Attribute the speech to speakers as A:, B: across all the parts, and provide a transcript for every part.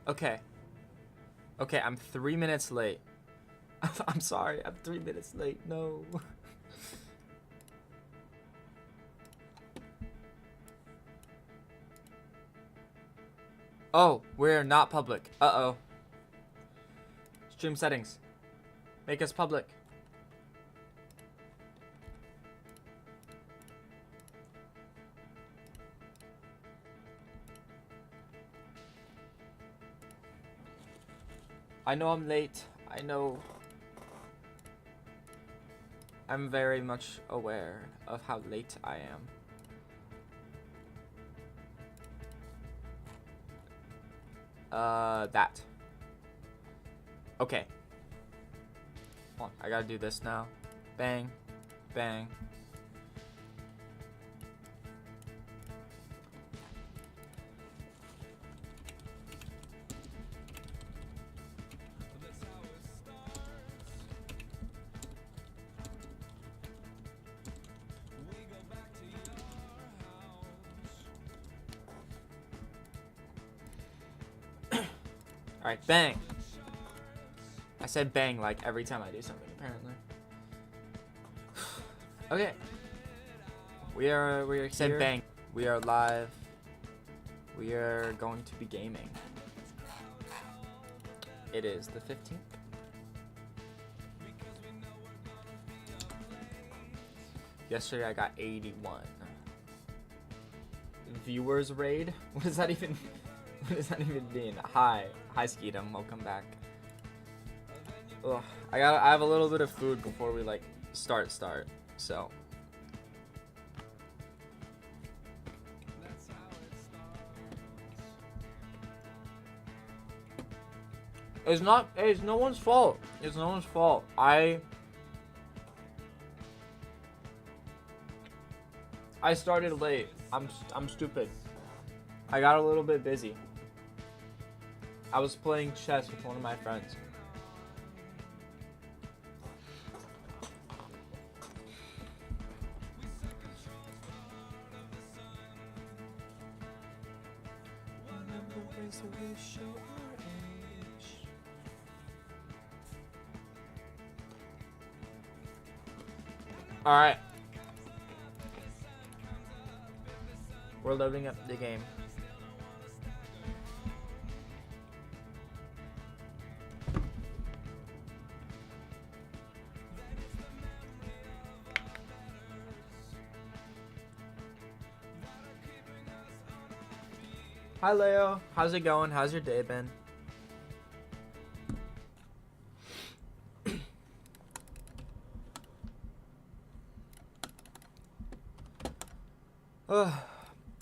A: Okay. Okay, I'm 3 minutes late. I'm sorry, I'm 3 minutes late. No. Oh, we're not public. Uh-oh. Stream settings. Make us public. I know I'm late. I know. I'm very much aware of how late I am. That. Okay. Hold on, I gotta do this now. Bang. Bang. Alright, bang. I said bang like every time I do something, apparently. Okay. We are said here. Bang. We are live. We are going to be gaming. It is the 15th. Yesterday I got 81. Viewers raid? What does that even mean? Hi Skeetum, welcome back. Ugh, I have a little bit of food before we like start, so. It's no one's fault. It's no one's fault. I started late. I'm stupid. I got a little bit busy. I was playing chess with one of my friends. All right. We're loading up the game. Hi Leo, how's it going? How's your day been?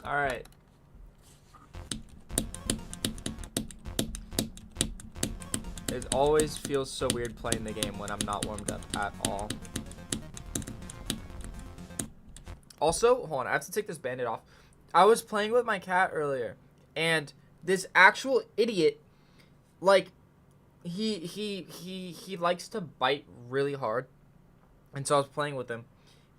A: Alright. It always feels so weird playing the game when I'm not warmed up at all. Also, hold on, I have to take this bandit off. I was playing with my cat earlier, and this actual idiot, like, he likes to bite really hard. And so I was playing with him,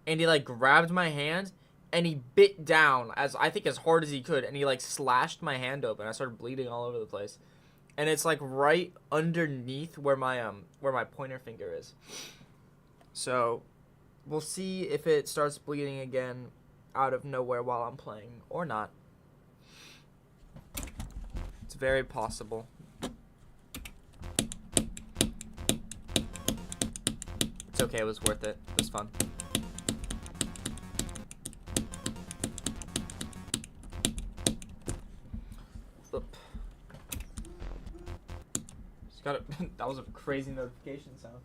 A: and he like grabbed my hand and he bit down as hard as he could, and he like slashed my hand open. I started bleeding all over the place. And it's like right underneath where my pointer finger is. So we'll see if it starts bleeding again out of nowhere while I'm playing or not. It's very possible. It's okay, it was worth it. It was fun. Oop. Just got it. That was a crazy notification sound.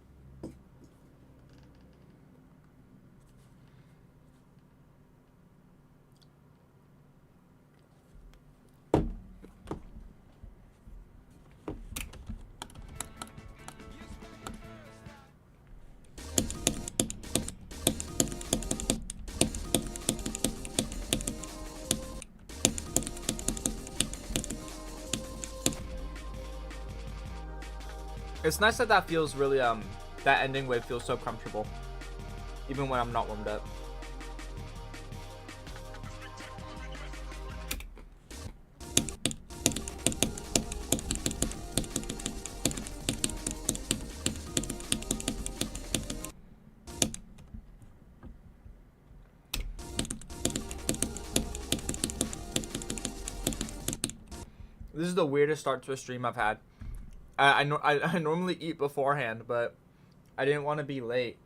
A: It's nice that feels really, that ending wave feels so comfortable. Even when I'm not warmed up. This is the weirdest start to a stream I've had. I normally eat beforehand, but I didn't want to be late.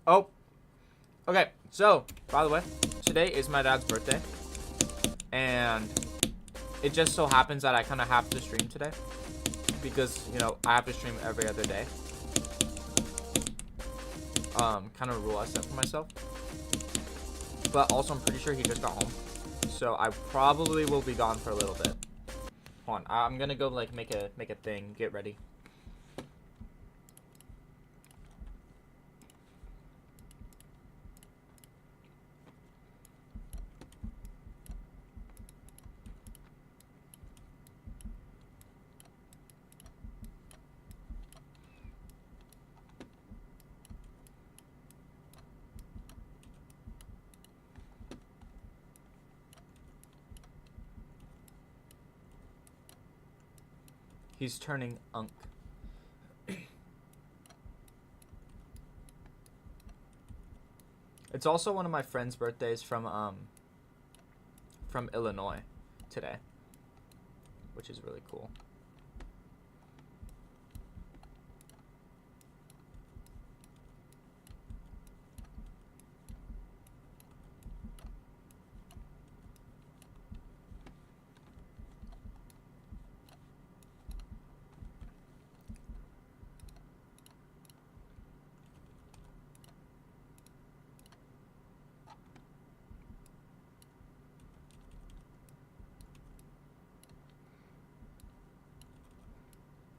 A: Oh, okay. So, by the way, today is my dad's birthday, and it just so happens that I kind of have to stream today because, you know, I have to stream every other day. Kind of a rule I set for myself. But also, I'm pretty sure he just got home, so I probably will be gone for a little bit. Hold on, I'm gonna go like make a thing, get ready. He's turning unk. It's also one of my friend's birthdays from Illinois today, which is really cool.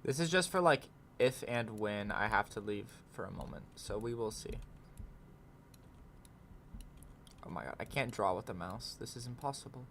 A: This is just for like if and when I have to leave for a moment, so we will see. Oh my god, I can't draw with the mouse. This is impossible.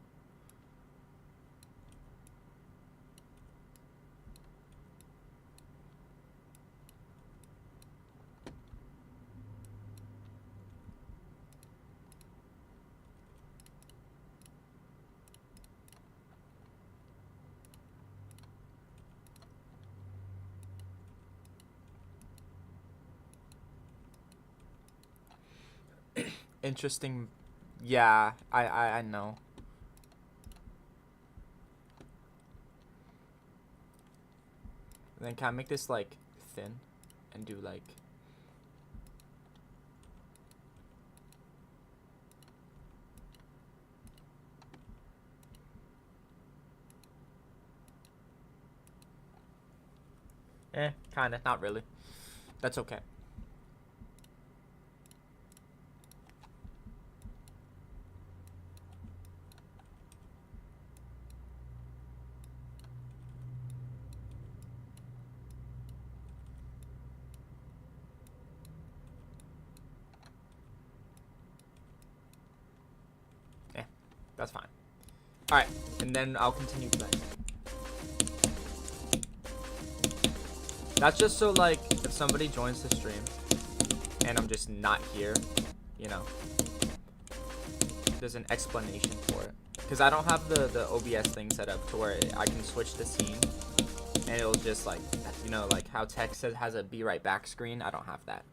A: Interesting. Yeah, I know. And then can I make this like thin and do like kinda, not really. That's okay. That's fine. Alright, and then I'll continue playing. That's just so, like, if somebody joins the stream and I'm just not here, you know, there's an explanation for it. Because I don't have the OBS thing set up to where I can switch the scene and it'll just, like, you know, like how text has a be right back screen. I don't have that.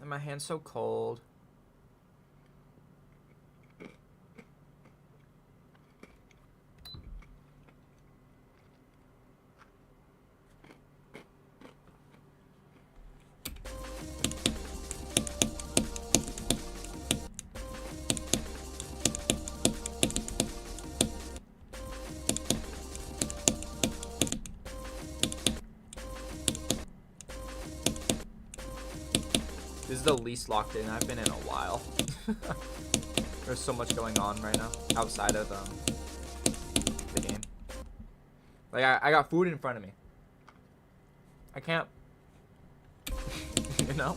A: My hand's so cold. is the least locked in I've been in a while. There's so much going on right now outside of the game. Like I got food in front of me. I can't, you know.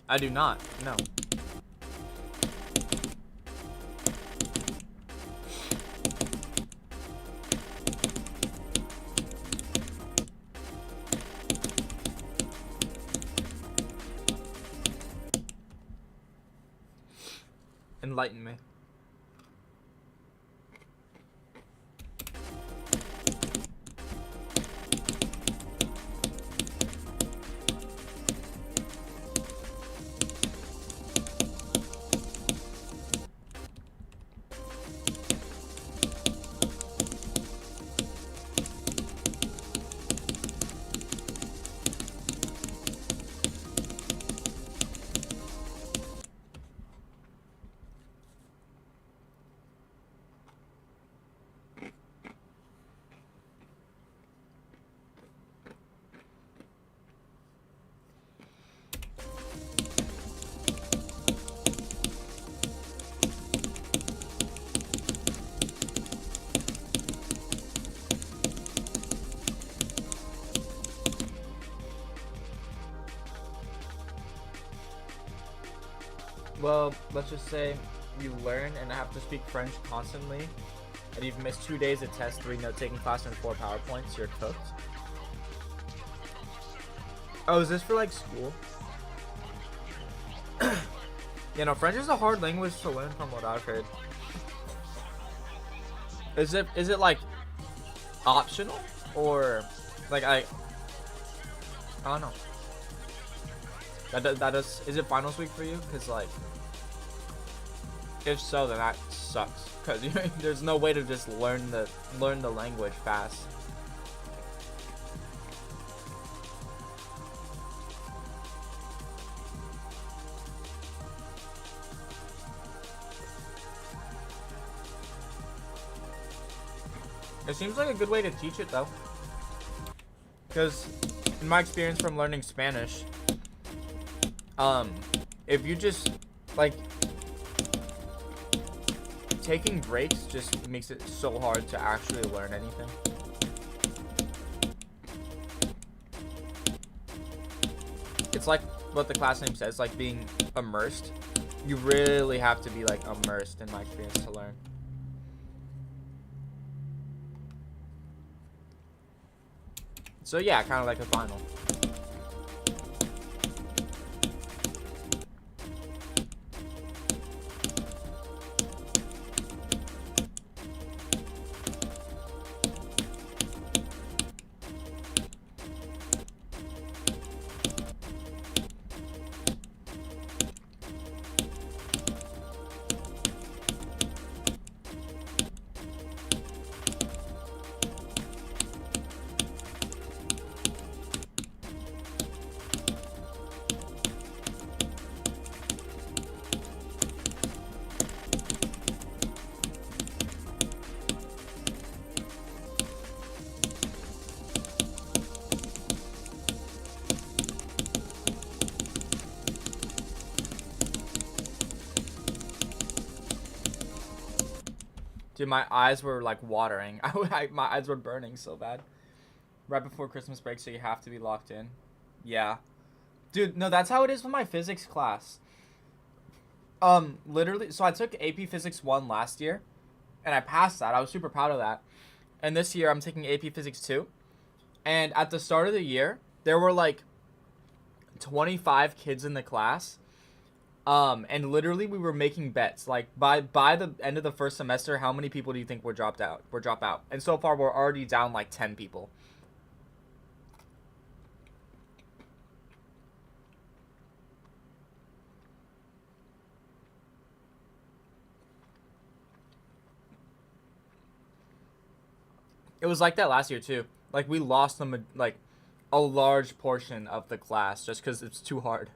A: I do not. No. Enlighten me. Well, let's just say you learn and have to speak French constantly, and you've missed 2 days of test, 3 note-taking class, and 4 PowerPoints, you're cooked. Oh, is this for, like, school? You know, French is a hard language to learn from what I've heard. Is it like, optional? Or, like, I don't know. Is it finals week for you? Because, like, if so, then that sucks. Because there's no way to just learn the language fast. It seems like a good way to teach it, though. Because, in my experience from learning Spanish, if you just, like, taking breaks just makes it so hard to actually learn anything. It's like what the class name says, like being immersed. You really have to be, like, immersed, in my experience, to learn. So yeah, kind of like a final. Dude, my eyes were, like, watering. My eyes were burning so bad. Right before Christmas break, so you have to be locked in. Yeah. Dude, no, that's how it is with my physics class. Literally, so I took AP Physics 1 last year, and I passed that. I was super proud of that. And this year, I'm taking AP Physics 2. And at the start of the year, there were, like, 25 kids in the class. And literally we were making bets. Like, by the end of the first semester, how many people do you think were drop out? And so far, we're already down, like, 10 people. It was like that last year, too. Like, we lost them, like, a large portion of the class just because it's too hard.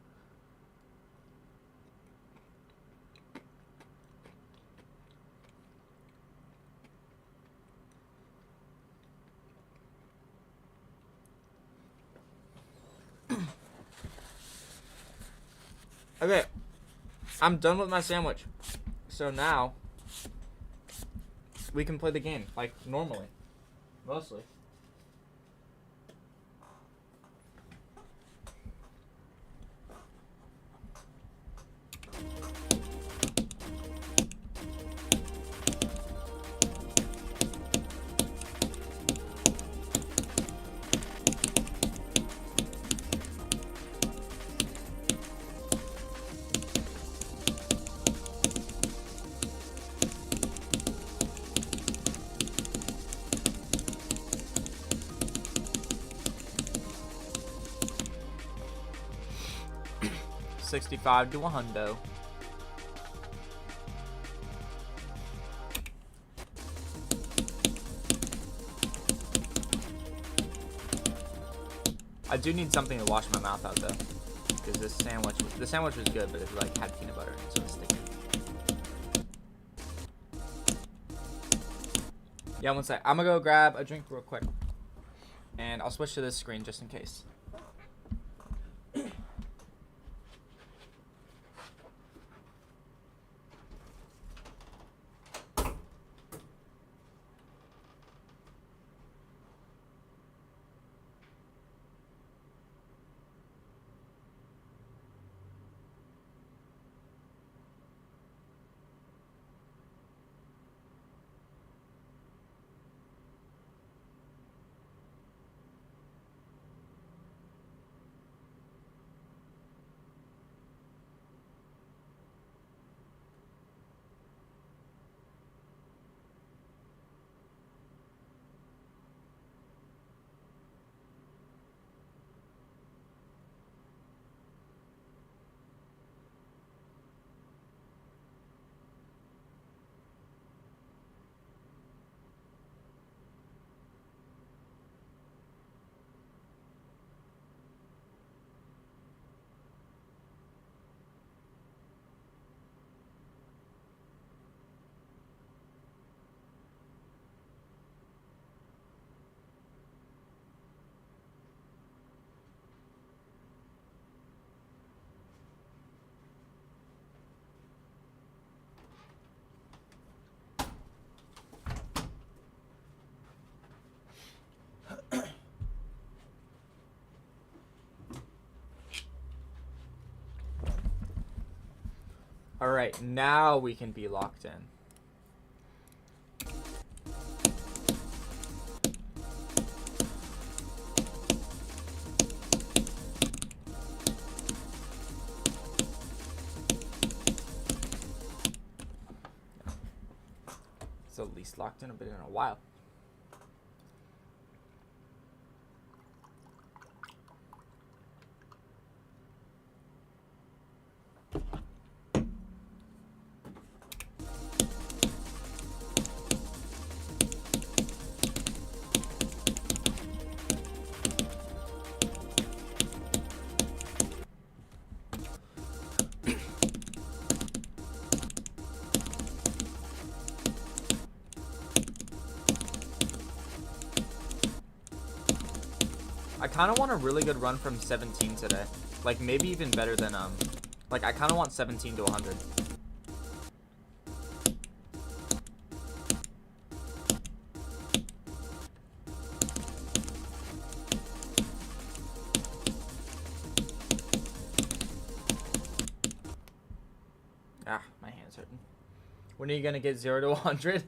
A: Okay, I'm done with my sandwich. So now we can play the game like normally, mostly. $65 to a hundo. I do need something to wash my mouth out though, because the sandwich was good, but it like had peanut butter in it, so it's sticky. Yeah, one sec. I'm gonna go grab a drink real quick, and I'll switch to this screen just in case. All right, now we can be locked in. It's the least locked in I've been in a while. I kind of want a really good run from 17 today. Like, maybe even better than, like, I kind of want 17 to 100. Ah, my hand's hurting. When are you going to get 0 to 100?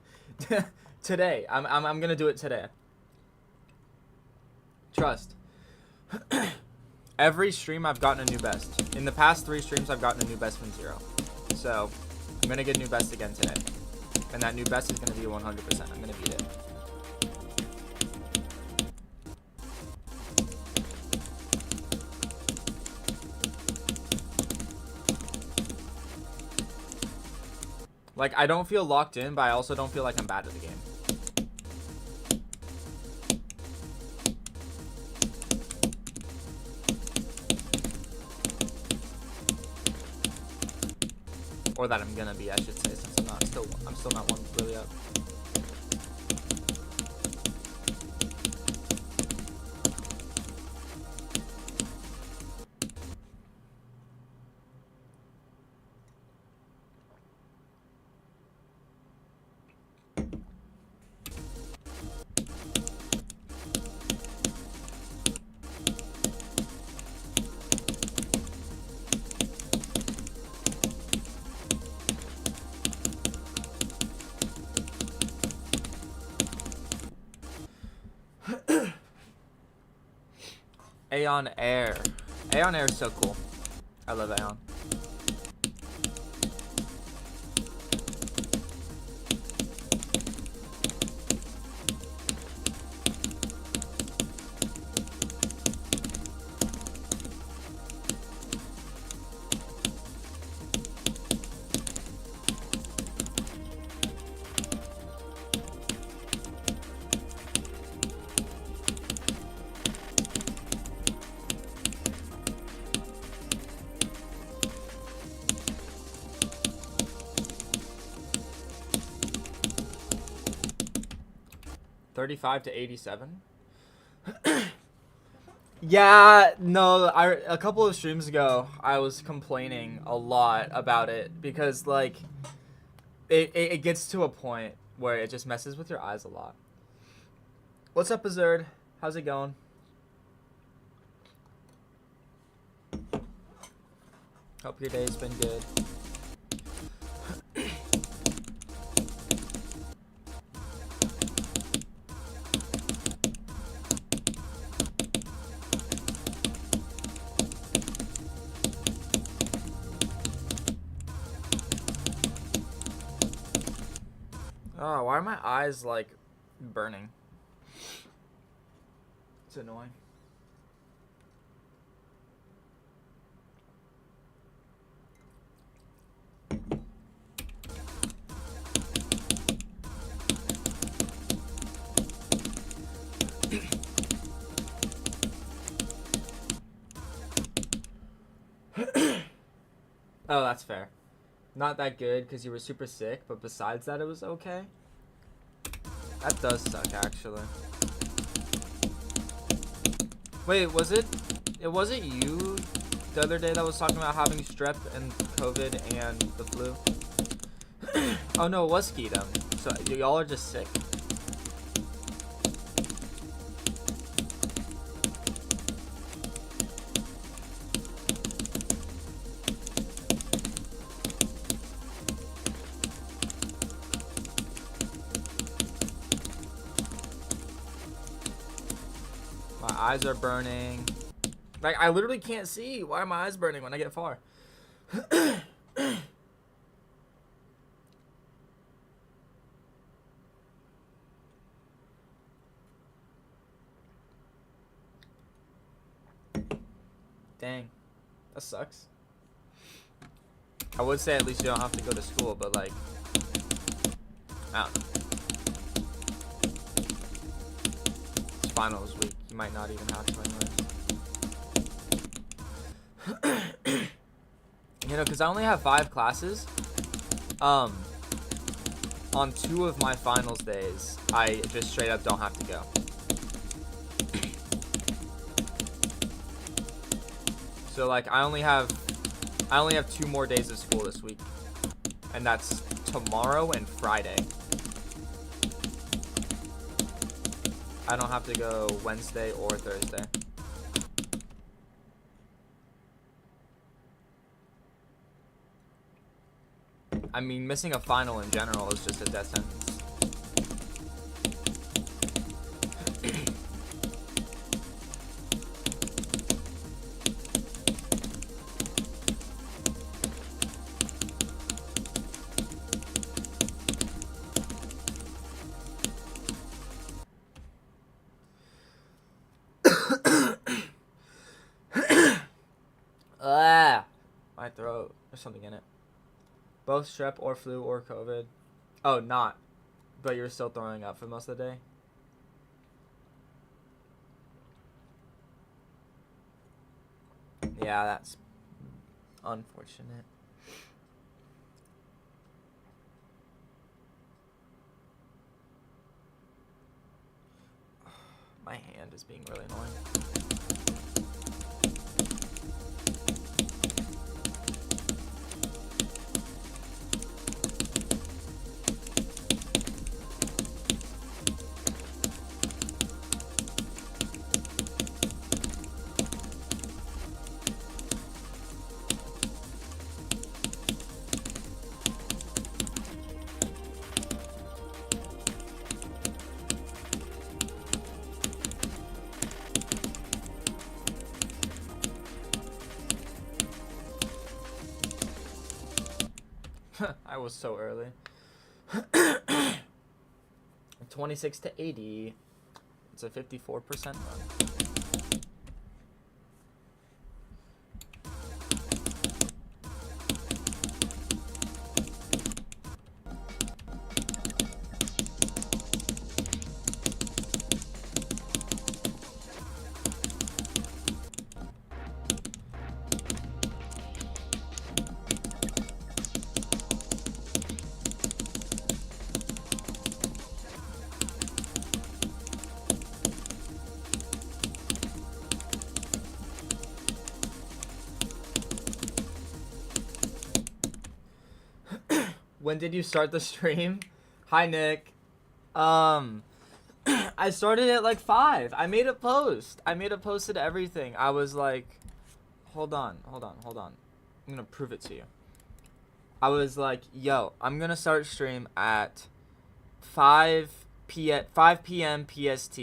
A: Today. I'm going to do it today. Trust. Every stream I've gotten a new best. In the past 3 streams I've gotten a new best from 0. So I'm gonna get a new best again today. And that new best is gonna be 100%. I'm gonna beat it. Like, I don't feel locked in, but I also don't feel like I'm bad at the game. Or that I'm gonna be, I should say, since I'm still not one really up. Aeon Air. Aeon Air is so cool. I love Aeon. $35 to $87. Yeah, no, a couple of streams ago, I was complaining a lot about it because, like, it gets to a point where it just messes with your eyes a lot. What's up, Azerd? How's it going? Hope your day's been good. Oh, why are my eyes, like, burning? It's annoying. Oh, that's fair. Not that good because you were super sick, but besides that, it was okay. That does suck, actually. Wait, was it? It wasn't you the other day that was talking about having strep and COVID and the flu? Oh no, it was Skeetum. So y'all are just sick. My eyes are burning. Like, I literally can't see. Why are my eyes burning when I get far? Dang. That sucks. I would say at least you don't have to go to school, but, like, I don't know. It's finals week. You might not even have to anyways. You know, because I only have 5 classes. On 2 of my finals days, I just straight up don't have to go. So, like, I only have 2 more days of school this week, and that's tomorrow and Friday. I don't have to go Wednesday or Thursday. I mean, missing a final in general is just a death sentence. My throat. There's something in it. Both strep or flu or COVID. Oh, not. But you're still throwing up for most of the day? Yeah, that's unfortunate. My hand is being really annoying. I was so early. 26 to 80. It's a 54% run. When did you start the stream? Hi, Nick. I started at like 5. I made a post. I posted everything. I was like, hold on. I'm gonna prove it to you. I was like, yo, I'm gonna start stream at 5 p.m. PST.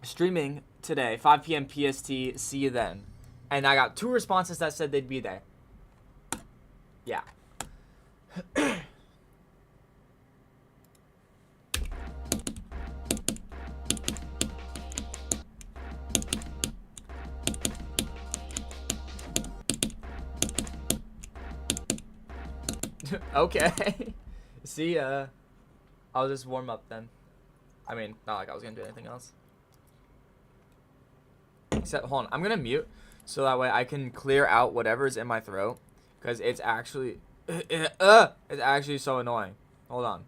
A: Streaming today, 5 p.m. PST. See you then. And I got 2 responses that said they'd be there. Yeah. Okay. See ya. I'll just warm up then. I mean, not like I was gonna do anything else. Except, hold on. I'm gonna mute so that way I can clear out whatever's in my throat. Because it's actually... it's actually so annoying. Hold on.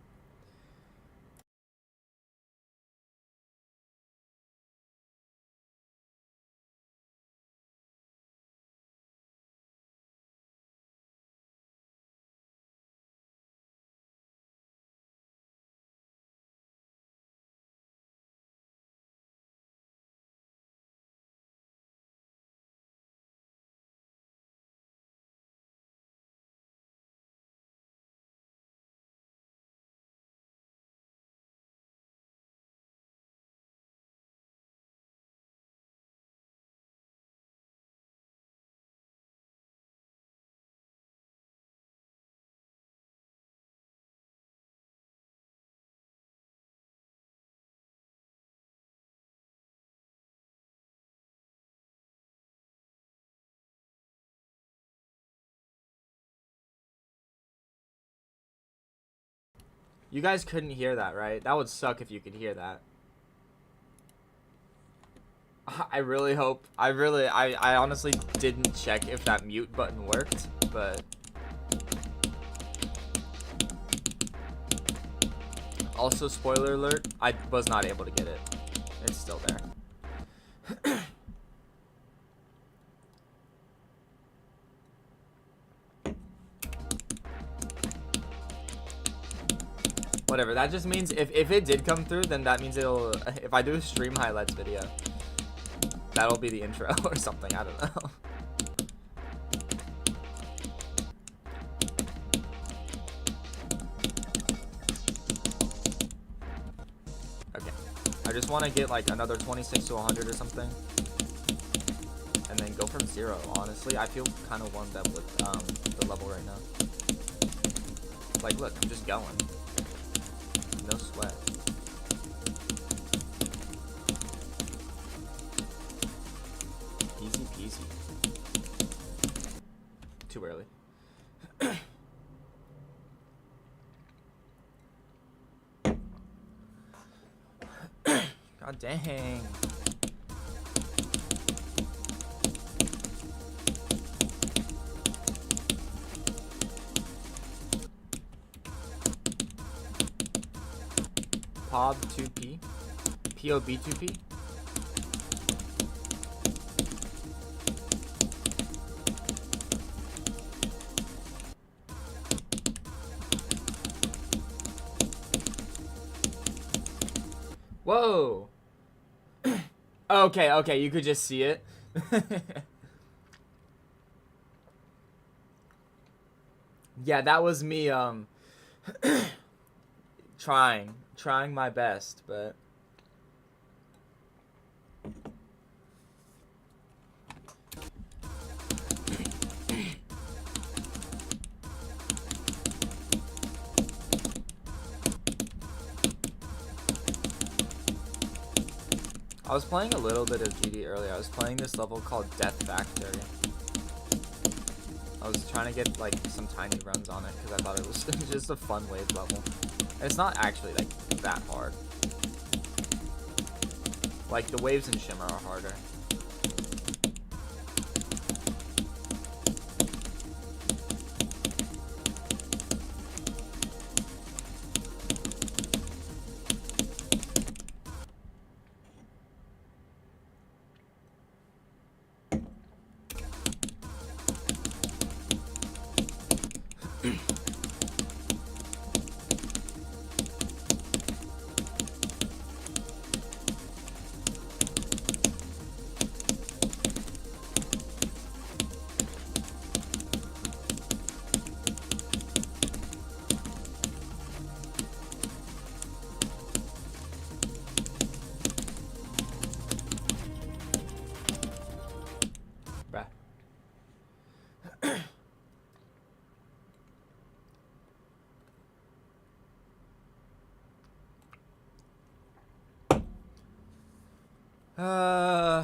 A: You guys couldn't hear that, right? That would suck if you could hear that. I really hope. I honestly didn't check if that mute button worked, but... Also, spoiler alert, I was not able to get it. It's still there. Whatever, that just means if it did come through, then that means it'll... If I do a stream highlights video, that'll be the intro or something, I don't know. Okay, I just want to get like another 26 to 100 or something. And then go from 0, honestly. I feel kind of warmed up with the level right now. Like, look, I'm just going. No sweat. Easy peasy. Too early. God dang. POB 2P? POB 2P? Whoa! Okay, you could just see it. Yeah, that was me, trying my best, but... I was playing a little bit of GD earlier. I was playing this level called Death Factory. I was trying to get like some tiny runs on it because I thought it was just a fun wave level. And it's not actually like that hard. Like the waves in Shimmer are harder. Uh,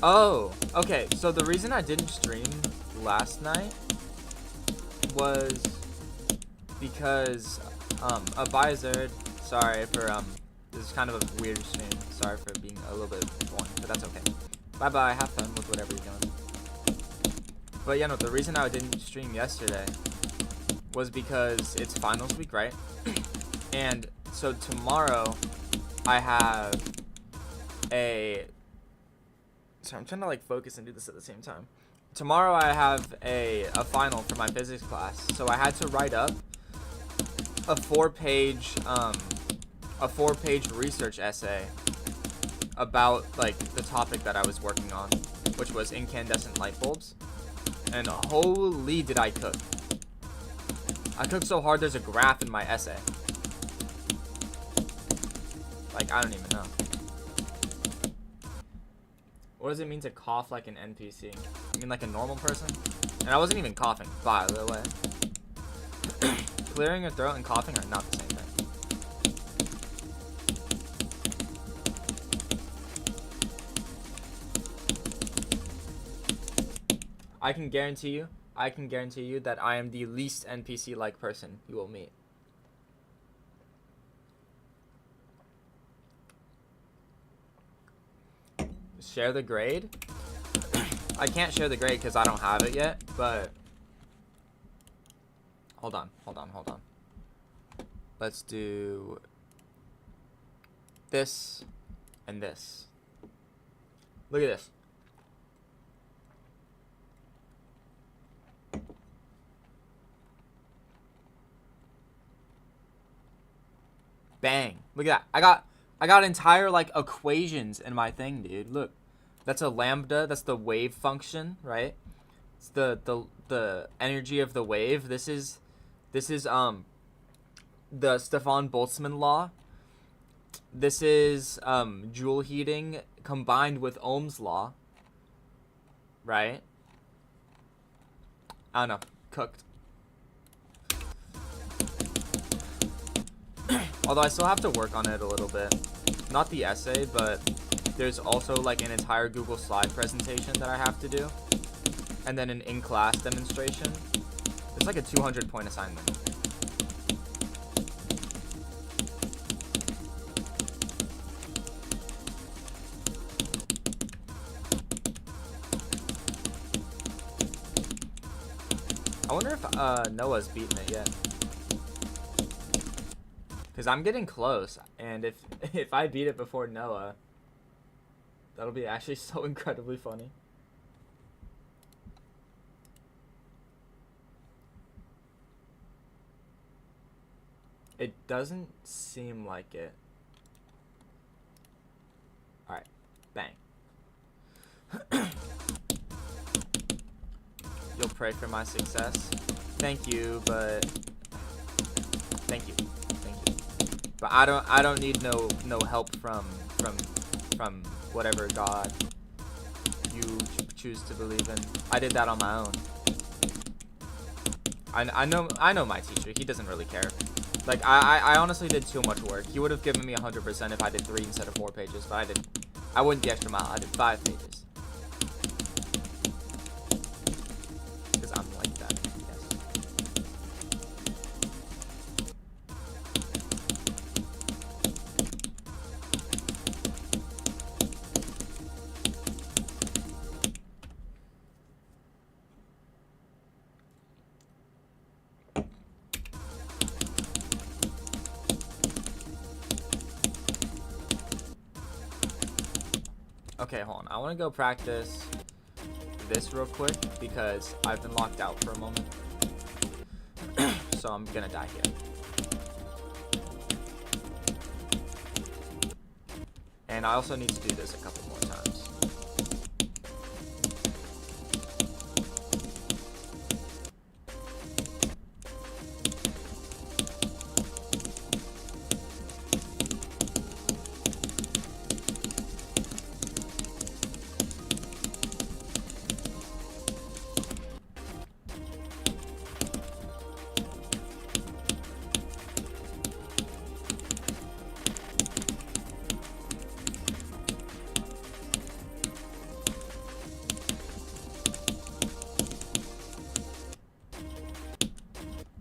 A: oh, okay. So the reason I didn't stream last night was because Abizard, sorry for this is kind of a weird stream. Sorry for being a little bit boring, but that's okay. Bye bye, have fun with whatever you're doing. But yeah, no, the reason I didn't stream yesterday was because it's finals week, right? And so tomorrow I have a, sorry, I'm trying to like focus and do this at the same time. Tomorrow I have a final for my physics class, so I had to write up a four-page research essay about like the topic that I was working on, which was incandescent light bulbs. And holy did I cook. I cooked so hard there's a graph in my essay. Like, I don't even know. What does it mean to cough like an NPC? You mean like a normal person? And I wasn't even coughing, by the way. Clearing your throat and coughing are not the same thing. I can guarantee you that I am the least NPC-like person you will meet. Share the grade? I can't share the grade because I don't have it yet, but hold on. Let's do this and this. Look at this. Bang. Look at that. I got entire like equations in my thing, dude. Look. That's a lambda. That's the wave function, right? It's the energy of the wave. This is the Stefan Boltzmann law. This is Joule heating combined with Ohm's law. Right? I don't know. Cooked. Although I still have to work on it a little bit. Not the essay, but there's also like an entire Google slide presentation that I have to do. And then an in-class demonstration. It's like a 200-point assignment. I wonder if Noah's beaten it yet. Because I'm getting close, and if I beat it before Noah, that'll be actually so incredibly funny. It doesn't seem like it. Alright, bang. You'll pray for my success. Thank you, but thank you. But I don't need no help from whatever God. choose to believe in. I did that on my own. I know my teacher. He doesn't really care. Like, I honestly did too much work. He would have given me 100% if I did 3 instead of 4 pages, but I didn't. I went the extra mile. I did 5 pages. Because I'm like that, yes. Okay, hold on. I want to go practice this real quick because I've been locked out for a moment. So I'm gonna die here. And I also need to do this a couple more times.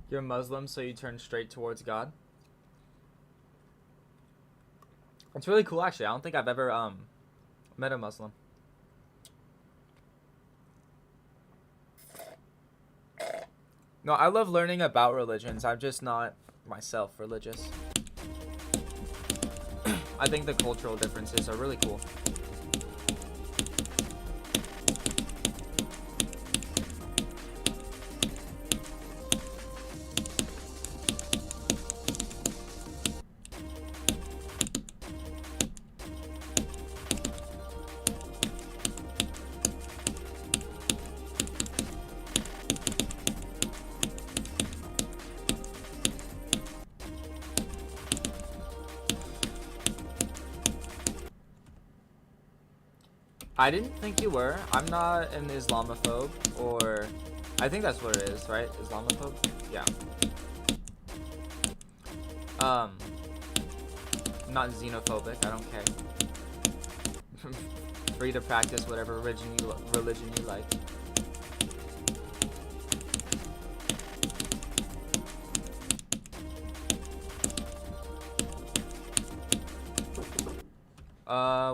A: You're Muslim, so you turn straight towards God. It's really cool, actually. I don't think I've ever met a Muslim. No, I love learning about religions. I'm just not myself religious. I think the cultural differences are really cool. I didn't think you were. I'm not an Islamophobe, or I think that's what it is, right? Islamophobe? Yeah. I'm not xenophobic. I don't care. Free to practice whatever religion you like.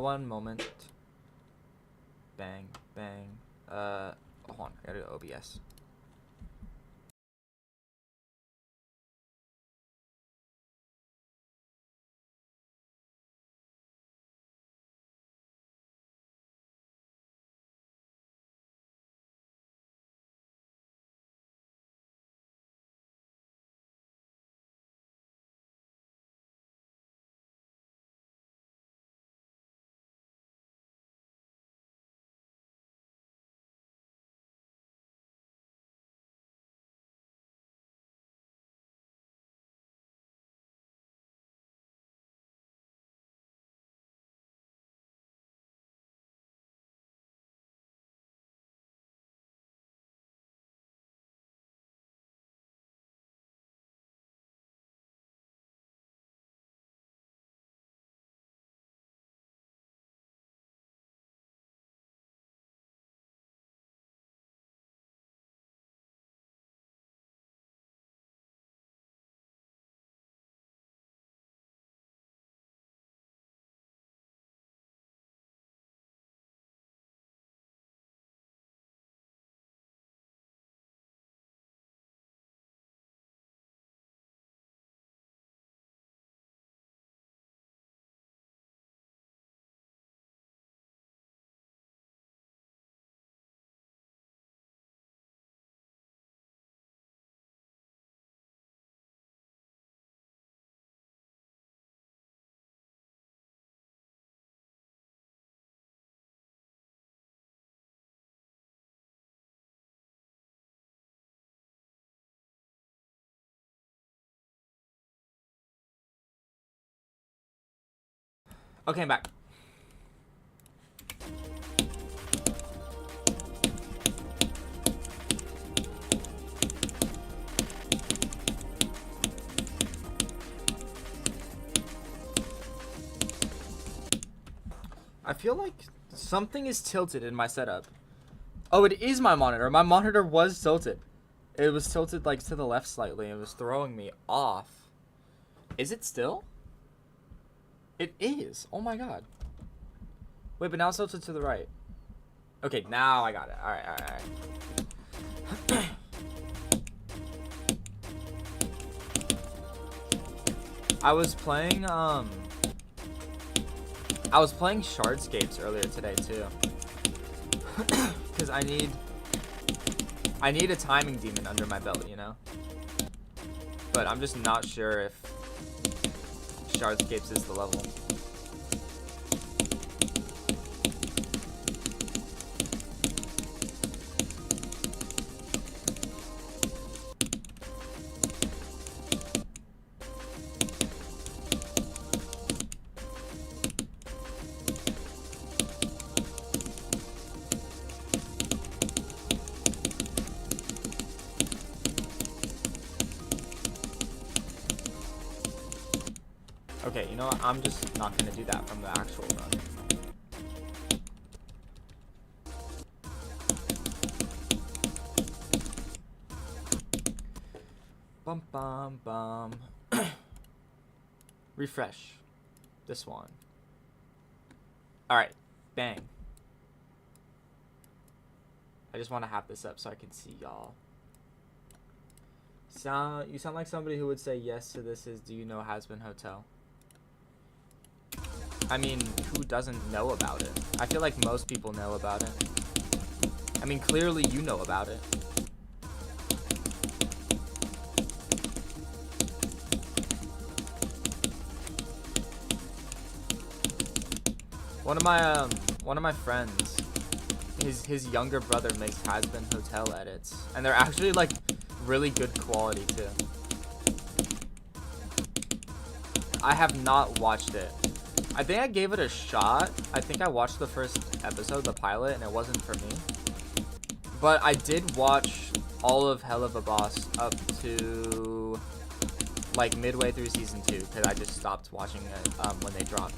A: One moment. Bang, bang. Hold on. I gotta go OBS. Okay, I'm back. I feel like something is tilted in my setup. Oh, it is my monitor. My monitor was tilted. It was tilted like to the left slightly. It was throwing me off. Is it still? It is. Oh my god. Wait, but now it's tilted to the right. Okay, now I got it. Alright, alright, alright. I was playing Shardscapes earlier today too. Cause I need a timing demon under my belt, you know? But I'm just not sure if Shardscapes is the level. Okay, you know what? I'm just not gonna do that from the actual run. Bum bum bum. Refresh. This one. Alright, bang. I just want to have this up so I can see y'all. You sound like somebody who would say yes to this is Do You Know Has-Been Hotel? I mean, who doesn't know about it? I feel like most people know about it. I mean, clearly you know about it. One of my friends, his younger brother makes Has-Been Hotel edits, and they're actually like really good quality too. I have not watched it. I think I gave it a shot. I think I watched the first episode, the pilot, and it wasn't for me. But I did watch all of Hell of a Boss up to like midway through season 2 because I just stopped watching it when they dropped.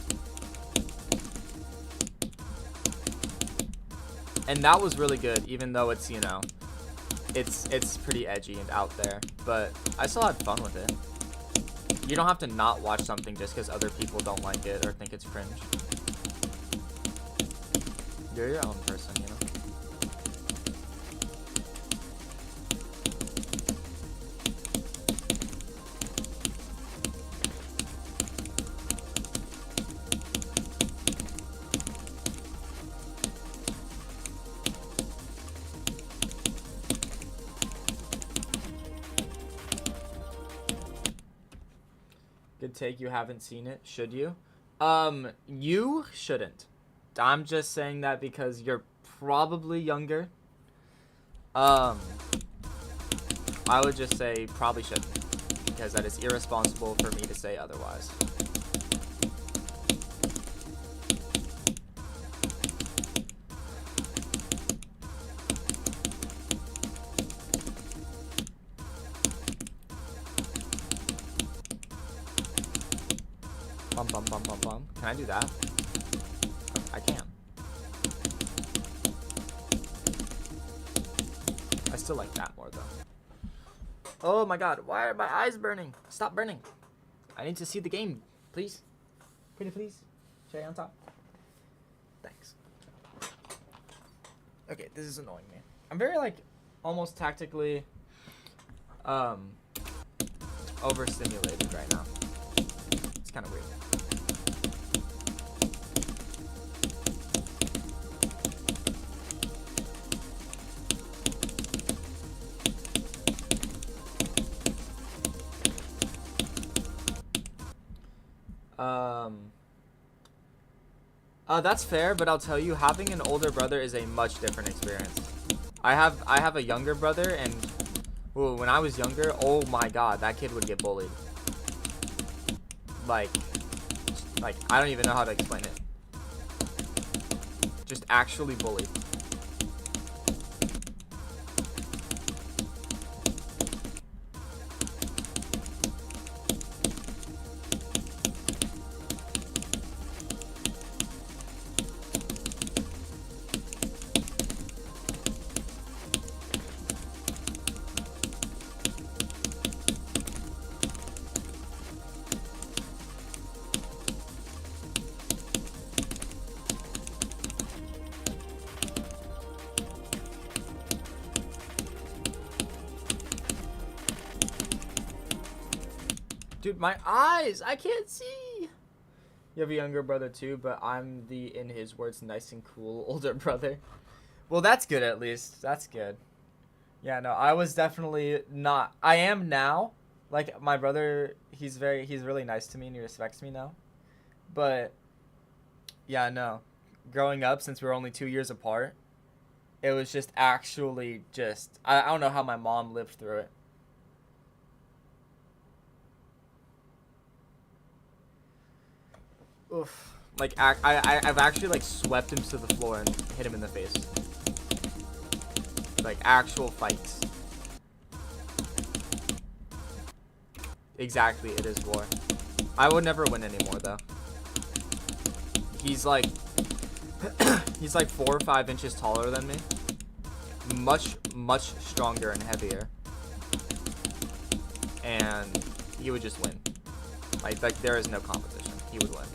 A: And that was really good, even though it's, you know, it's pretty edgy and out there. But I still had fun with it. You don't have to not watch something just because other people don't like it or think it's cringe. You're your own person, you know? Good take, you haven't seen it. Should you? You shouldn't. I'm just saying that because you're probably younger. I would just say probably shouldn't. Because that is irresponsible for me to say otherwise. Bum bum bum bum bum. Can I do that? I can. I still like that more though. Oh my god, why are my eyes burning? Stop burning. I need to see the game, please. Pretty please. Cherry on top. Thanks. Okay, this is annoying me. I'm very like almost tactically overstimulated right now. It's kind of weird. That's fair, but I'll tell you, having an older brother is a much different experience. I have a younger brother, and ooh, when I was younger, oh my god, that kid would get bullied. Like I don't even know how to explain it. Just actually bullied. Dude, my eyes! I can't see! You have a younger brother too, but I'm the, in his words, nice and cool older brother. Well, that's good at least. That's good. Yeah, no, I was definitely not. I am now. Like, my brother, he's really nice to me and he respects me now. But, yeah, no. Growing up, since we were only 2 years apart, it was just actually just, I don't know how my mom lived through it. Oof. Like, I've actually, like, swept him to the floor and hit him in the face. Like, actual fights. Exactly, it is war. I would never win anymore, though. He's, like, he's, like, 4 or 5 inches taller than me. Much, much stronger and heavier. And he would just win. Like there is no competition. He would win.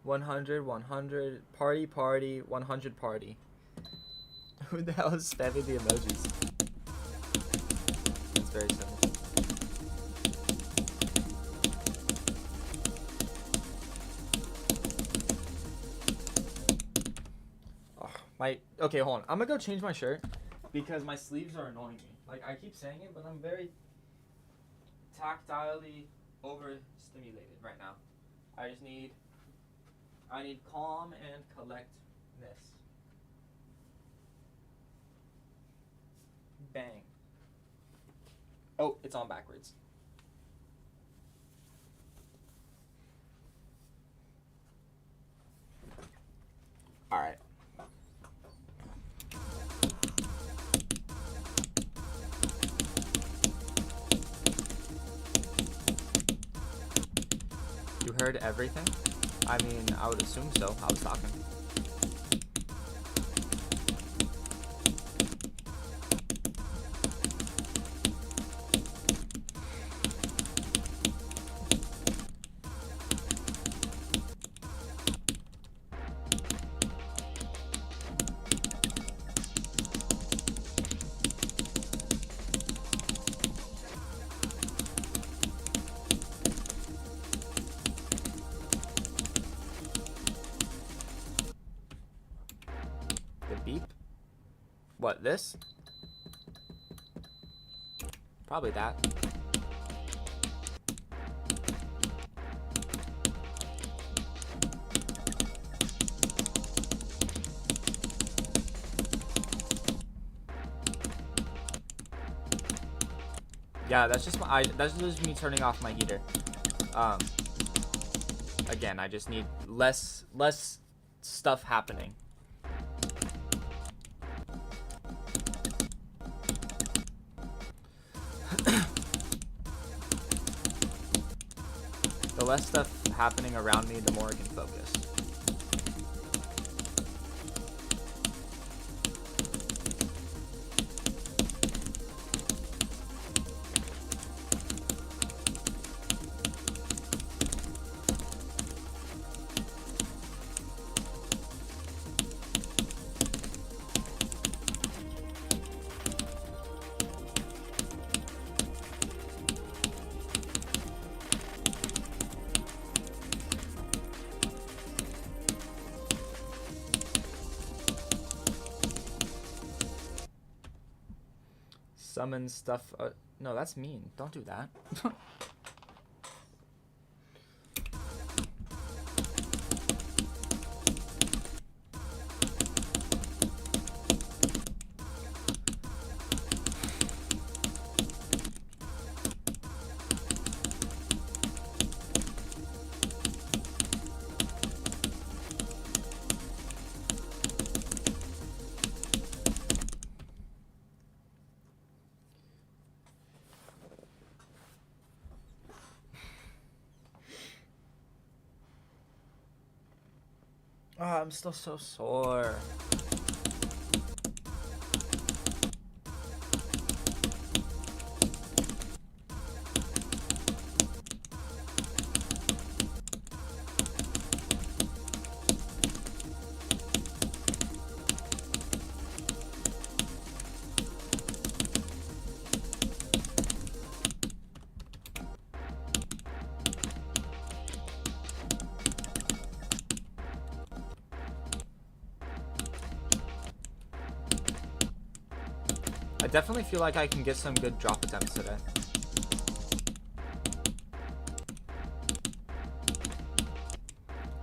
A: 100, 100, party, party, 100 party. Who the hell is spamming the emojis? That's very simple. Okay, hold on. I'm gonna go change my shirt because my sleeves are annoying me. Like, I keep saying it, but I'm very tactilely overstimulated right now. I need calm and collectness. Bang. Oh, it's on backwards. All right. You heard everything? I mean, I would assume so. I was talking. Beep? What, this? Probably that. Yeah, that's just me turning off my heater. Again, I just need less stuff happening. The less stuff happening around me, the more I can focus. Summon stuff. No, that's mean. Don't do that. I'm still so sore. I definitely feel like I can get some good drop attempts today.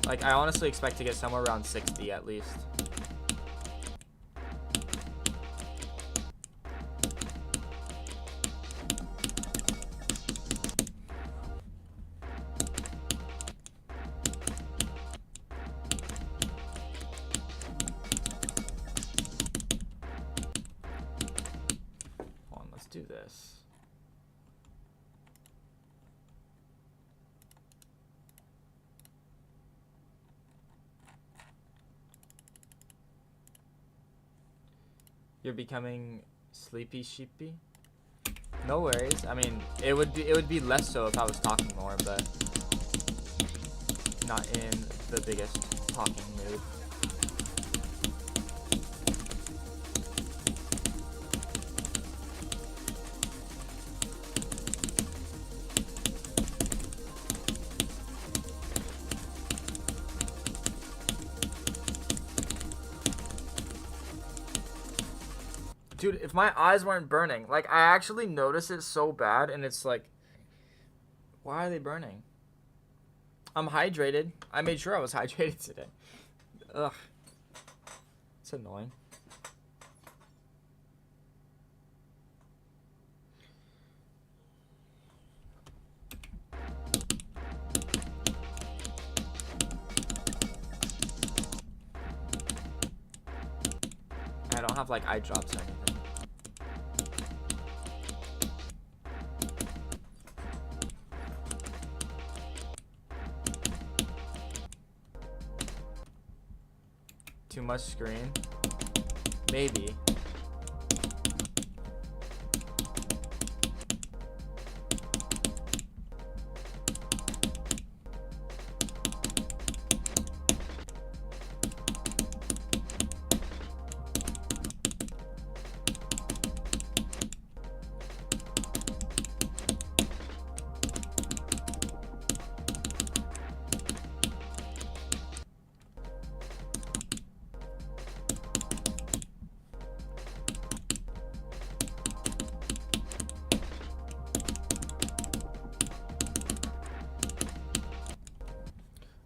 A: Like, I honestly expect to get somewhere around 60 at least. Hold on, let's do this. You're becoming sleepy sheepy? No worries. I mean, it would be less so if I was talking more, but not in the biggest talking mood. Dude, if my eyes weren't burning, like, I actually notice it so bad, and it's like, why are they burning? I'm hydrated. I made sure I was hydrated today. Ugh. It's annoying. I don't have, like, eye drops or anything. Too much screen? Maybe.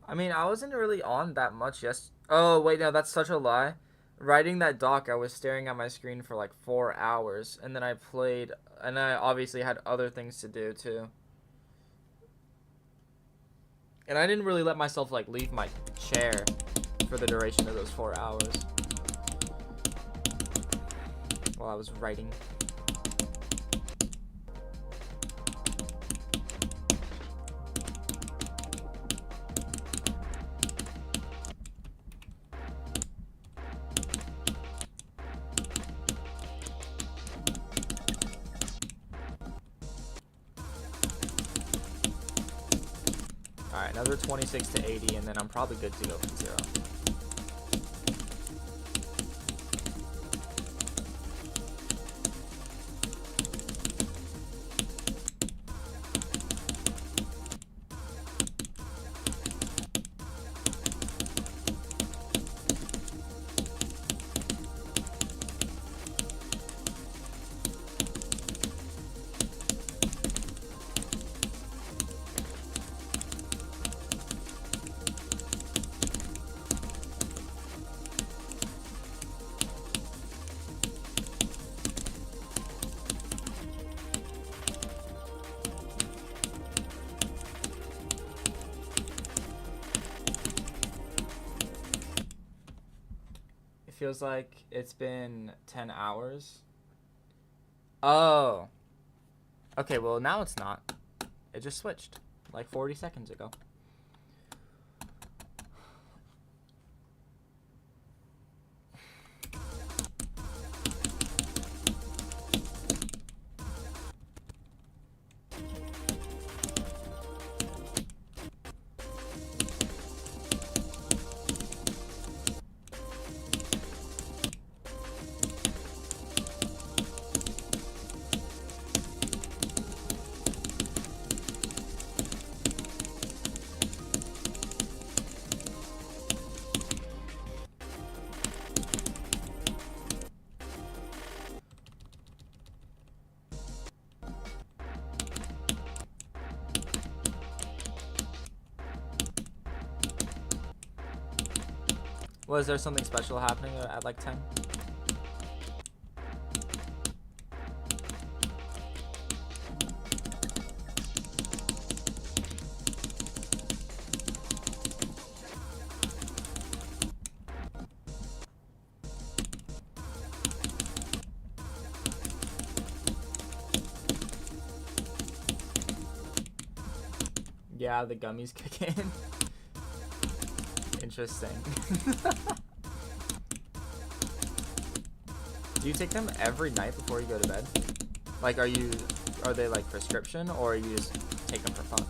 A: I mean, I wasn't really on that much Oh, wait, no, that's such a lie. Writing that doc, I was staring at my screen for like 4 hours, and then I played, and I obviously had other things to do too. And I didn't really let myself like leave my chair for the duration of those 4 hours while I was writing. Alright, another 26 to 80, and then I'm probably good to go from 0. Feels like it's been 10 hours. Oh. Okay, well, now it's not. It just switched like 40 seconds ago. Was there something special happening at like 10? Yeah, the gummies kick in. Interesting. Do you take them every night before you go to bed? Like, are they like prescription, or you just take them for fun?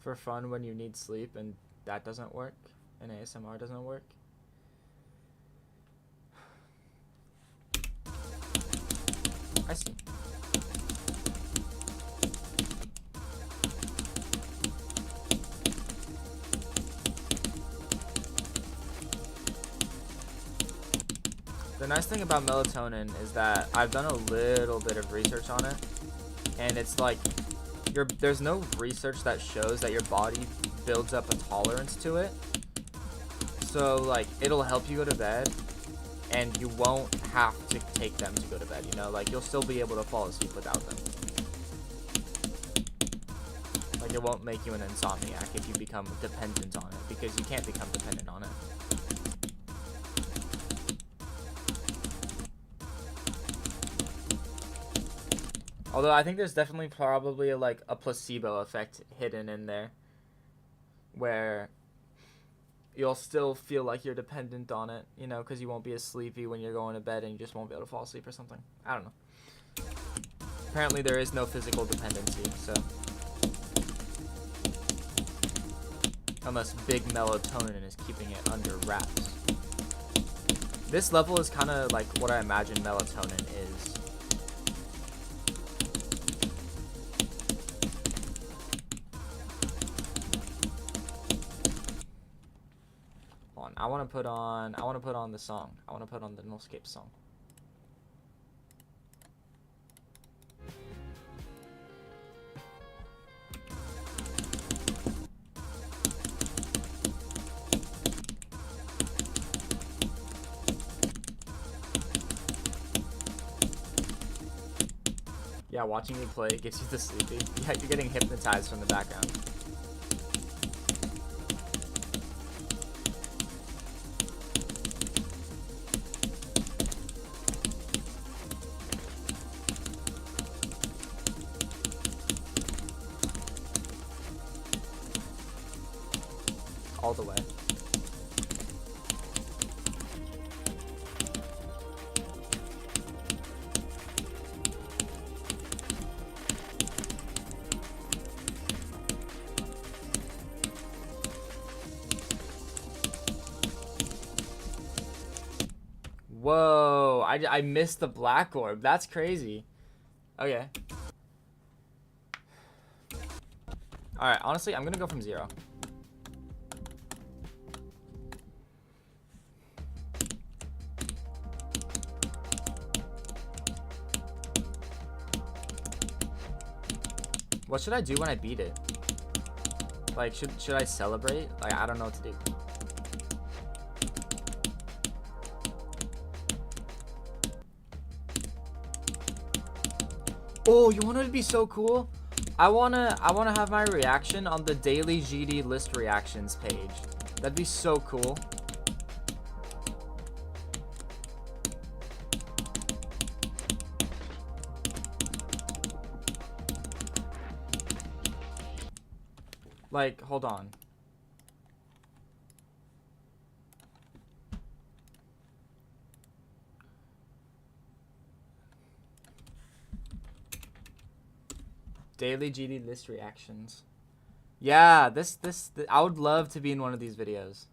A: For fun when you need sleep and that doesn't work, and ASMR doesn't work. I see. The nice thing about melatonin is that I've done a little bit of research on it, and it's like there's no research that shows that your body builds up a tolerance to it. So like it'll help you go to bed, and you won't have to take them to go to bed, you know? Like you'll still be able to fall asleep without them. Like it won't make you an insomniac if you become dependent on it, because you can't become dependent on it. Although I think there's definitely probably like a placebo effect hidden in there, where you'll still feel like you're dependent on it, you know, because you won't be as sleepy when you're going to bed and you just won't be able to fall asleep or something. I don't know. Apparently there is no physical dependency, so. Unless big melatonin is keeping it under wraps. This level is kind of like what I imagine melatonin is. I want to put on the song. I want to put on the Nullscape song. Yeah, watching you play gets you the sleepy. Yeah, you're getting hypnotized from the background. All the way. Whoa, I missed the black orb. That's crazy. Okay. Alright, honestly, I'm gonna go from 0. What should I do when I beat it? Like, should I celebrate? Like, I don't know what to do. Oh, you want it to be so cool? I wanna have my reaction on the daily GD list reactions page. That'd be so cool. Like, hold on. Daily GD list reactions. Yeah, this I would love to be in one of these videos.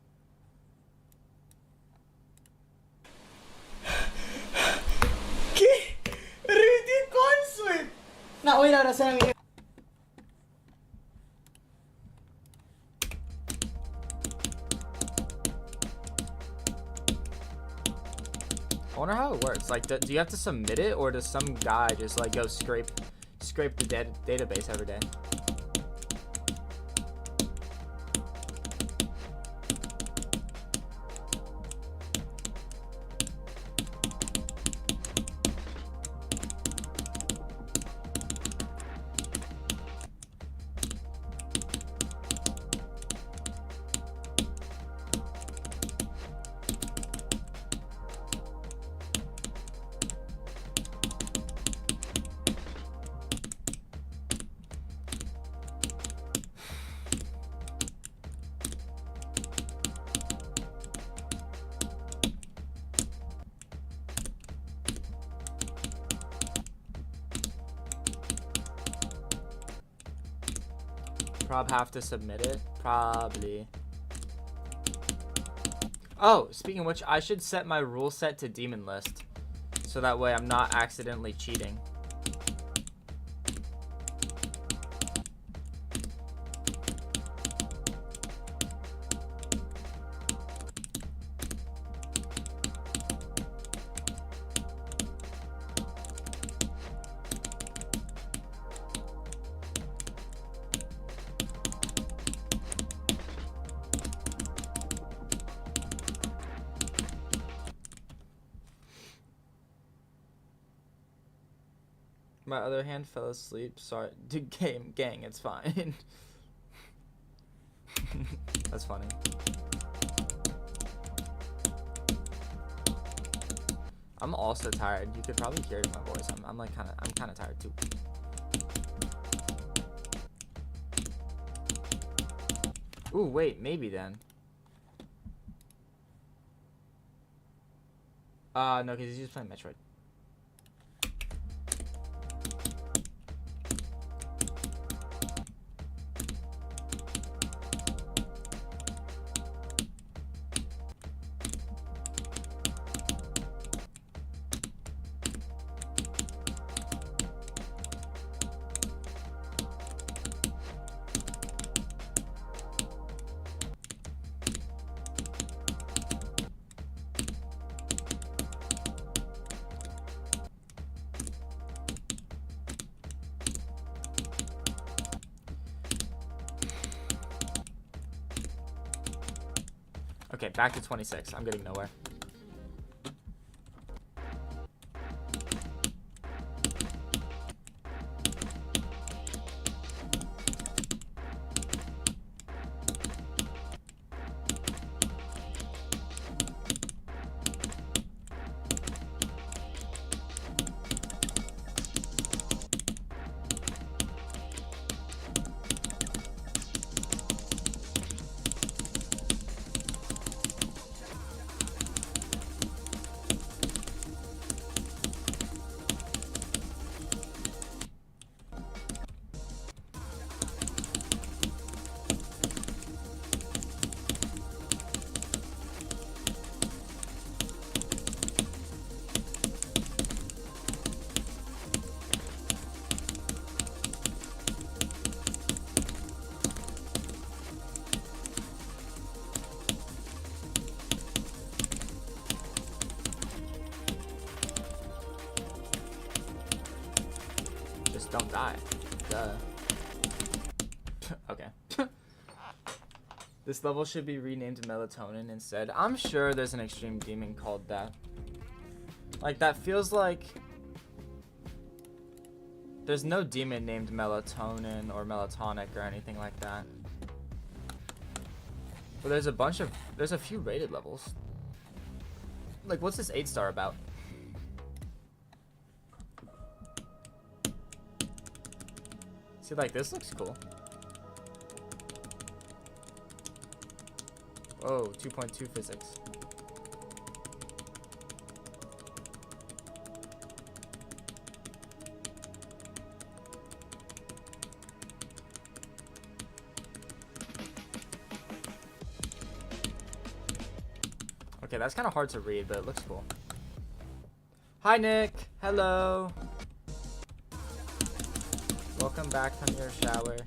B: ¿Qué? Allora, Sammy.
A: I wonder how it works. Like, do you have to submit it, or does some guy just like go scrape the database every day? Have to submit it? Probably. Oh, speaking of which, I should set my rule set to demon list. So that way I'm not accidentally cheating. My other hand fell asleep. Sorry. Dude, gang, it's fine. That's funny. I'm also tired. You could probably hear it in my voice. I'm kind of tired too. Ooh, wait, maybe then. No, because he's just playing Metroid. Okay, back to 26. I'm getting nowhere. Don't die. Duh. Okay. This level should be renamed Melatonin instead. I'm sure there's an extreme demon called that. Like, that feels like... There's no demon named Melatonin or Melatonic or anything like that. But there's a few rated levels. Like, what's this 8-star about? See, like, this looks cool. Whoa, 2.2 physics. Okay, that's kind of hard to read, but it looks cool. Hi, Nick. Hello. Welcome back from your shower.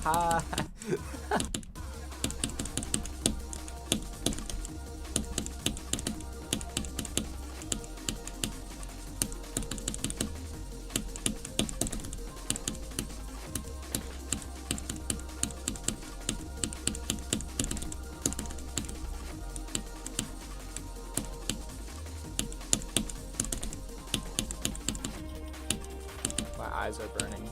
A: Hi. My eyes are burning.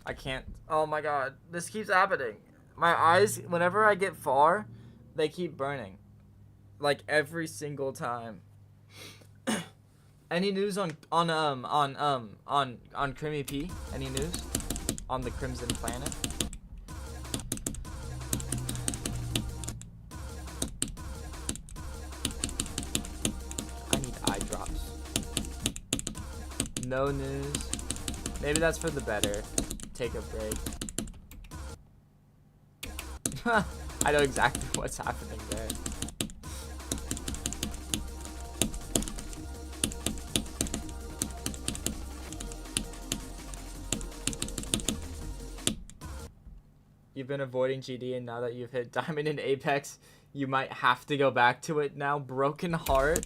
A: I can't. Oh my god. This keeps happening. My eyes, whenever I get far, they keep burning. Like every single time. Any news on Crimmy P? Any news on the Crimson Planet? I need eye drops. No news. Maybe that's for the better. Take a break. I know exactly what's happening there. You've been avoiding GD, and now that you've hit Diamond in Apex, you might have to go back to it now. Broken heart?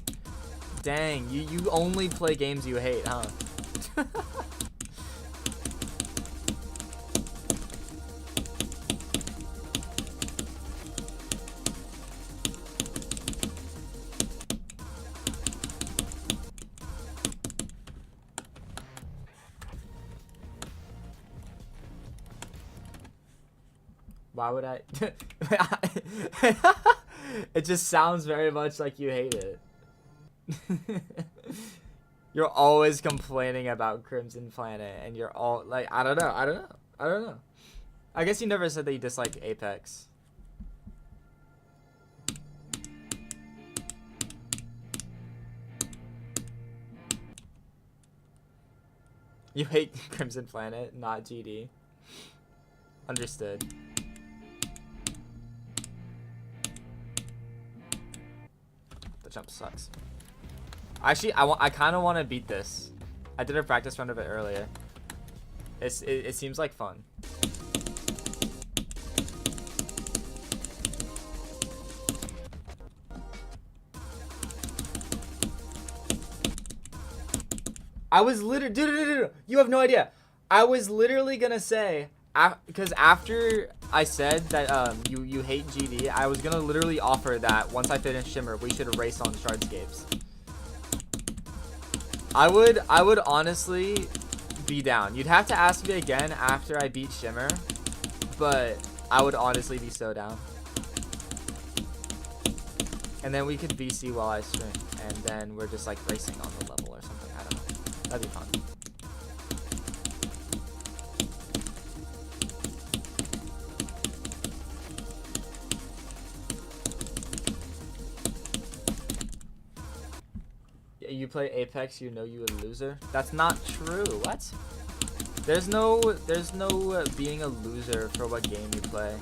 A: Dang, you only play games you hate, huh? Why would I? It just sounds very much like you hate it. You're always complaining about Crimson Planet, and you're all like, I don't know. I guess you never said that you dislike Apex. You hate Crimson Planet, not GD. Understood. The jump sucks. Actually, I kind of want to beat this. I did a practice run of it earlier. It seems like fun. I was literally, dude, you have no idea. I was literally gonna say, because after I said that you hate GD, I was gonna literally offer that once I finish Shimmer, we should race on Shardscapes. I would honestly be down. You'd have to ask me again after I beat Shimmer, but I would honestly be so down. And then we could VC while I stream, and then we're just like racing on the level or something. I don't know. That'd be fun. You play Apex, you know you a loser. That's not true. What? There's no being a loser for what game you play.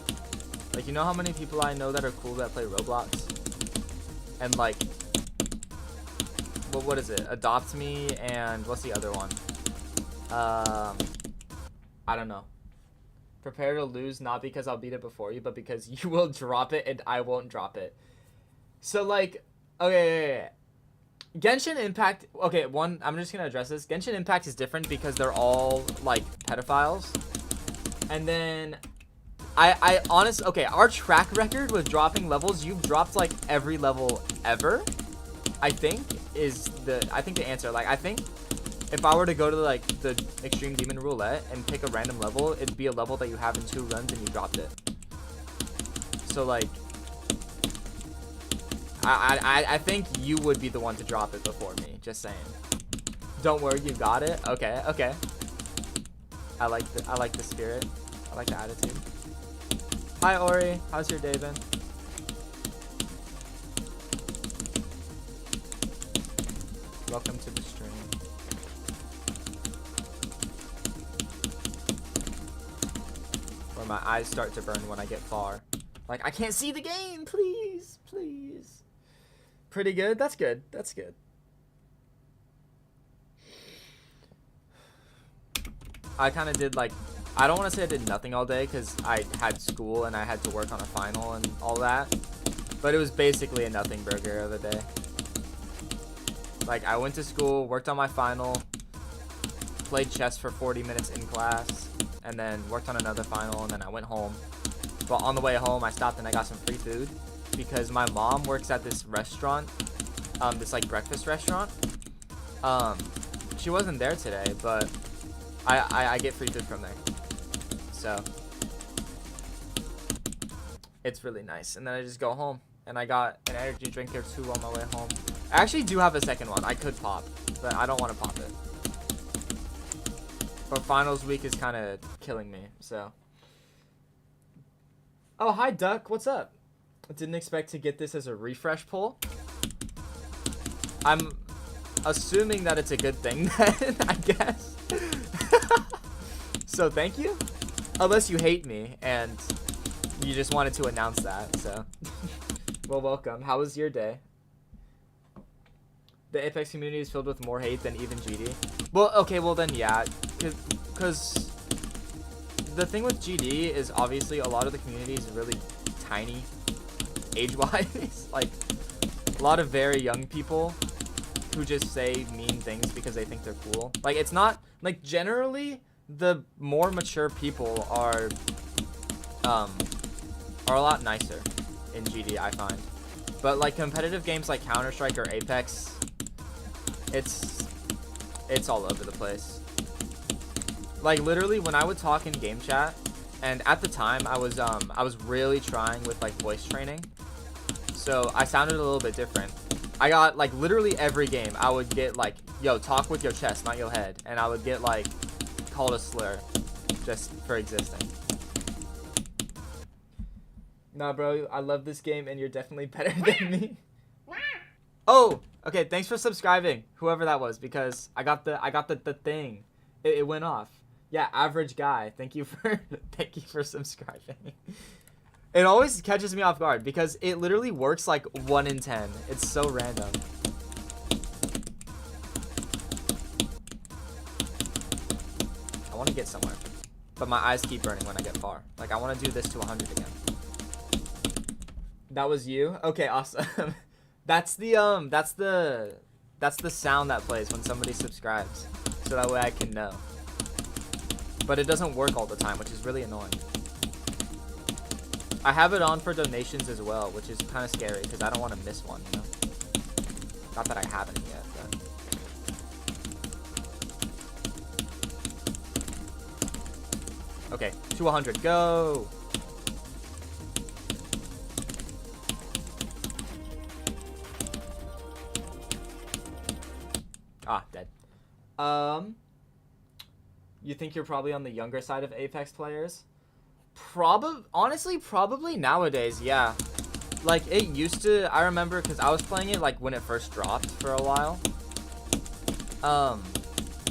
A: Like, you know how many people I know that are cool that play Roblox? And like, what is it? Adopt Me, and what's the other one? I don't know. Prepare to lose, not because I'll beat it before you, but because you will drop it and I won't drop it. So like, okay. Genshin Impact, okay, I'm just gonna address this. Genshin Impact is different because they're all like pedophiles. And then I honestly, okay, our track record with dropping levels, you've dropped like every level ever, I think the answer. Like, I think if I were to go to like the Extreme Demon Roulette and pick a random level, it'd be a level that you have in 2 runs and you dropped it. So like, I think you would be the one to drop it before me. Just saying. Don't worry, you got it. Okay, okay. I like the spirit. I like the attitude. Hi Ori, how's your day been? Welcome to the stream. Where my eyes start to burn when I get far. Like, I can't see the game, please, please. Pretty good? That's good. That's good. I kind of did, like, I don't want to say I did nothing all day because I had school and I had to work on a final and all that. But it was basically a nothing burger of a day. Like, I went to school, worked on my final, played chess for 40 minutes in class, and then worked on another final, and then I went home. But on the way home, I stopped and I got some free food because my mom works at this restaurant, this, like, breakfast restaurant. She wasn't there today, but I get free food from there. So it's really nice. And then I just go home and I got an energy drink or two on my way home. I actually do have a second one I could pop, but I don't want to pop it. But finals week is kind of killing me, so. Oh, hi Duck, what's up? I didn't expect to get this as a refresh poll. I'm assuming that it's a good thing then, I guess. So thank you. Unless you hate me and you just wanted to announce that, so. Well, welcome. How was your day? The Apex community is filled with more hate than even GD. Well, okay, well then, yeah. Because the thing with GD is obviously a lot of the community is really tiny, age-wise. Like, a lot of very young people who just say mean things because they think they're cool. Like, it's not, like, generally, the more mature people are a lot nicer in GD, I find. But, like, competitive games like Counter-Strike or Apex, it's all over the place. Like, literally, when I would talk in game chat, and at the time, I was really trying with, like, voice training, so I sounded a little bit different. I got, like, literally every game, I would get, like, yo, talk with your chest, not your head, and I would get, like, called a slur just for existing. Nah, bro, I love this game, and you're definitely better than me. Oh, okay, thanks for subscribing, whoever that was, because I got the thing. It went off. Yeah, average guy. Thank you for subscribing. It always catches me off guard because it literally works like 1 in 10. It's so random. I want to get somewhere, but my eyes keep burning when I get far. Like, I want to do this to 100 again. That was you? Okay, awesome. That's the sound that plays when somebody subscribes, so that way I can know. But it doesn't work all the time, which is really annoying. I have it on for donations as well, which is kind of scary because I don't want to miss one, you know? Not that I haven't yet, but... Okay, to 100, go! Ah, dead. You think you're probably on the younger side of Apex players? Honestly, probably nowadays, yeah. Like, it used to, I remember, because I was playing it, like, when it first dropped for a while.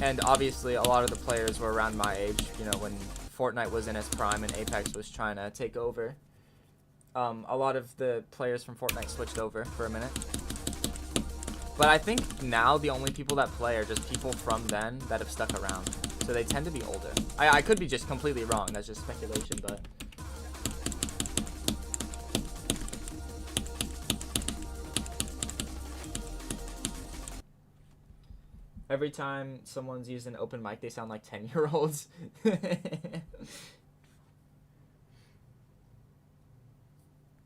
A: And obviously, a lot of the players were around my age, you know, when Fortnite was in its prime and Apex was trying to take over. A lot of the players from Fortnite switched over for a minute. But I think now the only people that play are just people from then that have stuck around. So they tend to be older. I could be just completely wrong. That's just speculation, but... Every time someone's used an open mic, they sound like 10-year-olds.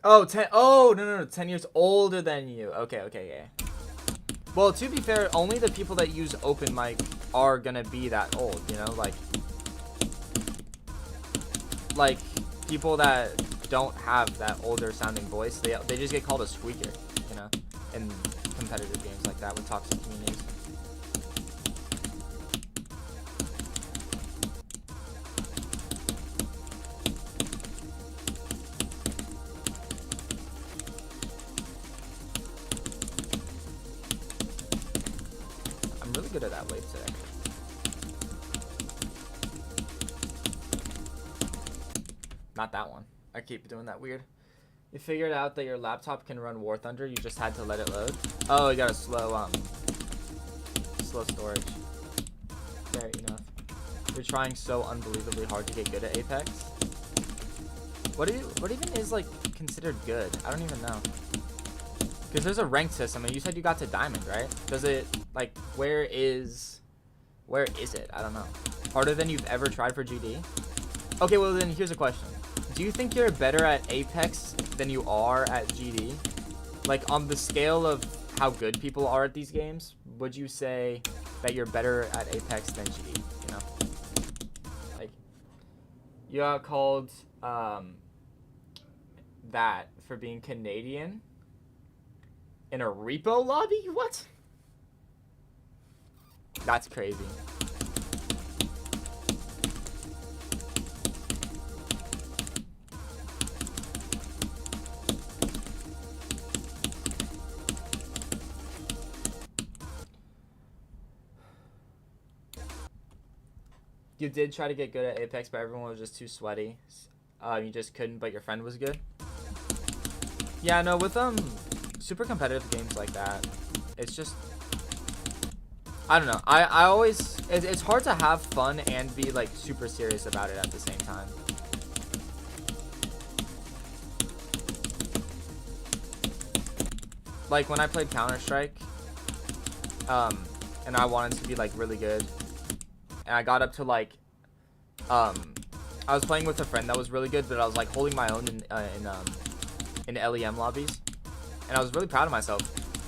A: Oh, 10... Oh, no. 10 years older than you. Okay, yeah. Well, to be fair, only the people that use open mic are gonna be that old, you know? Like people that don't have that older sounding voice, they just get called a squeaker, you know? In competitive games like that with toxic communities. Good at that wave today. Not that one. I keep doing that weird. You figured out that your laptop can run War Thunder. You just had to let it load. Oh, you got a slow storage. Fair enough. You're trying so unbelievably hard to get good at Apex. What even is like considered good? I don't even know. Because there's a ranked system, and you said you got to Diamond, right? Does it like where is it? I don't know. Harder than you've ever tried for GD? Okay, well then here's a question. Do you think you're better at Apex than you are at GD? Like on the scale of how good people are at these games, would you say that you're better at Apex than GD? You know, like you got called that for being Canadian in a repo lobby? What? That's crazy. You did try to get good at Apex, but everyone was just too sweaty. You just couldn't, but your friend was good. Yeah, no, with super competitive games like that, it's just, I don't know. I always, it's hard to have fun and be like super serious about it at the same time. Like when I played Counter-Strike, and I wanted to be like really good, and I got up to like, I was playing with a friend that was really good, but I was like holding my own in LEM lobbies, and I was really proud of myself.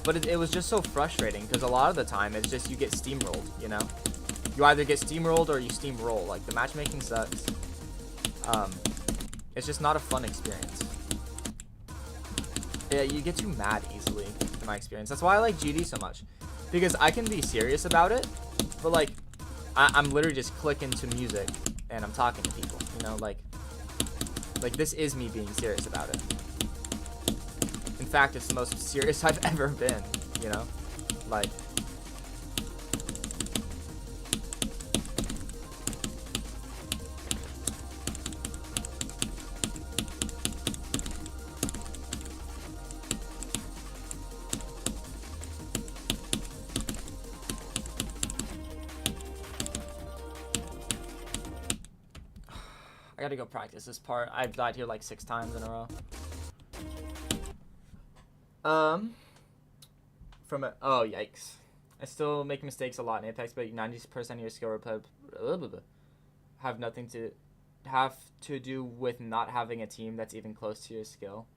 A: But it was just so frustrating because a lot of the time it's just you get steamrolled, you know? You either get steamrolled or you steamroll. Like the matchmaking sucks. It's just not a fun experience. Yeah, you get too mad easily, in my experience. That's why I like GD so much, because I can be serious about it, but like I'm literally just clicking to music and I'm talking to people, you know, like this is me being serious about it. In fact, it's the most serious I've ever been, you know, like I gotta go practice this part. I've died here like 6 times in a row. Oh yikes. I still make mistakes a lot in Apex, but 90% of your skill replay have to do with not having a team that's even close to your skill.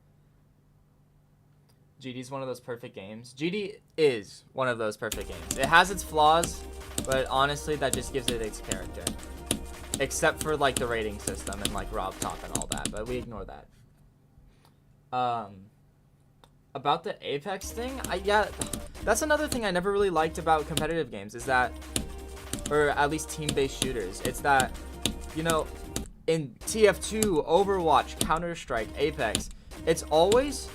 A: GD's one of those perfect games. GD is one of those perfect games. It has its flaws, but honestly that just gives it its character. Except for like the rating system and like Rob Top and all that, but we ignore that. About the Apex thing, yeah, that's another thing I never really liked about competitive games is that, or at least team-based shooters, it's that, you know, in TF2, Overwatch, Counter-Strike, Apex, it's always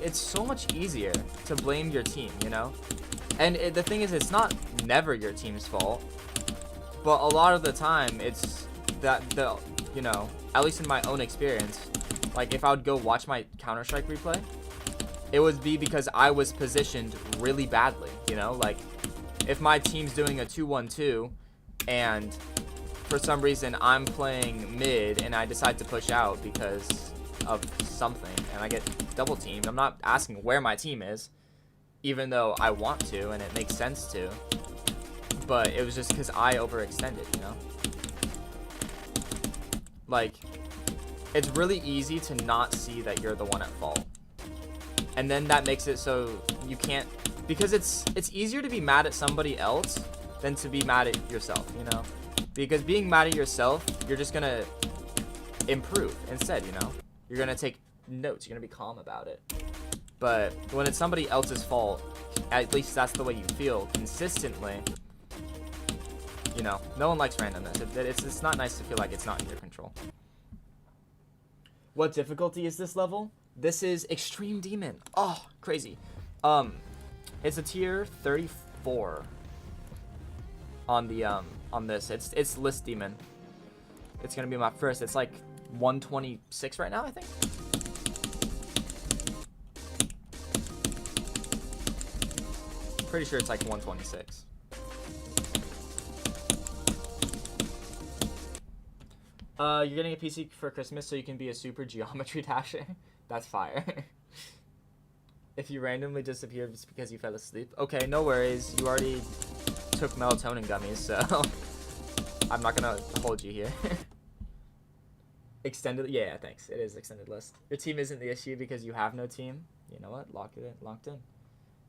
A: it's so much easier to blame your team, you know? And the thing is, it's not never your team's fault, but a lot of the time, it's that you know, at least in my own experience, like if I would go watch my Counter-Strike replay, it would be because I was positioned really badly, you know? Like if my team's doing a 2-1-2 and for some reason I'm playing mid and I decide to push out because of something and I get double teamed, I'm not asking where my team is, even though I want to and it makes sense to, but it was just because I overextended, you know? Like, it's really easy to not see that you're the one at fault. And then that makes it so you can't, because it's easier to be mad at somebody else than to be mad at yourself, you know? Because being mad at yourself, you're just gonna improve instead, you know? You're gonna take notes, you're gonna be calm about it. But when it's somebody else's fault, at least that's the way you feel consistently, you know, no one likes randomness. It's not nice to feel like it's not in your control. What difficulty is this level? This is Extreme Demon. Oh, crazy. It's a tier 34 on the on this. It's List Demon. It's gonna be my first. It's like 126 right now, I think. Pretty sure it's like 126. You're getting a PC for Christmas so you can be a super geometry dasher. That's fire. If you randomly disappeared, it's because you fell asleep. Okay, no worries. You already took melatonin gummies, so I'm not gonna hold you here. Extended, yeah, thanks. It is extended list. Your team isn't the issue because you have no team. You know what? Locked in.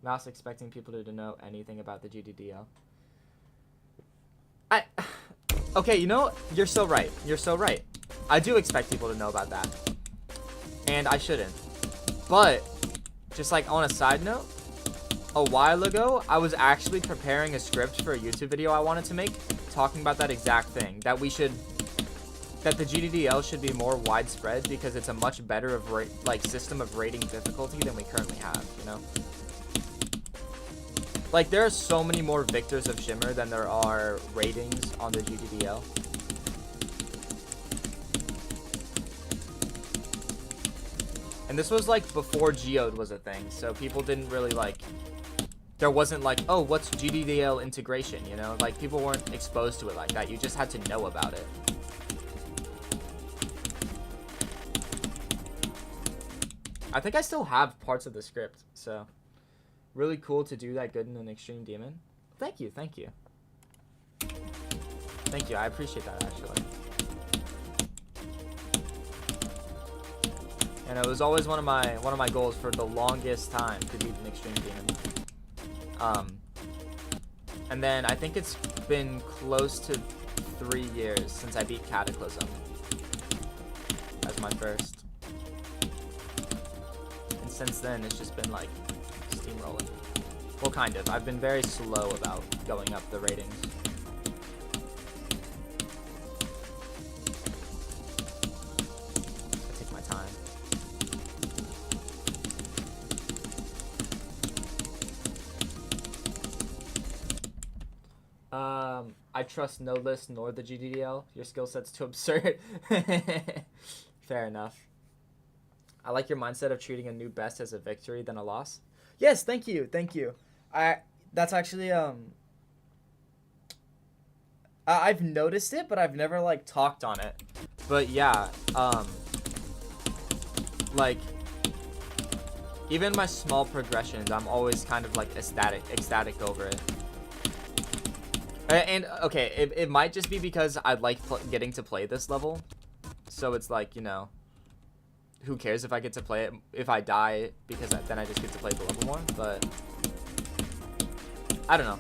A: Mouse expecting people to know anything about the GDDL. Okay, you know, you're so right. You're so right. I do expect people to know about that. And I shouldn't. But, just like on a side note, a while ago, I was actually preparing a script for a YouTube video I wanted to make, talking about that exact thing. That the GDDL should be more widespread because it's a much better system of rating difficulty than we currently have, you know? Like, there are so many more victors of Shimmer than there are ratings on the GDDL. And this was, like, before Geode was a thing, so people didn't really, like... There wasn't, like, oh, what's GDDL integration, you know? Like, people weren't exposed to it like that. You just had to know about it. I think I still have parts of the script, so... Really cool to do that good in an Extreme Demon. Thank you, thank you. Thank you, I appreciate that, actually. And it was always one of my goals for the longest time to beat an Extreme Demon. And then I think it's been close to 3 years since I beat Cataclysm as my first. And since then, it's just been like steamrolling. Well, kind of. I've been very slow about going up the ratings. I take my time. I trust no list nor the GDDL. Your skill set's too absurd. Fair enough. I like your mindset of treating a new best as a victory than a loss. Yes, thank you, thank you. That's actually I've noticed it, but I've never like talked on it. But yeah, like even my small progressions, I'm always kind of like ecstatic over it. And okay, it might just be because I like getting to play this level, so it's like, you know, who cares if I get to play it if I die, because then I just get to play the level more. But I don't know.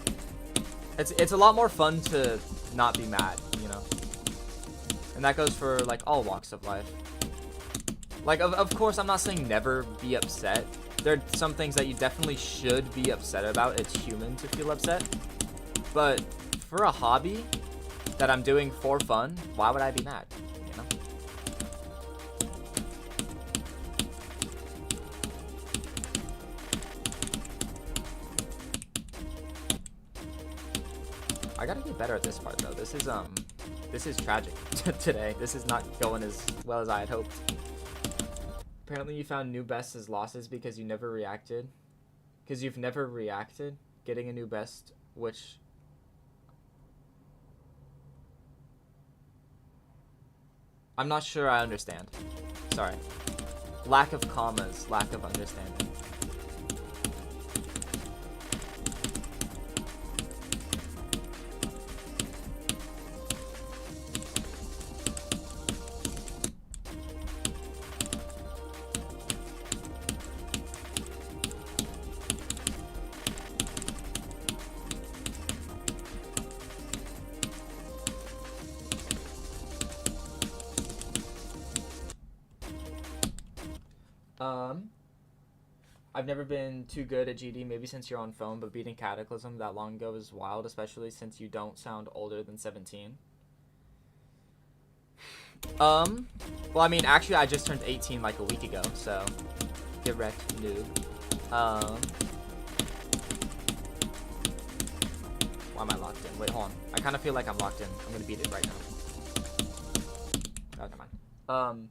A: It's a lot more fun to not be mad, you know. And that goes for like all walks of life. Like of course I'm not saying never be upset. There are some things that you definitely should be upset about. It's human to feel upset. But for a hobby that I'm doing for fun, why would I be mad? You know? I gotta get better at this part though. This is tragic today. This is not going as well as I had hoped. Apparently you found new bests as losses because you never reacted. Because you've never reacted. Getting a new best, which... I'm not sure I understand. Sorry. Lack of commas, lack of understanding. I've never been too good at GD, maybe since you're on phone, but beating Cataclysm that long ago is wild, especially since you don't sound older than 17. Well, I mean, actually, I just turned 18 like a week ago, so get wrecked, noob. Why am I locked in? Wait, hold on. I kind of feel like I'm locked in. I'm gonna beat it right now. Oh, never mind. Um,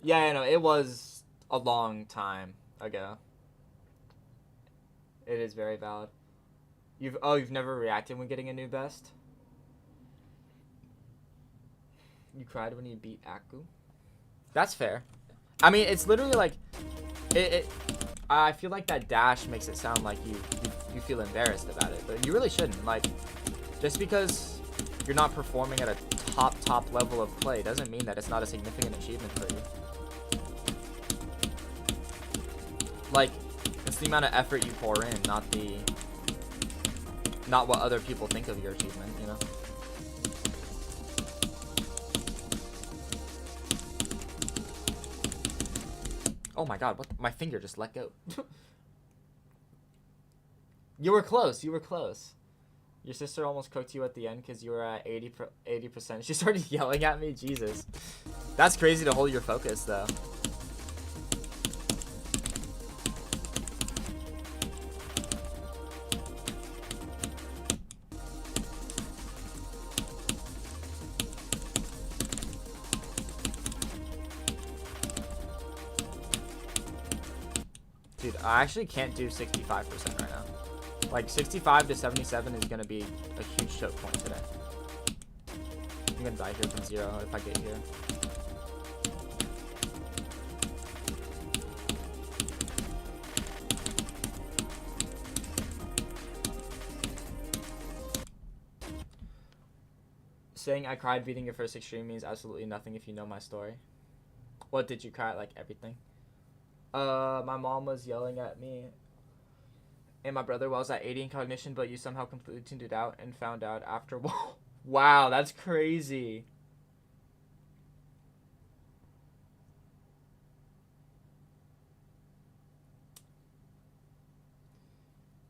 A: yeah, I know it was a long time ago. It is very valid. You've never reacted when getting a new best? You cried when you beat Aku? That's fair. I mean, it's literally like it I feel like that dash makes it sound like you feel embarrassed about it, but you really shouldn't. Like, just because you're not performing at a top level of play doesn't mean that it's not a significant achievement for you. Like, it's the amount of effort you pour in, not what other people think of your achievement, you know? Oh my god, what? My finger just let go. You were close, you were close. Your sister almost cooked you at the end because you were at 80%. She started yelling at me, Jesus. That's crazy to hold your focus, though. Dude, I actually can't do 65% right now. Like, 65 to 77 is going to be a huge choke point today. I'm going to die here from 0 if I get here. Saying I cried beating your first extreme means absolutely nothing if you know my story. What did you cry? Like, everything? My mom was yelling at me and my brother while I was at 80 in cognition, but you somehow completely tuned it out and found out after. Wow, that's crazy.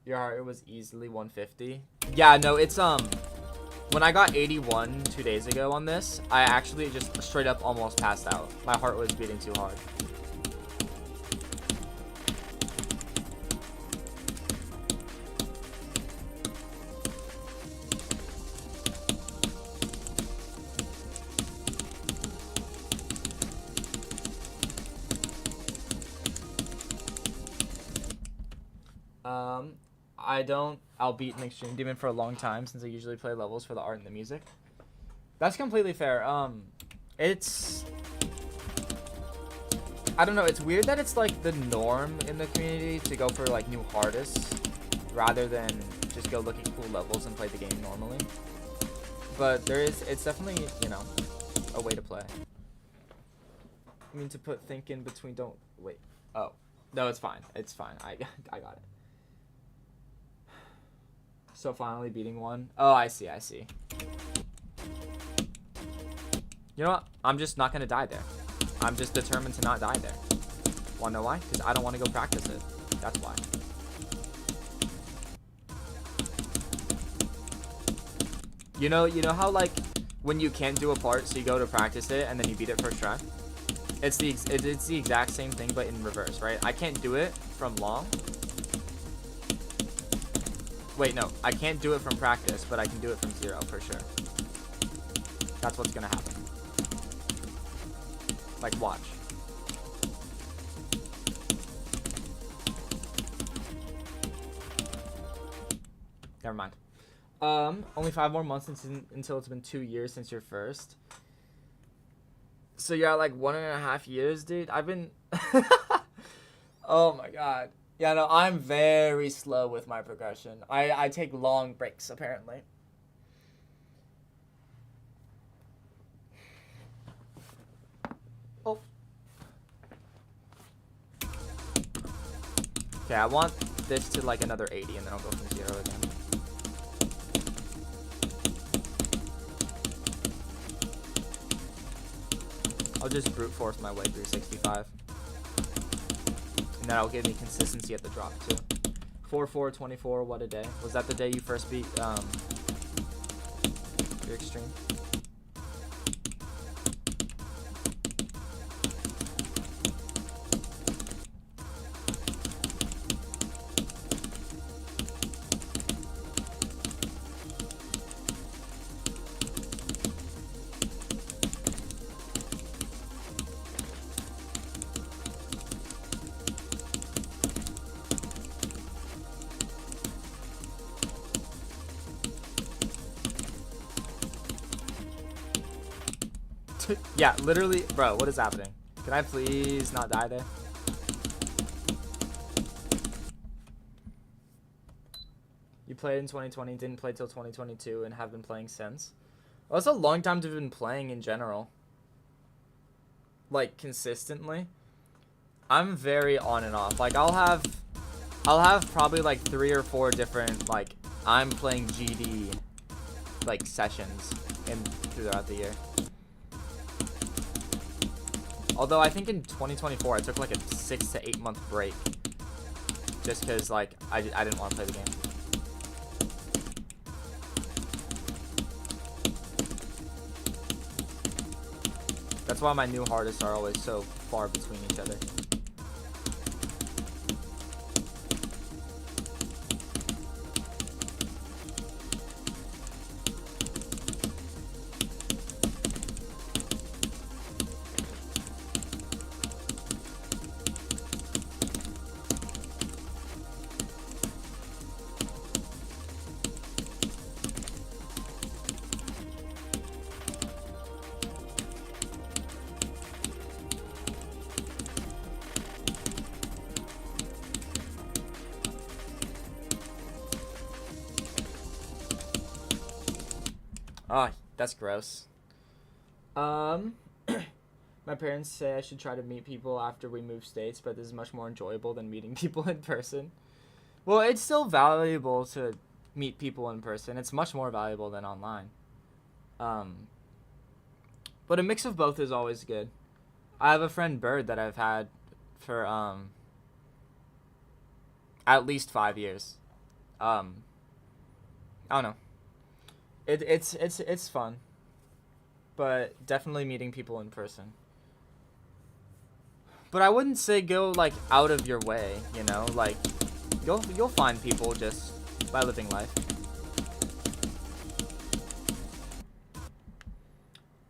A: Your heart was easily 150. Yeah, no, it's when I got 81 2 days ago on this, I actually just straight up almost passed out. My heart was beating too hard. I'll beat an extreme demon for a long time since I usually play levels for the art and the music. That's completely fair. It's, I don't know, it's weird that it's like the norm in the community to go for like new hardest rather than just go look at cool levels and play the game normally. But it's definitely, you know, a way to play. I mean, to put think in between, don't, wait. Oh, no, it's fine. It's fine. I got it. So finally beating one. Oh, I see. You know what? I'm just not going to die there. I'm just determined to not die there. Wanna know why? Because I don't want to go practice it. That's why. You know how like when you can't do a part, so you go to practice it and then you beat it first try? It's the exact same thing, but in reverse, right? I can't do it from long. Wait, no. I can't do it from practice, but I can do it from 0 for sure. That's what's gonna happen. Like, watch. Never mind. Only 5 more months until it's been 2 years since your first. So you're at like 1.5 years, dude. I've been... Oh my god. Yeah, no, I'm very slow with my progression. I take long breaks, apparently. Oh. Okay, I want this to like another 80, and then I'll go from 0 again. I'll just brute force my way through 65. And that'll give me consistency at the drop too. 4-4, 24, what a day. Was that the day you first beat your extreme? Yeah, literally, bro, what is happening? Can I please not die there? You played in 2020, didn't play till 2022, and have been playing since. Well, that's a long time to have been playing in general. Like, consistently. I'm very on and off. Like, I'll have probably like 3 or 4 different, like, I'm playing GD, like, sessions throughout the year. Although I think in 2024 I took like a 6 to 8 month break, just because like I didn't want to play the game. That's why my new hardest are always so far between each other. Oh, that's gross. My parents say I should try to meet people after we move states, but this is much more enjoyable than meeting people in person. Well, it's still valuable to meet people in person. It's much more valuable than online. But a mix of both is always good. I have a friend Bird that I've had for at least 5 years. I don't know. It's fun, but definitely meeting people in person. But I wouldn't say go like out of your way, you know, like you'll find people just by living life.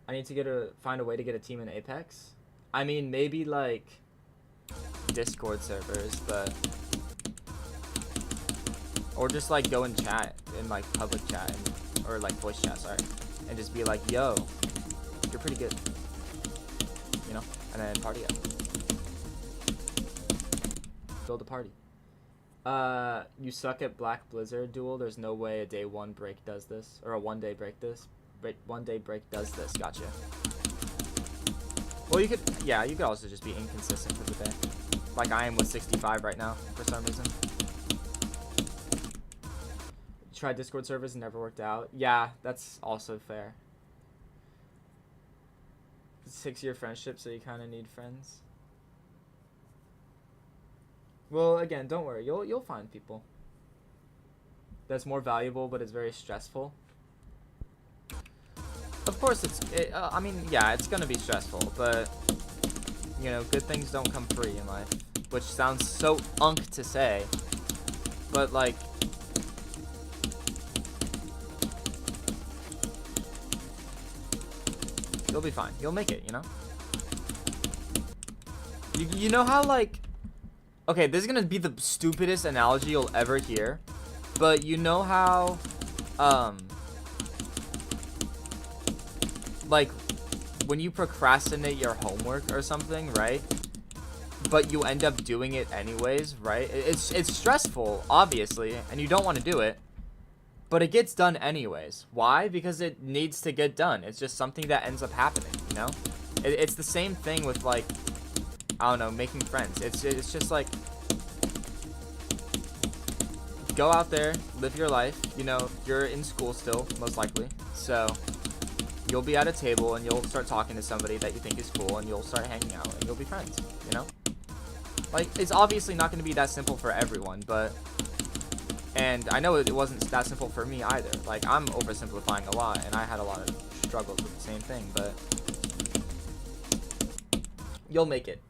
A: I need to find a way to get a team in Apex. I mean, maybe like Discord servers, but or just like go and chat in like public chat or like voice chat, sorry, and just be like, yo, you're pretty good, you know, and then party up. Build a party. You suck at Black Blizzard Duel. There's no way a day 1 break does this, or a 1 day break this. 1 day break does this. Gotcha. Well, you could also just be inconsistent for the day, like I am with 65 right now for some reason. Tried Discord servers and never worked out. Yeah, that's also fair. 6-year friendship, so you kind of need friends. Well, again, don't worry. You'll find people. That's more valuable, but it's very stressful. Of course, I mean, yeah, it's gonna be stressful, but you know, good things don't come free in life, which sounds so unk to say, but like, you'll be fine. You'll make it, you know? You know how, like... Okay, this is gonna be the stupidest analogy you'll ever hear. But you know how... like, when you procrastinate your homework or something, right? But you end up doing it anyways, right? It's stressful, obviously, and you don't want to do it. But it gets done anyways. Why? Because it needs to get done. It's just something that ends up happening, you know? It's the same thing with, like, I don't know, making friends. It's just like, go out there, live your life. You know, you're in school still, most likely. So, you'll be at a table and you'll start talking to somebody that you think is cool and you'll start hanging out and you'll be friends, you know? Like, it's obviously not going to be that simple for everyone, but... And I know it wasn't that simple for me either. Like, I'm oversimplifying a lot, and I had a lot of struggles with the same thing, but... You'll make it.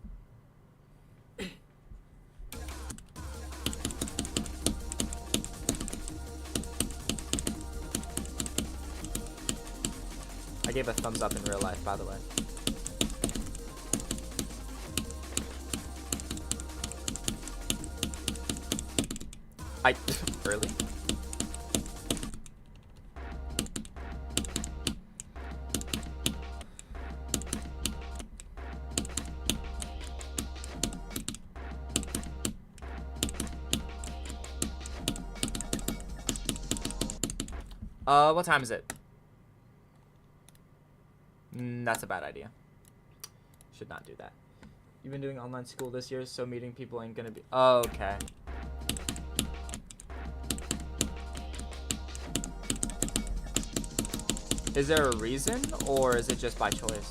A: I gave a thumbs up in real life, by the way. Really? What time is it? That's a bad idea. Should not do that. You've been doing online school this year, so meeting people ain't gonna be... Oh, okay. Is there a reason, or is it just by choice?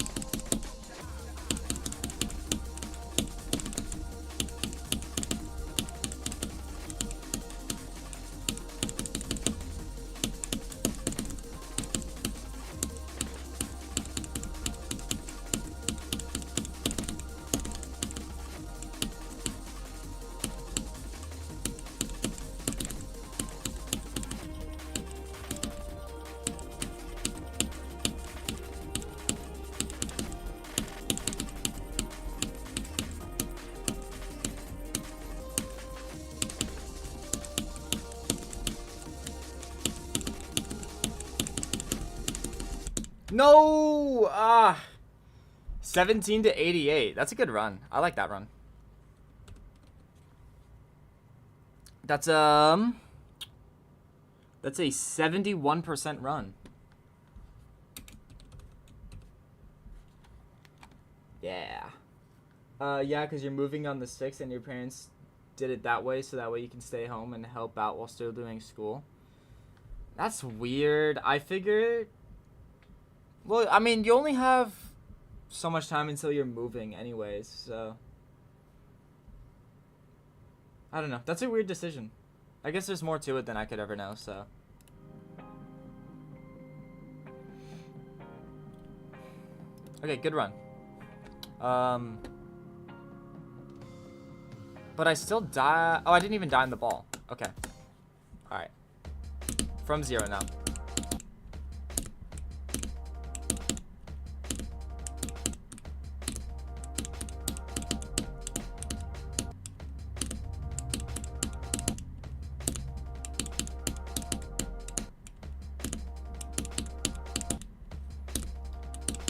A: No! 17 to 88. That's a good run. I like that run. That's a 71% run. Yeah. Yeah, because you're moving on the 6th and your parents did it that way, so that way you can stay home and help out while still doing school. That's weird. I figured... Well, I mean, you only have so much time until you're moving anyways, so... I don't know. That's a weird decision. I guess there's more to it than I could ever know, so... Okay, good run. But I still die... Oh, I didn't even die in the ball. Okay. Alright. From 0 now.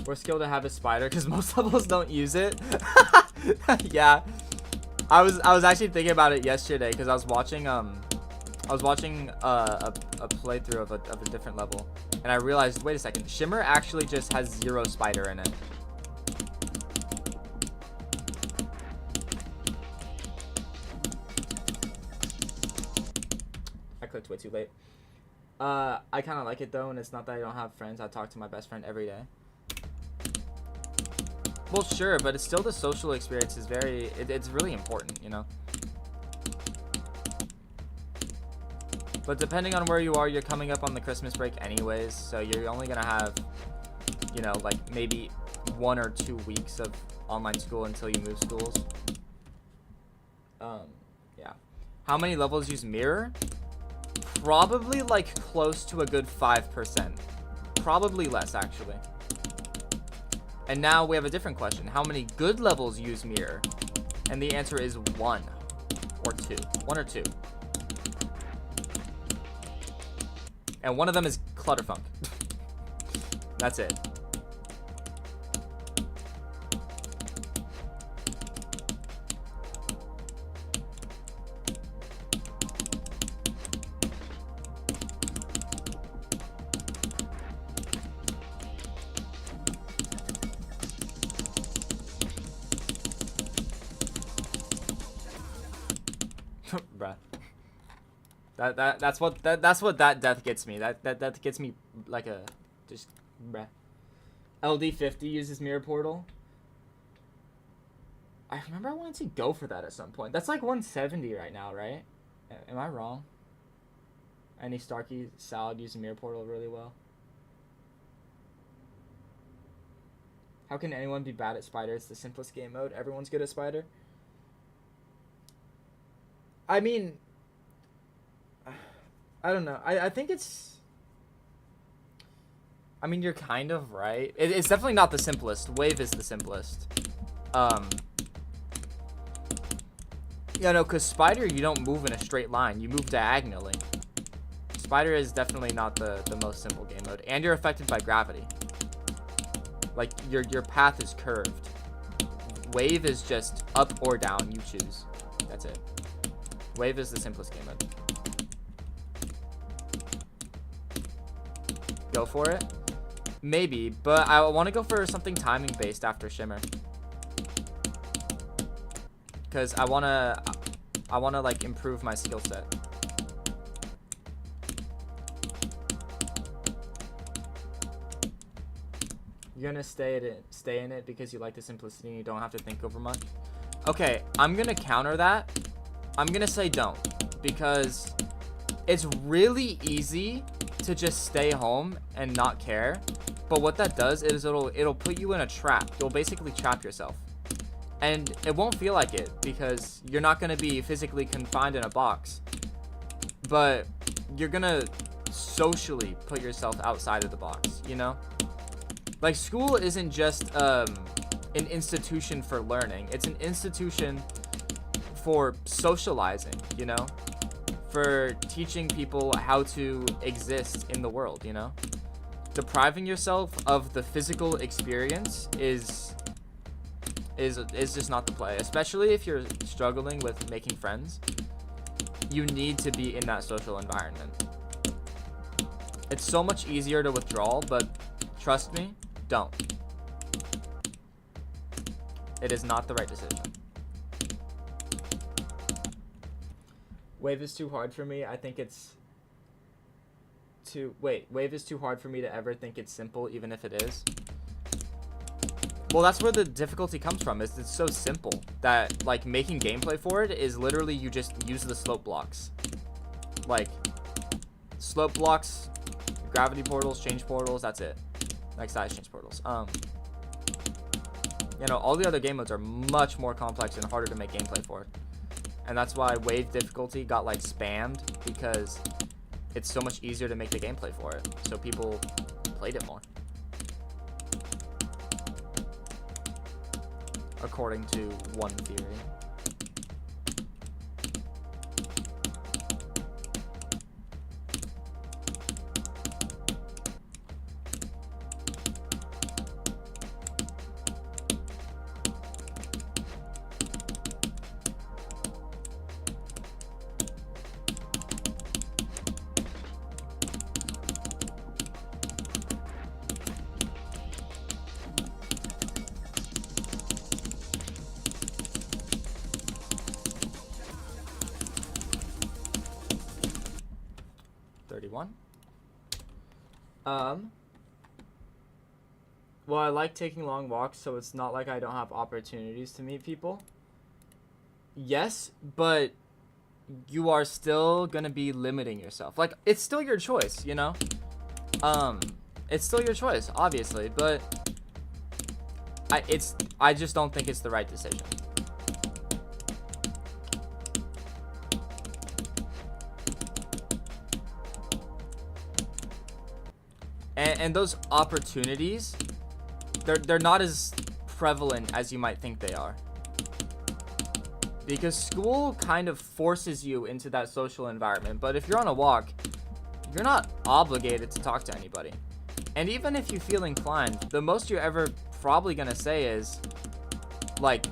A: We're skilled to have a spider because most levels don't use it. Yeah, I was actually thinking about it yesterday because I was watching a playthrough of a different level, and I realized, wait a second, Shimmer actually just has 0 spider in it. I clicked way too late. I kind of like it though, and it's not that I don't have friends. I talk to my best friend every day. Well, sure, but it's still the social experience is very... It's really important, you know? But depending on where you are, you're coming up on the Christmas break anyways, so you're only going to have, you know, like maybe 1 or 2 weeks of online school until you move schools. Yeah. How many levels use Mirror? Probably like close to a good 5%. Probably less, actually. And now we have a different question. How many good levels use Mirror? And the answer is 1 or 2. 1 or 2. And one of them is Clutterfunk. That's it. Bruh. That's what that death gets me. That gets me like a just bruh. LD50 uses Mirror Portal. I remember I wanted to go for that at some point. That's like 170 right now, right? Am I wrong? Any Starkey Salad using Mirror Portal really well. How can anyone be bad at Spider? It's the simplest game mode. Everyone's good at Spider. I mean, I don't know. I think it's... I mean, you're kind of right. It's definitely not the simplest. Wave is the simplest. Yeah, no, because Spider, you don't move in a straight line. You move diagonally. Spider is definitely not the most simple game mode. And you're affected by gravity. Like, your path is curved. Wave is just up or down. You choose. That's it. Wave is the simplest game mode. go for it. Maybe, but I want to go for something timing based after Shimmer. Because I want to like improve my skill set. You're gonna stay in it because you like the simplicity and you don't have to think over much. Okay, I'm gonna counter that. I'm gonna say don't, because it's really easy to just stay home and not care. But what that does is it'll put you in a trap. You'll basically trap yourself, and it won't feel like it because you're not gonna be physically confined in a box, but you're gonna socially put yourself outside of the box, you know? Like, school isn't just an institution for learning. It's an institution for socializing, you know? For teaching people how to exist in the world, you know? Depriving yourself of the physical experience is just not the play. Especially if you're struggling with making friends. You need to be in that social environment. It's so much easier to withdraw, but trust me, don't. It is not the right decision. Wave is too hard for me. I think it's Wave is too hard for me to ever think it's simple, even if it is. Well, that's where the difficulty comes from. Is it's so simple that, like, making gameplay for it is literally you just use the slope blocks. Like, slope blocks, gravity portals, change portals, that's it. Like, size change portals. You know, all the other game modes are much more complex and harder to make gameplay for. And that's why wave difficulty got, like, spammed, because it's so much easier to make the gameplay for it. So people played it more. According to one theory. Well, I like taking long walks, so it's not like I don't have opportunities to meet people. Yes, but you are still gonna be limiting yourself. Like, it's still your choice, you know? It's still your choice, obviously, but I just don't think it's the right decision. And those opportunities, they're not as prevalent as you might think they are. Because school kind of forces you into that social environment. But if you're on a walk, you're not obligated to talk to anybody. And even if you feel inclined, the most you're ever probably gonna say is, like,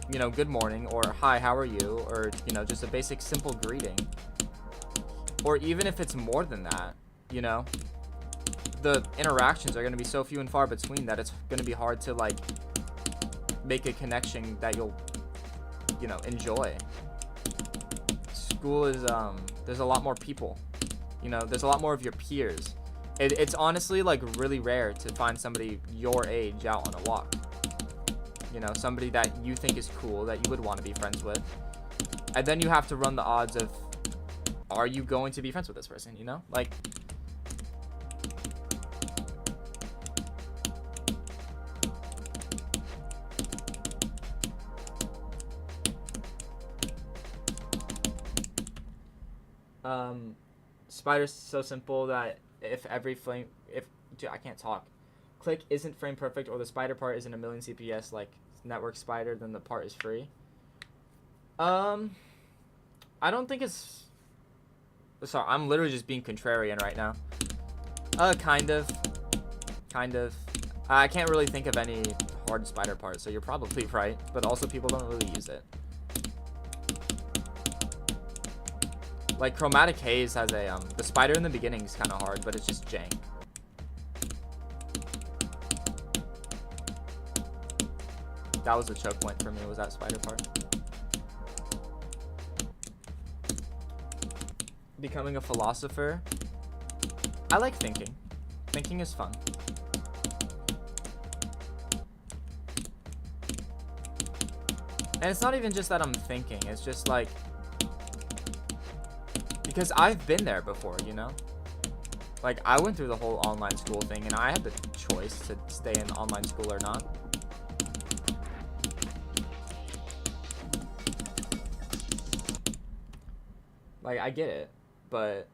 A: you know, good morning, or hi, how are you? Or, you know, just a basic simple greeting. Or even if it's more than that, you know, the interactions are going to be so few and far between that it's going to be hard to, like, make a connection that you'll, you know, enjoy. School is, there's a lot more people, you know, there's a lot more of your peers. It's honestly, like, really rare to find somebody your age out on a walk. You know, somebody that you think is cool, that you would want to be friends with. And then you have to run the odds of, are you going to be friends with this person, you know? Like, Spider's so simple that if every frame, dude, I can't talk. Click isn't frame perfect, or the spider part isn't a million CPS like network spider, then the part is free. I don't think it's. Sorry, I'm literally just being contrarian right now. Kind of. I can't really think of any hard spider parts, so you're probably right. But also, people don't really use it. Like, Chromatic Haze has a, the spider in the beginning is kind of hard, but it's just jank. That was a choke point for me, was that spider part. Becoming a philosopher. I like thinking. Thinking is fun. And it's not even just that I'm thinking. It's just like... because I've been there before, you know? Like, I went through the whole online school thing, and I had the choice to stay in online school or not. Like, I get it, but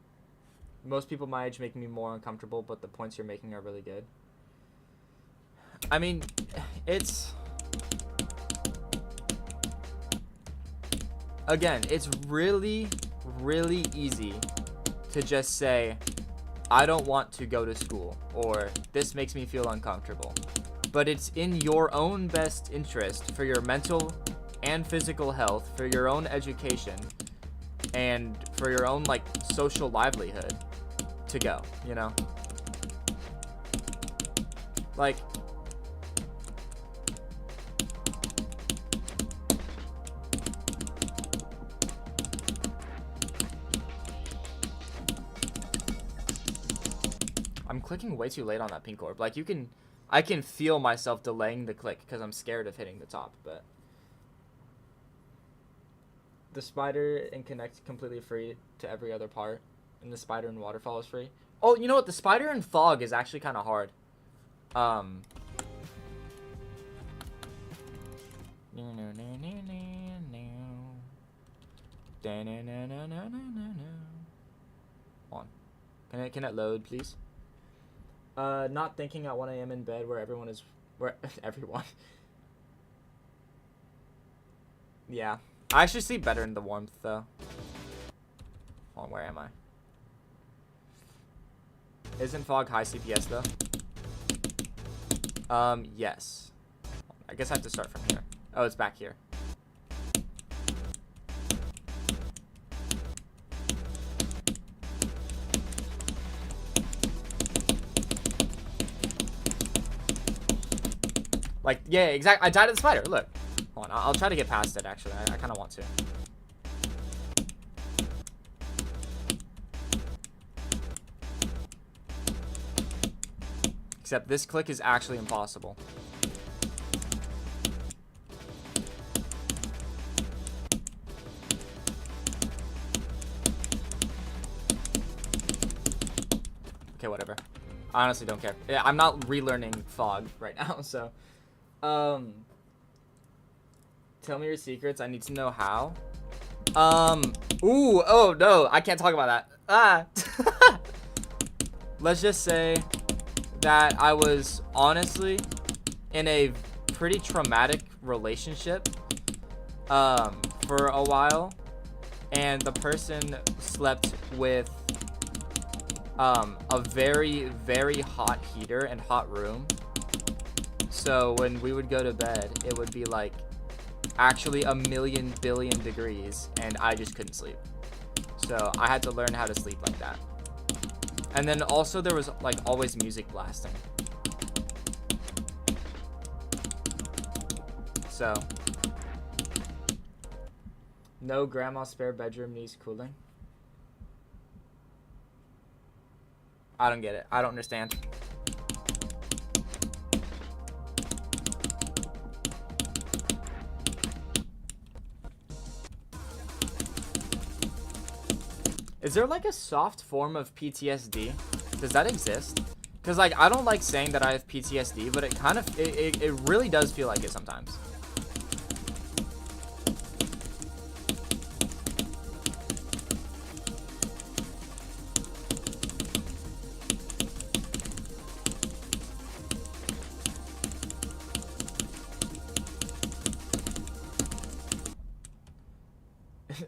A: most people my age make me more uncomfortable, but the points you're making are really good. I mean, it's... again, it's really, really easy to just say, I don't want to go to school, or this makes me feel uncomfortable. But it's in your own best interest for your mental and physical health, for your own education, and for your own, like, social livelihood to go, you know? Like... I'm clicking way too late on that pink orb. Like, I can feel myself delaying the click because I'm scared of hitting the top, but... the spider and connect completely free to every other part, and the spider and waterfall is free. Oh, you know what? The spider and fog is actually kind of hard. On. Can it load, please? Not thinking at 1 a.m. in bed where everyone is... where... everyone. Yeah. I actually sleep better in the warmth, though. Hold on, where am I? Isn't fog high CPS, though? Yes. I guess I have to start from here. Oh, it's back here. Like, yeah, exactly. I died of the spider. Look. Hold on. I'll try to get past it, actually. I kind of want to. Except this click is actually impossible. Okay, whatever. I honestly don't care. Yeah, I'm not relearning fog right now, so... tell me your secrets. I need to know how. Ooh, oh, no. I can't talk about that. Ah. Let's just say that I was honestly in a pretty traumatic relationship, for a while. And the person slept with, a very, very hot heater and hot room. So when we would go to bed, it would be like actually a million billion degrees, and I just couldn't sleep. So I had to learn how to sleep like that. And then also there was like always music blasting. So no grandma's spare bedroom needs cooling. I don't get it. I don't understand. Is there like a soft form of PTSD? Does that exist? Because like I don't like saying that I have PTSD, but it kind of it really does feel like it sometimes.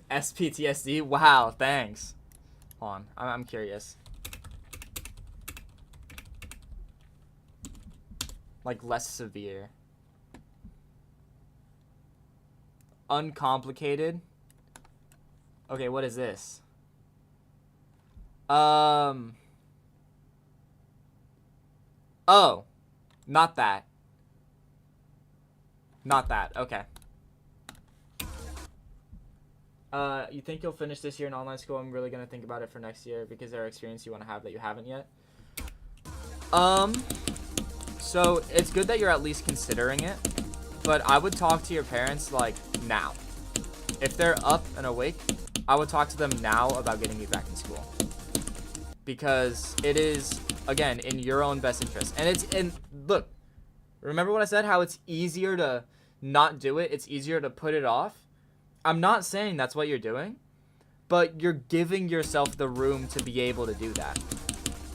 A: SPTSD? Wow, thanks. Hold on, I'm curious. Like less severe. Uncomplicated. Okay, what is this? Oh, not that. Not that. Okay. You think you'll finish this year in online school? I'm really gonna think about it for next year because there are experience you want to have that you haven't yet. So it's good that you're at least considering it, but I would talk to your parents like now. If they're up and awake, I would talk to them now about getting you back in school. Because it is, again, in your own best interest. And look, remember what I said, how it's easier to not do it, it's easier to put it off. I'm not saying that's what you're doing, but you're giving yourself the room to be able to do that.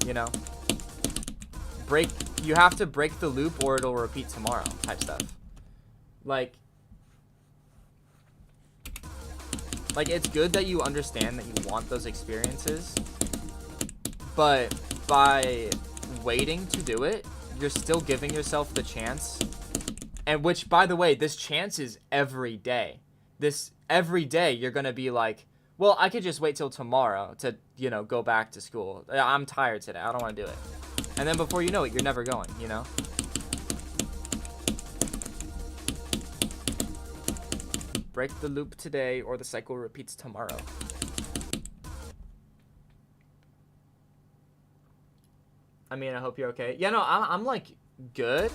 A: You know? You have to break the loop or it'll repeat tomorrow type stuff. Like it's good that you understand that you want those experiences, but by waiting to do it, you're still giving yourself the chance. And which, by the way, this chance is every day. Every day you're going to be like, well, I could just wait till tomorrow to, go back to school. I'm tired today. I don't want to do it. And then before you know it, you're never going, Break the loop today or the cycle repeats tomorrow. I mean, I hope you're okay. Yeah, no, I'm like good,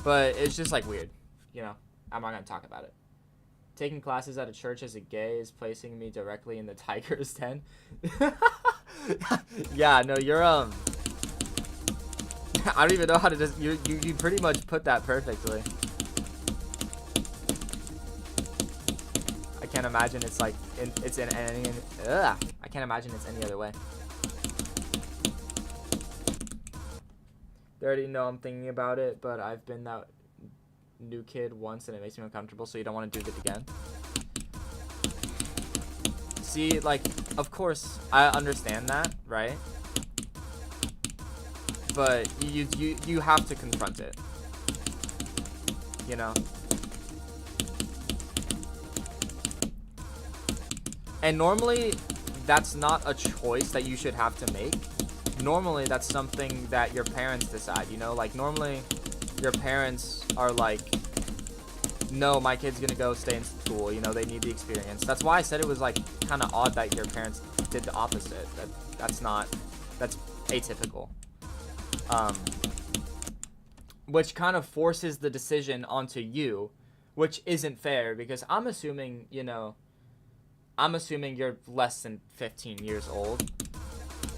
A: but it's just like weird. I'm not going to talk about it. Taking classes at a church as a gay is placing me directly in the tiger's den. Yeah, no, you're, I don't even know how to just, you pretty much put that perfectly. I can't imagine it's like, it's in any, I can't imagine it's any other way. They already know I'm thinking about it, but I've been that new kid once and it makes me uncomfortable, so you don't want to do it again. See, like, of course, I understand that, right? But you have to confront it. And normally, that's not a choice that you should have to make. Normally, that's something that your parents decide, Like, normally, your parents are like, no, my kid's gonna go stay in school, they need the experience. That's why I said it was, like, kind of odd that your parents did the opposite. That's atypical. Which kind of forces the decision onto you, which isn't fair, because I'm assuming you're less than 15 years old.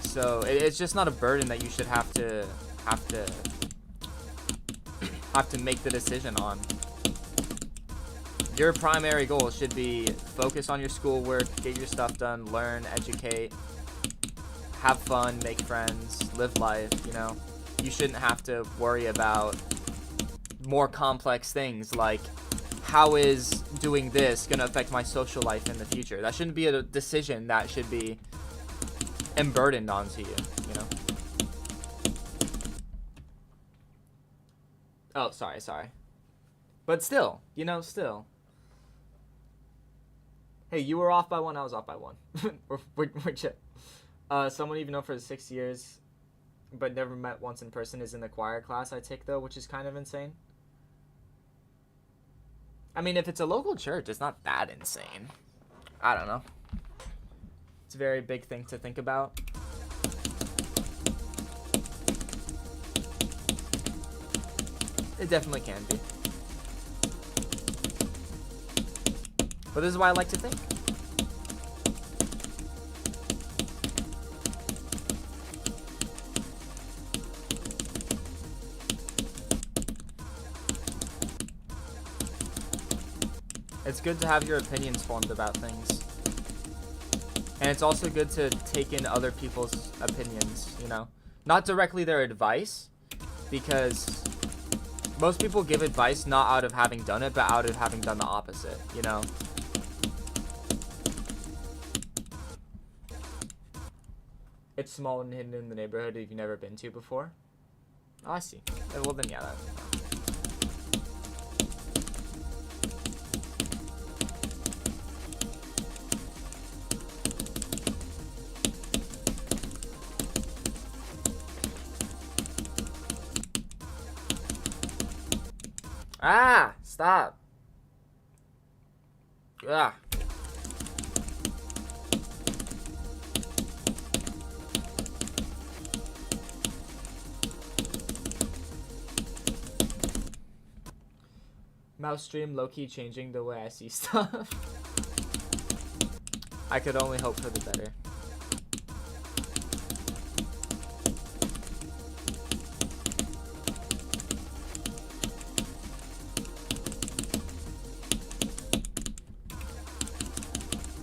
A: So it's just not a burden that you should have to make the decision on. Your primary goal should be focus on your schoolwork, get your stuff done, learn, educate, have fun, make friends, live life, You shouldn't have to worry about more complex things like, how is doing this going to affect my social life in the future? That shouldn't be a decision that should be burdened onto you, Oh, sorry. But still, still. Hey, you were off by one, I was off by one. we're chill. Someone even know for 6 years, but never met once in person is in the choir class I take, though, which is kind of insane. I mean, if it's a local church, it's not that insane. I don't know. It's a very big thing to think about. It definitely can be. But this is why I like to think. It's good to have your opinions formed about things. And it's also good to take in other people's opinions, Not directly their advice, because most people give advice not out of having done it, but out of having done the opposite, It's small and hidden in the neighborhood if you've never been to before. Oh, I see. Well, then, yeah. Stop. Ah. Mouse stream low-key changing the way I see stuff. I could only hope for the better.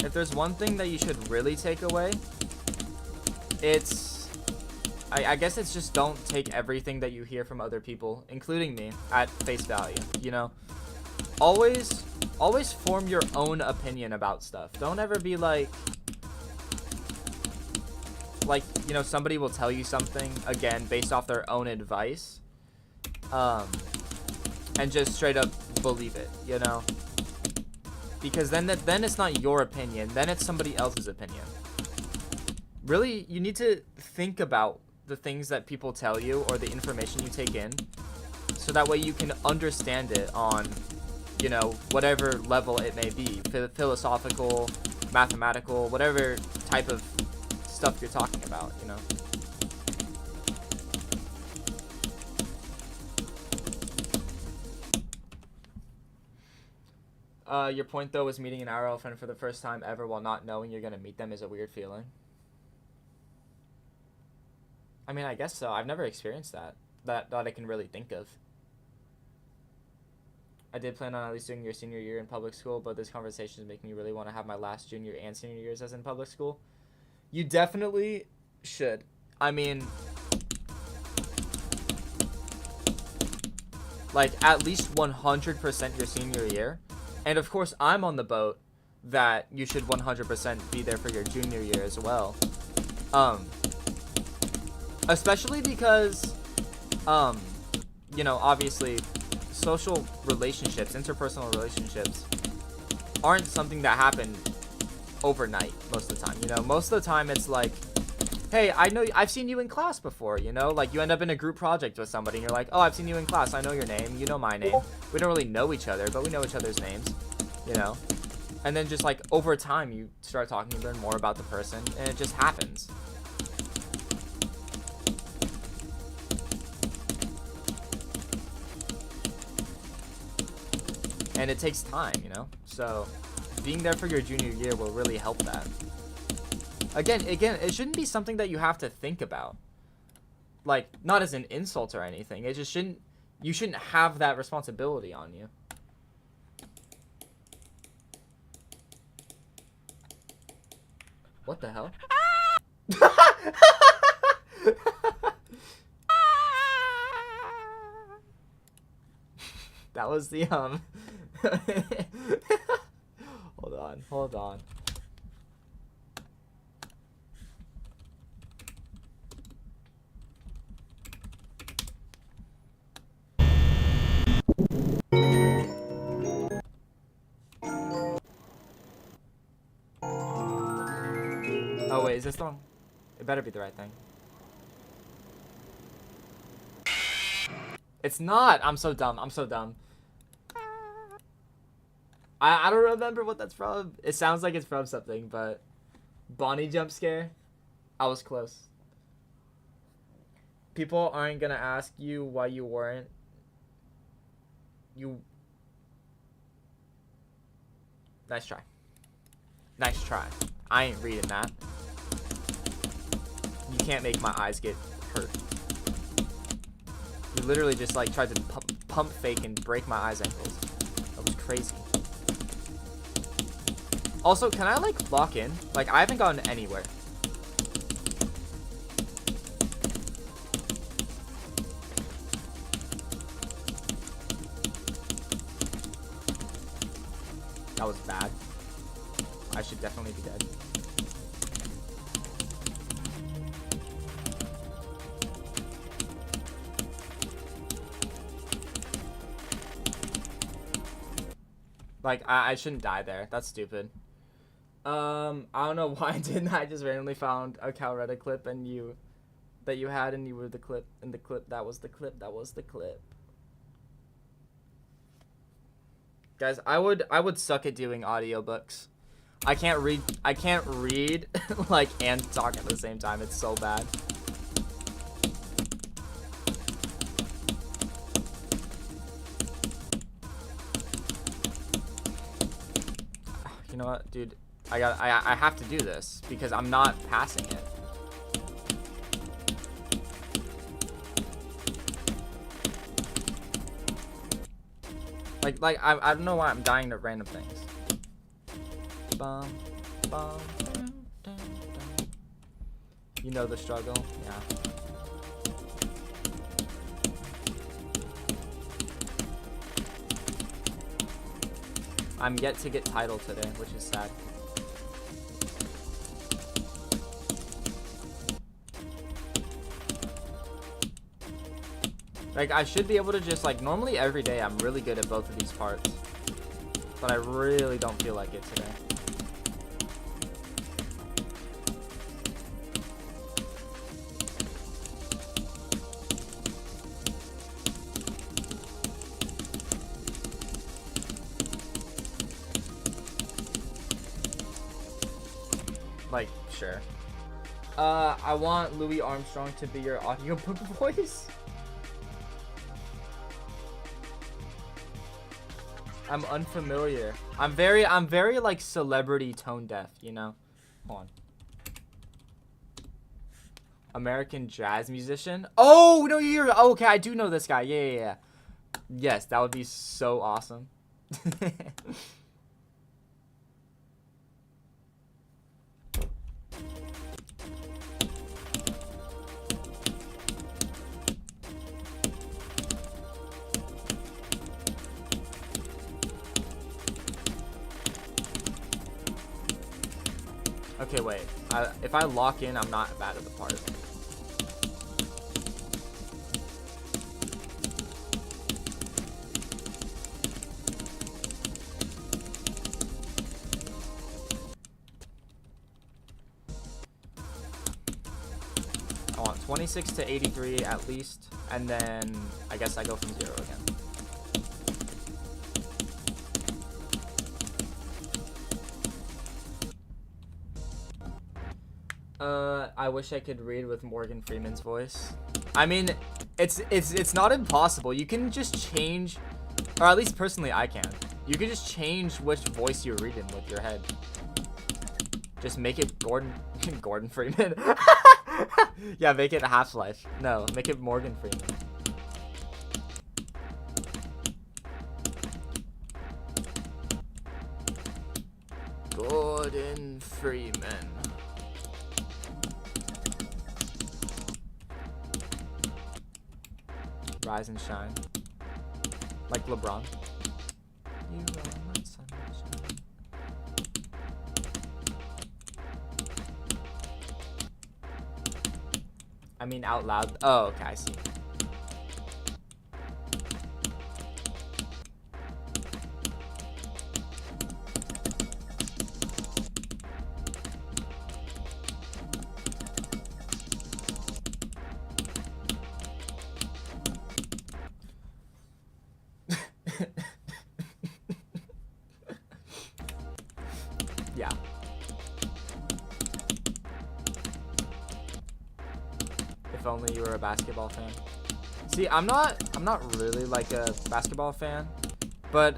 A: If there's one thing that you should really take away, it's... I guess it's just don't take everything that you hear from other people, including me, at face value, you know? Always form your own opinion about stuff. Don't ever be like, you know, somebody will tell you something, again, based off their own advice, and just straight up believe it, you know? Because then it's not your opinion, then it's somebody else's opinion. Really, you need to think about the things that people tell you or the information you take in, so that way you can understand it on, you know, whatever level it may be, philosophical, mathematical, whatever type of stuff you're talking about, you know. Your point though was meeting an IRL friend for the first time ever while not knowing you're gonna meet them is a weird feeling. I mean, I guess so. I've never experienced that I can really think of. I did plan on at least doing your senior year in public school, but this conversation is making me really want to have my last junior and senior years as in public school. You definitely should. I mean, like, at least 100% your senior year. And of course, I'm on the boat that you should 100% be there for your junior year as well. Especially because, you know, obviously, social relationships, interpersonal relationships, aren't something that happen overnight most of the time. You know, most of the time it's like, hey, I know, I've seen you in class before, you know? Like, you end up in a group project with somebody, and you're like, oh, I've seen you in class, I know your name, you know my name. We don't really know each other, but we know each other's names, you know? And then just, like, over time, you start talking, you learn more about the person, and it just happens. And it takes time, you know? So, being there for your junior year will really help that. Again, it shouldn't be something that you have to think about. Like, not as an insult or anything. It just shouldn't... You shouldn't have that responsibility on you. What the hell? That was the, Hold on. Oh wait, is this the one? It better be the right thing. It's not! I'm so dumb. I don't remember what that's from. It sounds like it's from something, but... Bonnie jump scare? I was close. People aren't gonna ask you why you weren't. Nice try. Nice try. I ain't reading that. You can't make my eyes get hurt. You literally just like tried to pump fake and break my eyes ankles. That was crazy. Also, can I like lock in? Like, I haven't gotten anywhere. That was bad. I should definitely be dead. Like, I shouldn't die there. That's stupid. I don't know why I didn't. I just randomly found a Calretta clip and that you had, and you were the clip, and the clip, that was the clip. Guys, I would suck at doing audiobooks. I can't read like and talk at the same time. It's so bad. You know what, dude? I have to do this because I'm not passing it. Like I don't know why I'm dying to random things. Bum, bum, dun, dun, dun. You know the struggle, yeah. I'm yet to get title today, which is sad. Like, I should be able to just, like, normally every day I'm really good at both of these parts. But I really don't feel like it today. Like, sure. I want Louis Armstrong to be your audiobook voice. I'm unfamiliar. I'm very like celebrity tone deaf, you know? Hold on. American jazz musician? Oh, no, you're okay, I do know this guy. Yeah. Yes, that would be so awesome. Okay, wait. If I lock in, I'm not bad at the part. I want 26 to 83 at least, and then I guess I go from 0 again. I wish I could read with Morgan Freeman's voice. I mean, it's not impossible. You can just change, or at least personally I can. You can just change which voice you're reading with your head. Just make it Gordon Freeman. Yeah, make it Half-Life. No, make it Morgan Freeman. Gordon Freeman. Rise and shine. Like LeBron. You are my sunshine. I mean out loud. Oh, okay, I see. Yeah. If only you were a basketball fan. See, I'm not really like a basketball fan, but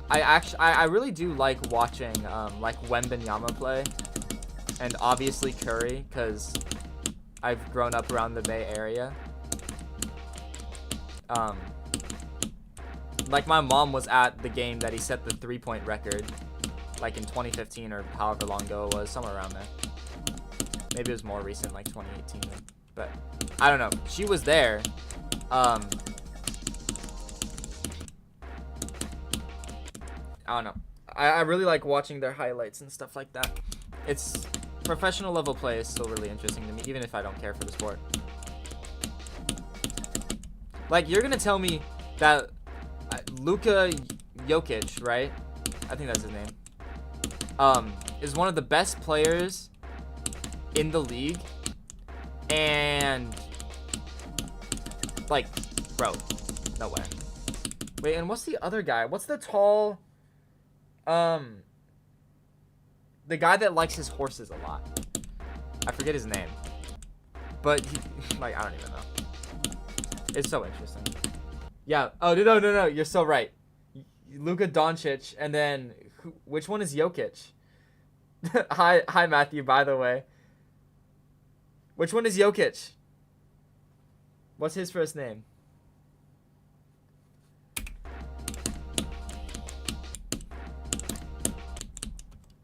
A: I really do like watching like Wembanyama play, and obviously Curry, because I've grown up around the Bay Area. Like my mom was at the game that he set the 3-point record, like in 2015 or however long ago it was, somewhere around there. Maybe it was more recent, like 2018. But I don't know. She was there. I don't know. I really like watching their highlights and stuff like that. It's professional level play is still really interesting to me, even if I don't care for the sport. Like, you're gonna tell me that Luka Jokic, right? I think that's his name. Is one of the best players in the league, and like, bro, no way. Wait, and what's the other guy? What's the tall Um, the guy that likes his horses a lot. I forget his name. But, like, I don't even know. It's so interesting. Yeah. Oh, no. You're so right. Luka Doncic, and then, which one is Jokic? Hi, Matthew, by the way. Which one is Jokic? What's his first name?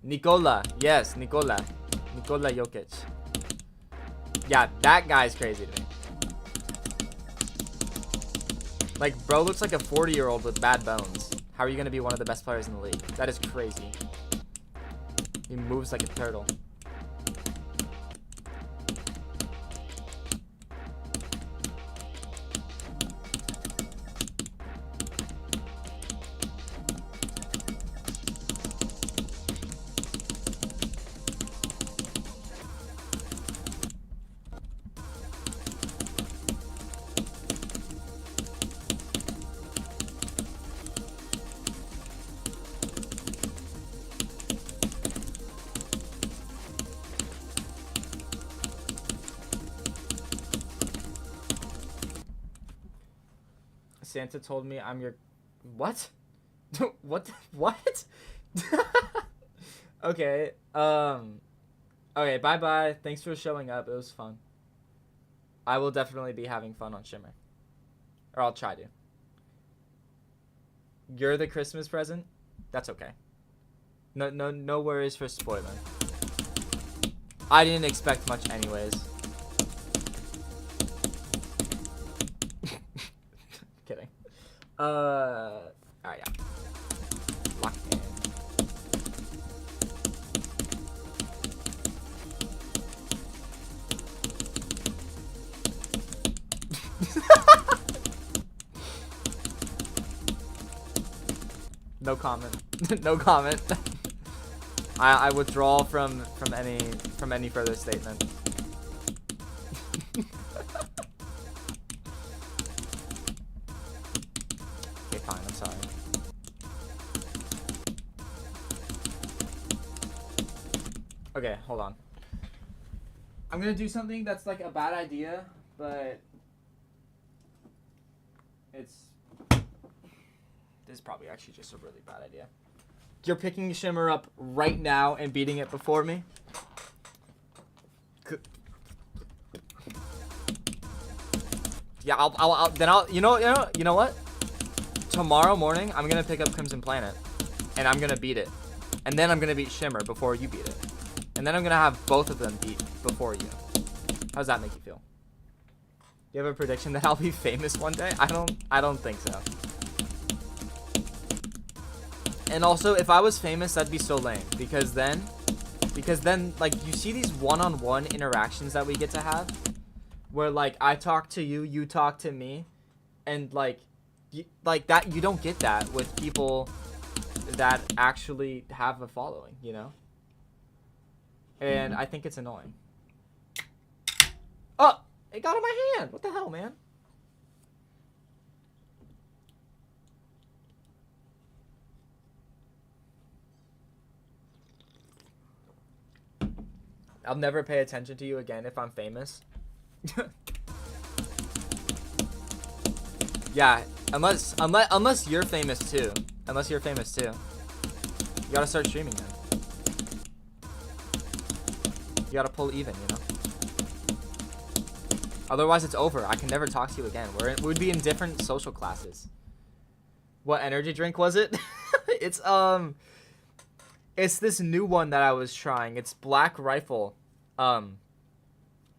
A: Nikola. Yes, Nikola. Nikola Jokic. Yeah, that guy's crazy to me. Like, bro looks like a 40-year-old with bad bones. How are you going to be one of the best players in the league? That is crazy. He moves like a turtle. Santa told me I'm your... What? What? What? Okay. Okay, bye-bye. Thanks for showing up. It was fun. I will definitely be having fun on Shimmer. Or I'll try to. You're the Christmas present? That's okay. No worries for spoiling. I didn't expect much anyways. Kidding. Alright, yeah. Lock in. No comment. No comment. I withdraw from any further statement. Okay, fine. I'm sorry. Okay, hold on. I'm gonna do something that's like a bad idea, but this is probably actually just a really bad idea. You're picking Shimmer up right now and beating it before me? Yeah, I'll you know what? Tomorrow morning, I'm gonna pick up Crimson Planet, and I'm gonna beat it, and then I'm gonna beat Shimmer before you beat it, and then I'm gonna have both of them beat before you. How does that make you feel? You have a prediction that I'll be famous one day? I don't think so. And also, if I was famous, that'd be so lame. Because then, like, you see these one-on-one interactions that we get to have, where, like, I talk to you, you talk to me, and, like, that, you don't get that with people that actually have a following, you know? And I think it's annoying. Oh! It got in my hand! What the hell, man? I'll never pay attention to you again if I'm famous. Yeah, unless you're famous too. Unless you're famous too. You gotta start streaming then. You gotta pull even, you know? Otherwise it's over. I can never talk to you again. We'd be in different social classes. What energy drink was it? It's this new one that I was trying. It's Black Rifle.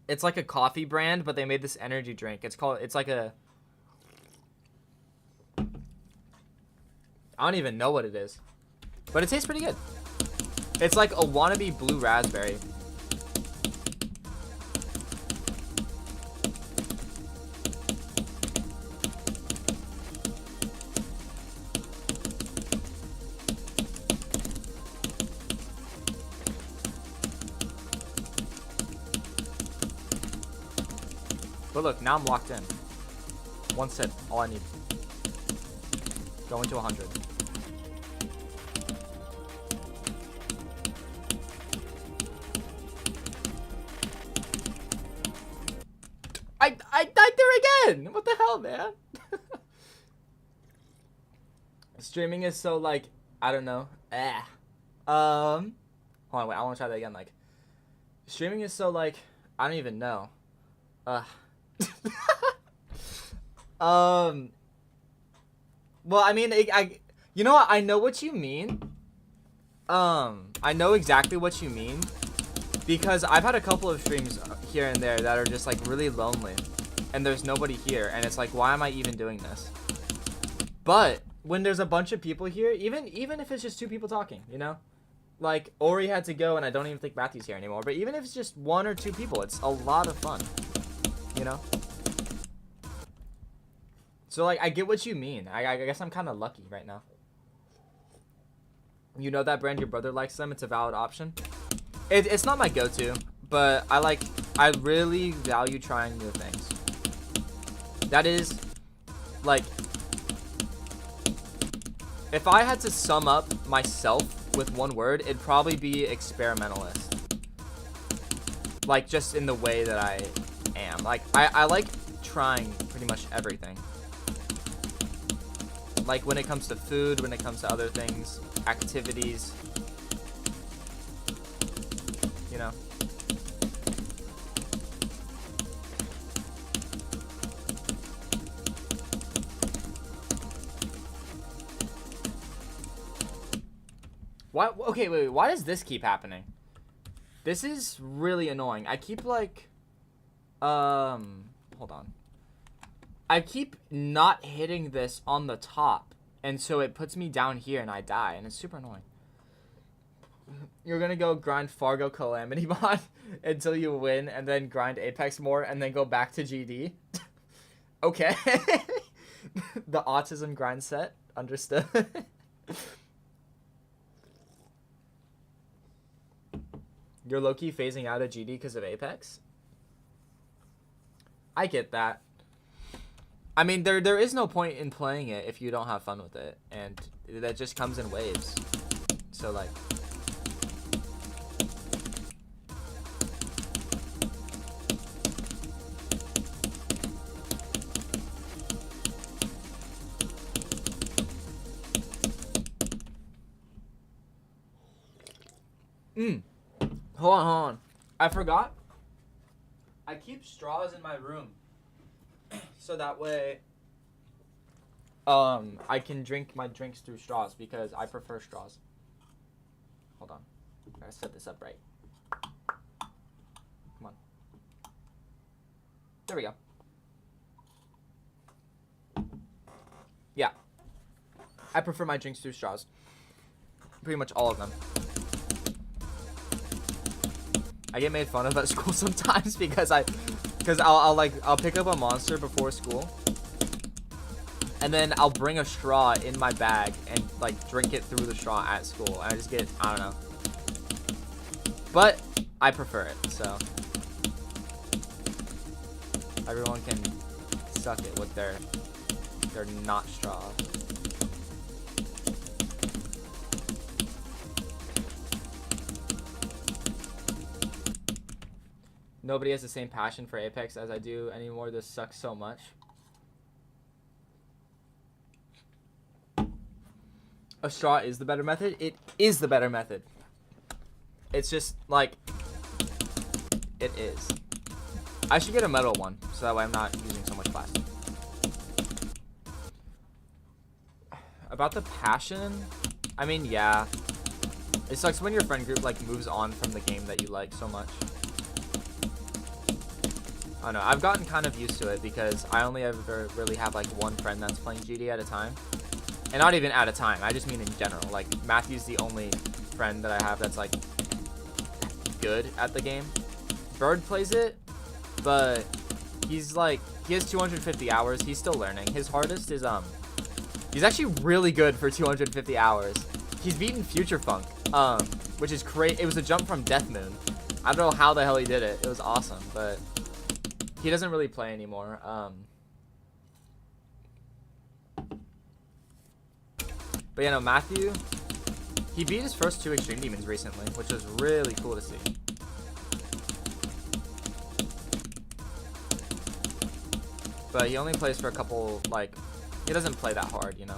A: It's like a coffee brand, but they made this energy drink. It's like a... I don't even know what it is. But it tastes pretty good. It's like a wannabe blue raspberry. But look, now I'm locked in. One sip, all I need. Going to 100. I died there again. What the hell, man? Streaming is so like, I don't know. Hold on, wait, I want to try that again. Like, streaming is so like, I don't even know. Well, I mean, you know what? I know what you mean. I know exactly what you mean, because I've had a couple of streams here and there that are just like really lonely, and there's nobody here, and it's like, why am I even doing this? But when there's a bunch of people here, even if it's just two people talking, you know, like Ori had to go, and I don't even think Matthew's here anymore. But even if it's just one or two people, it's a lot of fun, you know. So like, I get what you mean. I guess I'm kind of lucky right now. You know that brand, your brother likes them. It's a valid option. It's not my go-to, but I really value trying new things. That is, like, if I had to sum up myself with one word, it'd probably be experimentalist. Like, just in the way that I am. Like, I like trying pretty much everything. Like, when it comes to food, when it comes to other things, activities, you know. Why? Okay, wait. Why does this keep happening? This is really annoying. I keep like, hold on. I keep not hitting this on the top, and so it puts me down here and I die, and it's super annoying. You're gonna go grind Fargo Calamity Mod until you win, and then grind Apex more, and then go back to GD. Okay. The autism grind set. Understood. You're low-key phasing out of GD because of Apex? I get that. I mean, there is no point in playing it if you don't have fun with it, and that just comes in waves. So like, hold on. I forgot. I keep straws in my room. So that way, I can drink my drinks through straws because I prefer straws. Hold on. I gotta set this up right. Come on. There we go. Yeah. I prefer my drinks through straws. Pretty much all of them. I get made fun of at school sometimes because I'll pick up a Monster before school, and then I'll bring a straw in my bag and like drink it through the straw at school, and I just get, I don't know, but I prefer it, so everyone can suck it with their not straw. Nobody has the same passion for Apex as I do anymore. This sucks so much. A straw is the better method. It is the better method. It's just like, it is. I should get a metal one so that way I'm not using so much plastic. About the passion, I mean, yeah. It sucks when your friend group like moves on from the game that you like so much. I don't know, I've gotten kind of used to it because I only ever really have like one friend that's playing GD at a time. And not even at a time, I just mean in general. Like, Matthew's the only friend that I have that's like good at the game. Bird plays it, but he's like, he has 250 hours, he's still learning. His hardest is, he's actually really good for 250 hours. He's beaten Future Funk, which is great. It was a jump from Death Moon. I don't know how the hell he did it. It was awesome, but he doesn't really play anymore. But yeah, no, Matthew, he beat his first 2 Extreme Demons recently, which was really cool to see. But he only plays for a couple, like, he doesn't play that hard, you know?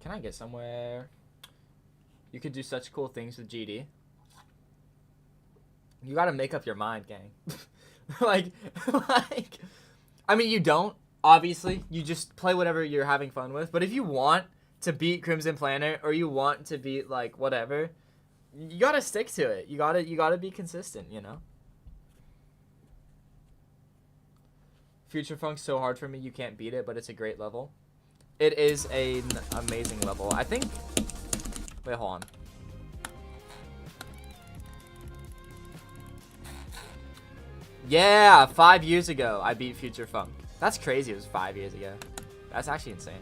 A: Can I get somewhere? You could do such cool things with GD. You gotta make up your mind, gang. like, I mean, you don't, obviously. You just play whatever you're having fun with. But if you want to beat Crimson Planet, or you want to beat, like, whatever, you gotta stick to it. You gotta be consistent, you know? Future Funk's so hard for me, you can't beat it, but it's a great level. It is an amazing level. I think... Wait, hold on. Yeah, 5 years ago, I beat Future Funk. That's crazy, it was 5 years ago. That's actually insane.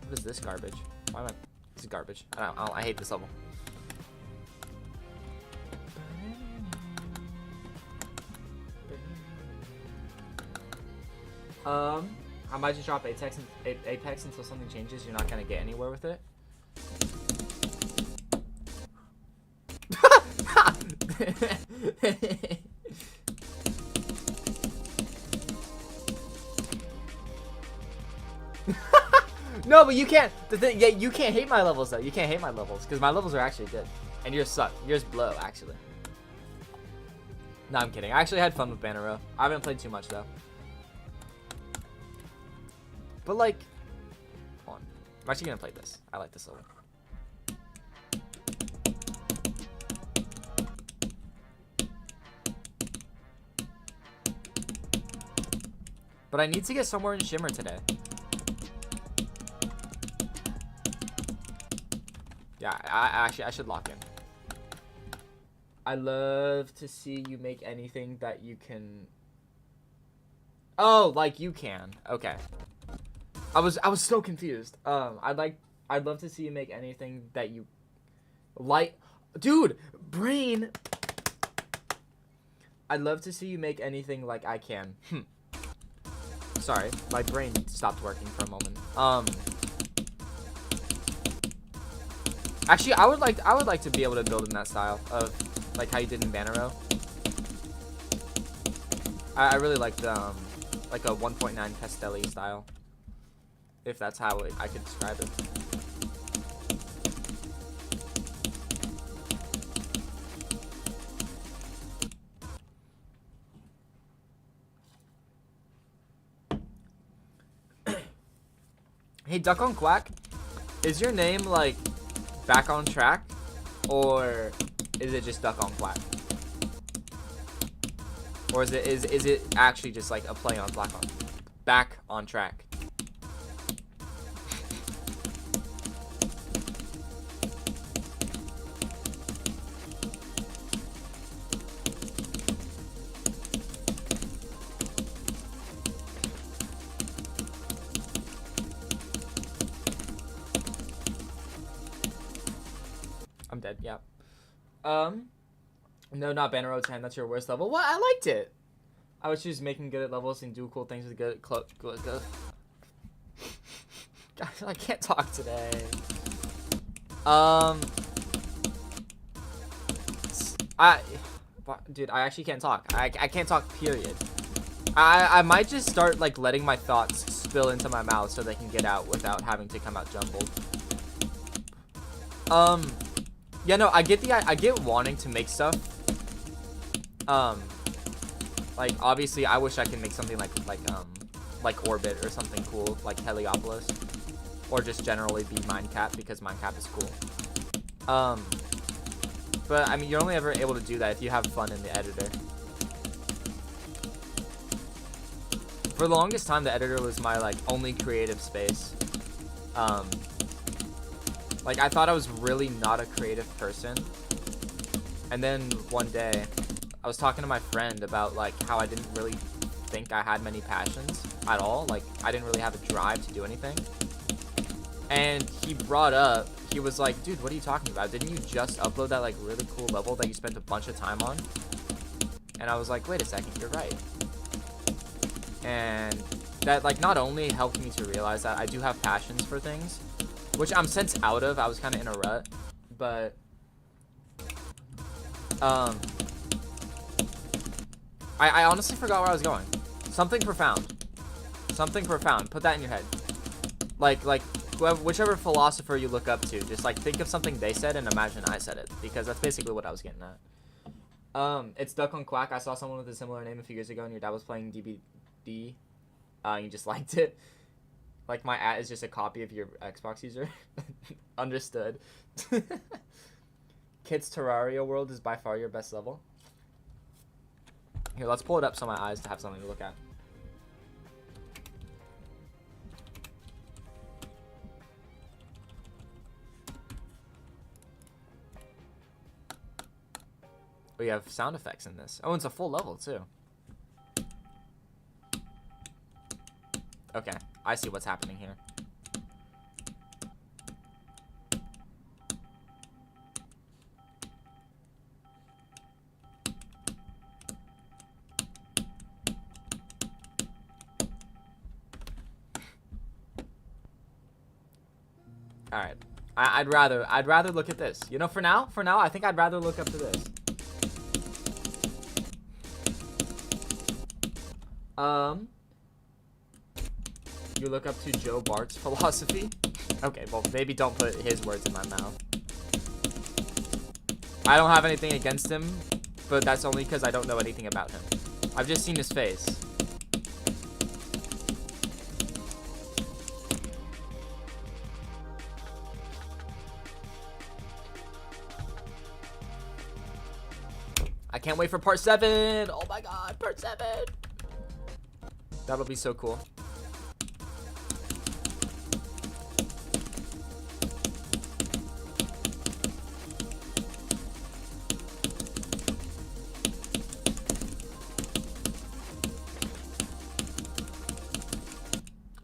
A: What is this garbage? Why am I... This is garbage. I hate this level. I might just drop Apex until something changes. You're not gonna get anywhere with it. No, but you can't. The thing, yeah, you can't hate my levels though. You can't hate my levels because my levels are actually good, and yours suck. Yours blow actually. No, I'm kidding. I actually had fun with Banner Row. I haven't played too much though. But like, hold on. I'm actually gonna play this. I like this level. But I need to get somewhere in Shimmer today. Yeah, I should lock in. I love to see you make anything that you can. Oh, like you can. Okay. I was so confused. I'd love to see you make anything that you like. Dude, brain. I'd love to see you make anything like I can. Sorry, my brain stopped working for a moment. Actually, I would like to be able to build in that style of like how you did in Banner Row. I really liked like a 1.9 Castelli style, if that's how I could describe it. Hey, Duck on Quack, is your name like Back on Track, or is it just Duck on Quack? Or is it actually just like a play on Back on Track? I'm dead. Yeah. No, not Banner Row 10. That's your worst level. What? I liked it. I was just making good at levels and do cool things with good. Guys, I can't talk today. Dude, I actually can't talk. I can't talk. Period. I might just start like letting my thoughts spill into my mouth so they can get out without having to come out jumbled. Yeah, no, I get wanting to make stuff. Like obviously, I wish I could make something like Orbit or something cool, like Heliopolis, or just generally be Minecap because Minecap is cool. But I mean, you're only ever able to do that if you have fun in the editor. For the longest time, the editor was my like only creative space. Like, I thought I was really not a creative person. And then one day, I was talking to my friend about, like, how I didn't really think I had many passions at all. Like, I didn't really have a drive to do anything. And he brought up, he was like, dude, what are you talking about? Didn't you just upload that like really cool level that you spent a bunch of time on? And I was like, wait a second, you're right. And that like not only helped me to realize that I do have passions for things, which I'm since out of. I was kind of in a rut, but I honestly forgot where I was going. Something profound. Something profound. Put that in your head. Like whichever philosopher you look up to, just like think of something they said and imagine I said it, because that's basically what I was getting at. It's Duck on Quack. I saw someone with a similar name a few years ago, and your dad was playing DBD. You just liked it. Like my @ is just a copy of your Xbox user. Understood. Kids Terraria World is by far your best level. Here, let's pull it up so my eyes to have something to look at. We have sound effects in this. Oh, it's a full level too. Okay, I see what's happening here. All right, I'd rather look at this. You know, for now, I think I'd rather look up to this. You look up to Joe Bart's philosophy? Okay, well, maybe don't put his words in my mouth. I don't have anything against him, but that's only because I don't know anything about him. I've just seen his face. I can't wait for part 7! Oh my god, part 7! That'll be so cool.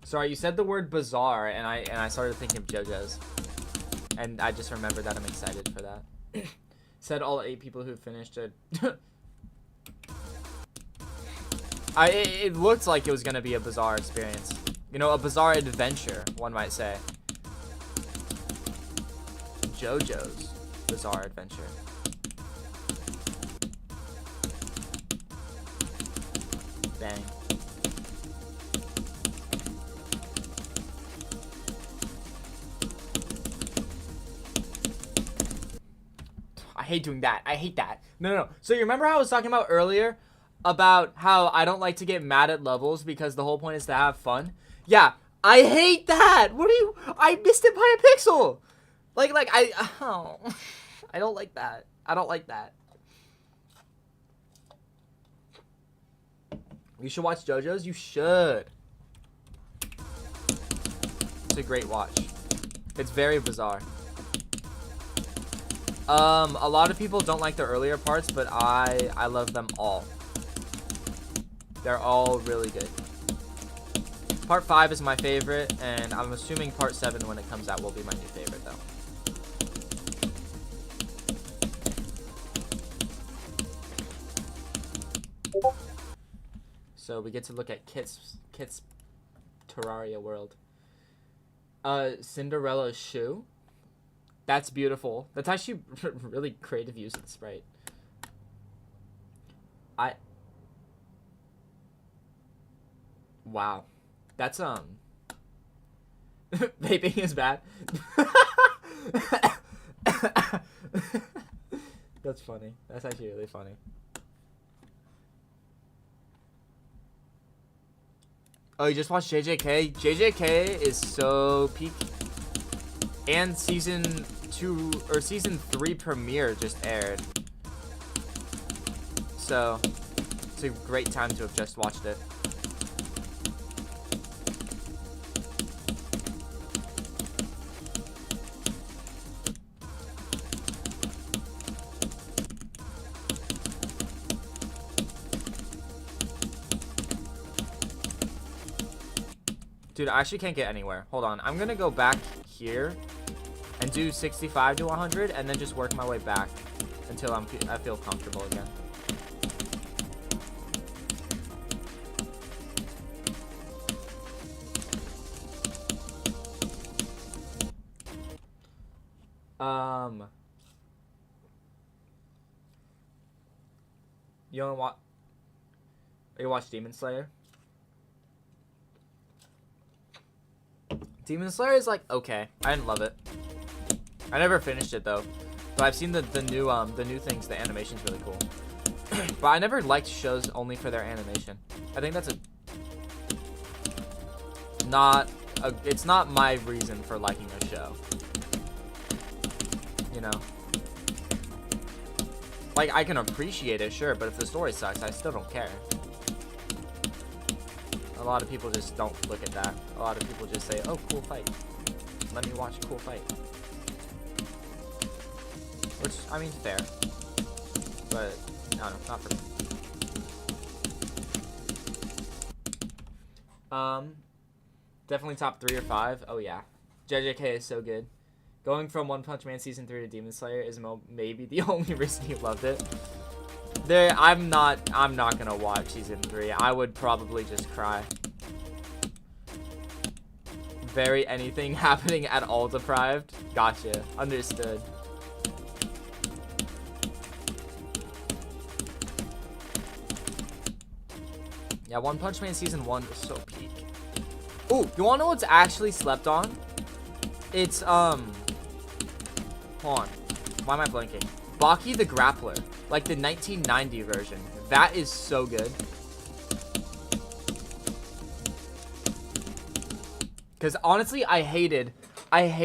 A: Sorry, you said the word bizarre, and I started thinking of JoJo's, and I just remembered that I'm excited for that. Said all 8 people who finished it. It looked like it was gonna be a bizarre experience, you know, a bizarre adventure, one might say. JoJo's Bizarre Adventure. Bang. I hate doing that. I hate that. No. So you remember how I was talking about earlier about how I don't like to get mad at levels because the whole point is to have fun? Yeah, I hate that. What are you? I missed it by a pixel. I don't like that. I don't like that. You should watch JoJo's. You should. It's a great watch. It's very bizarre. A lot of people don't like the earlier parts, but I love them all. They're all really good. Part 5 is my favorite, and I'm assuming part 7 when it comes out will be my new favorite though. So we get to look at Kit's Terraria world. Cinderella's shoe. That's beautiful. That's actually really creative use of the sprite. Wow. That's vaping is bad. That's funny. That's actually really funny. Oh, you just watched JJK? JJK is so peak. And season 2 or season 3 premiere just aired. So it's a great time to have just watched it. Dude, I actually can't get anywhere. Hold on. I'm gonna go back here and do 65 to 100, and then just work my way back until I feel comfortable again. You don't want? You watch Demon Slayer? Demon Slayer is like okay. I didn't love it. I never finished it though, but I've seen the new things. The animation's really cool. But I never liked shows only for their animation. I think that's it's not my reason for liking a show. You know? Like, I can appreciate it, sure, but if the story sucks, I still don't care. A lot of people just don't look at that. A lot of people just say, oh, cool fight. Let me watch a cool fight. Which, I mean, fair. But, I don't know, not for me. Definitely top 3 or 5. Oh, yeah. JJK is so good. Going from One Punch Man Season 3 to Demon Slayer is maybe the only reason you loved it. I'm not gonna watch Season 3. I would probably just cry. Very anything happening at all deprived? Gotcha. Understood. Yeah, One Punch Man Season 1 was so peak. Ooh, you wanna know what's actually slept on? It's, hold on. Why am I blinking? Baki the Grappler. Like the 1990 version. That is so good. Because honestly, I hated watching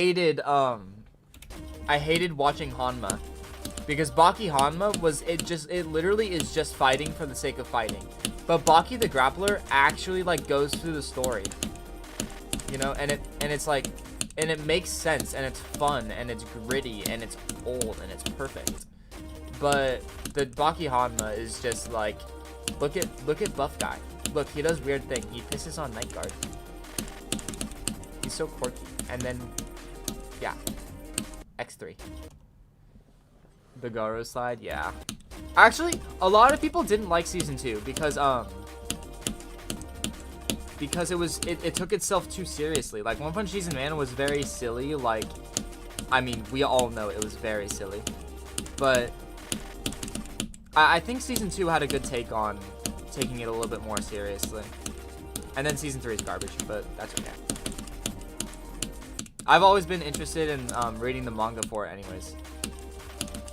A: Hanma. Because Baki Hanma it literally is just fighting for the sake of fighting. But Baki the Grappler actually like goes through the story. You know, and it's like, and it makes sense, and it's fun, and it's gritty, and it's old, and it's perfect. But the Baki Hanma is just like, look at Buff Guy. Look, he does weird thing. He pisses on Night Guard. He's so quirky. And then, yeah, X3. The Garo slide, yeah. Actually, a lot of people didn't like Season 2 because it took itself too seriously. Like, One Punch Season Man was very silly. Like, I mean, we all know it was very silly. But I think Season 2 had a good take on taking it a little bit more seriously. And then Season 3 is garbage, but that's okay. I've always been interested in reading the manga for it anyways.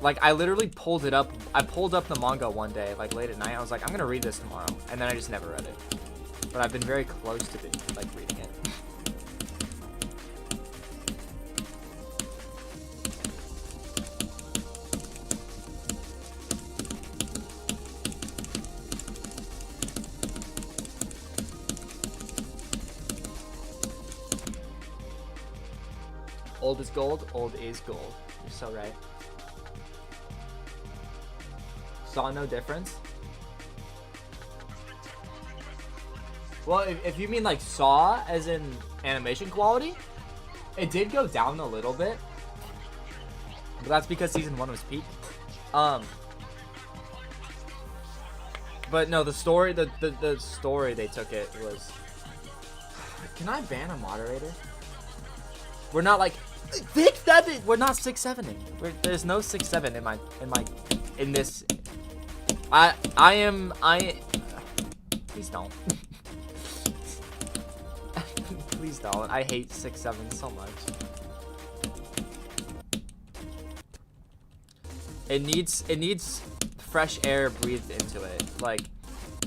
A: Like, I literally pulled it up. I pulled up the manga one day, like, late at night. I was like, I'm gonna read this tomorrow. And then I just never read it. But I've been very close to like reading it. Old is gold, old is gold. You're so right. Saw no difference? Well, if you mean like Saw as in animation quality, it did go down a little bit. But that's because Season 1 was peak. But no, the story the story they took it was. Can I ban a moderator? We're not like 6-7. We're not 6-7ing. There's no 6-7 in this. I am. Please don't. Please don't. I hate 6-7 so much. It needs fresh air breathed into it. Like,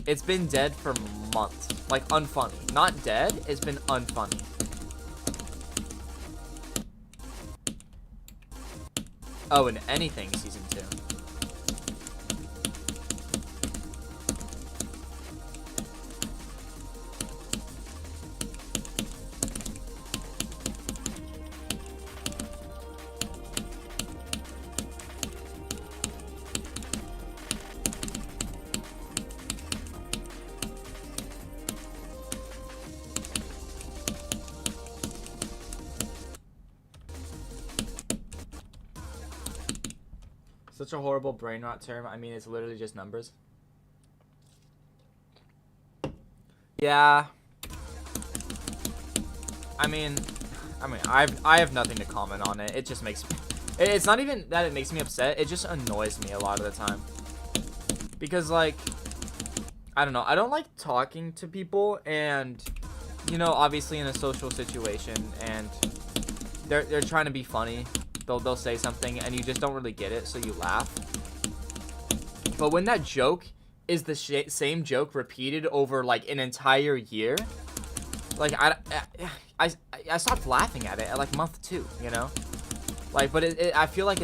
A: it's been dead for months. Like, unfunny. Not dead, it's been unfunny. Oh, and anything Season 2. Such a horrible brain rot term. I mean, it's literally just numbers. Yeah. I mean, I have nothing to comment on it. It just makes me... It's not even that it makes me upset. It just annoys me a lot of the time. Because, like, I don't know. I don't like talking to people and, you know, obviously in a social situation and they're trying to be funny. They'll say something and you just don't really get it, so you laugh. But when that joke is the same joke repeated over, like, an entire year, like, I stopped laughing at it at, like, month 2, you know? Like, but I feel like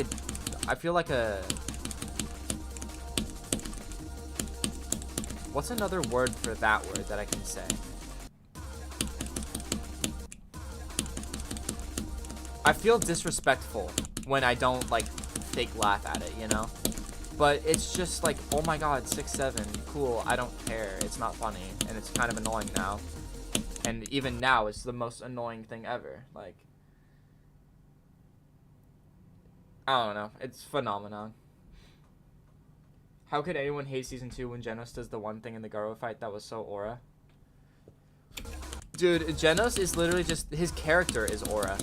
A: what's another word for that word that I can say? I feel disrespectful when I don't, like, fake laugh at it, you know? But it's just like, oh my god, 6'7", cool, I don't care, it's not funny, and it's kind of annoying now. And even now, it's the most annoying thing ever, like... I don't know, it's phenomenon. How could anyone hate Season 2 when Genos does the one thing in the Garo fight that was so aura? Dude, Genos is literally just... His character is aura.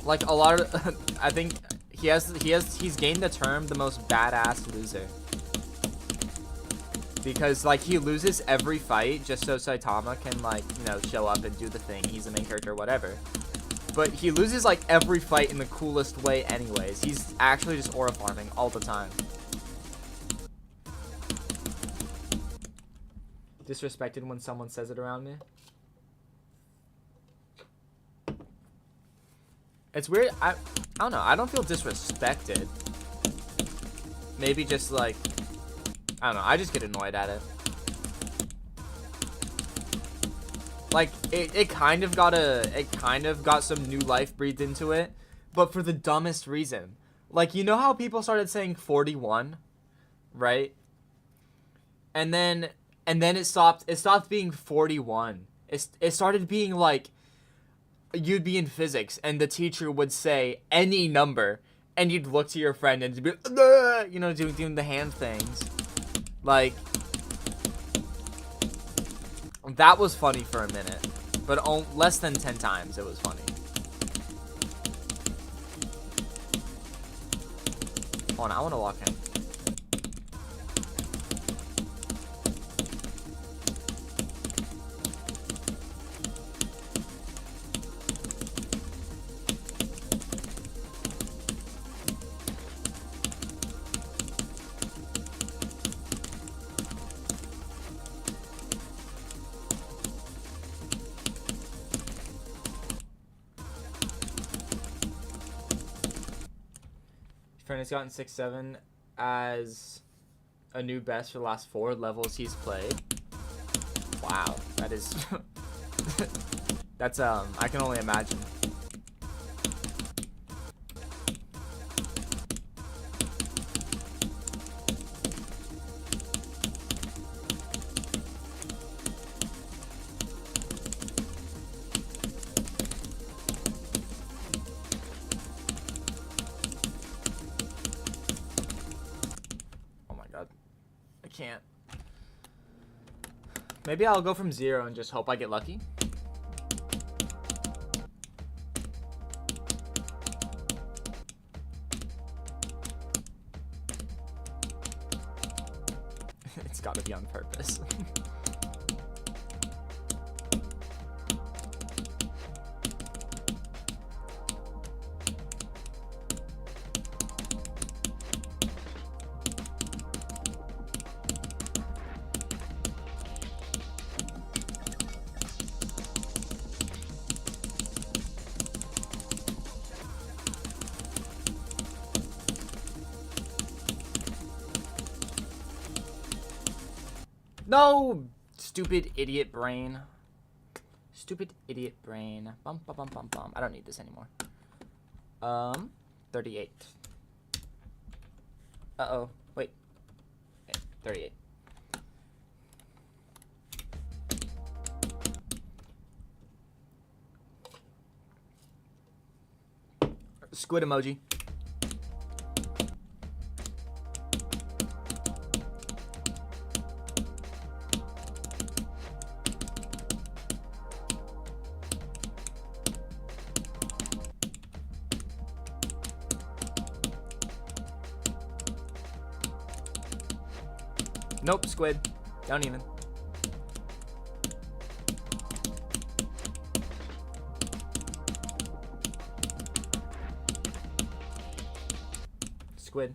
A: Like, a lot of... I think he's gained the term the most badass loser. Because, like, he loses every fight just so Saitama can, like, you know, show up and do the thing. He's the main character, whatever. But he loses, like, every fight in the coolest way anyways. He's actually just aura farming all the time. Disrespected when someone says it around me. It's weird. I don't know. I don't feel disrespected. Maybe just, like... I don't know. I just get annoyed at it. Like, it kind of got some new life breathed into it, but for the dumbest reason. Like, you know how people started saying 41, right? And then it stopped being 41. It started being like, you'd be in physics and the teacher would say any number and you'd look to your friend and be, you know, doing the hand things. Like, that was funny for a minute, but less than 10 times it was funny. Hold on, I want to walk in. Friend has gotten 6-7 as a new best for the last 4 levels he's played. Wow, that is... that's, I can only imagine. Can't. Maybe I'll go from 0 and just hope I get lucky. It's gotta be on purpose. No! Stupid idiot brain. Stupid idiot brain. Bum, bum, bum, bum, bum. I don't need this anymore. 38. Uh-oh. Wait. Okay, 38. Squid emoji. Nope, squid. Don't even. Squid.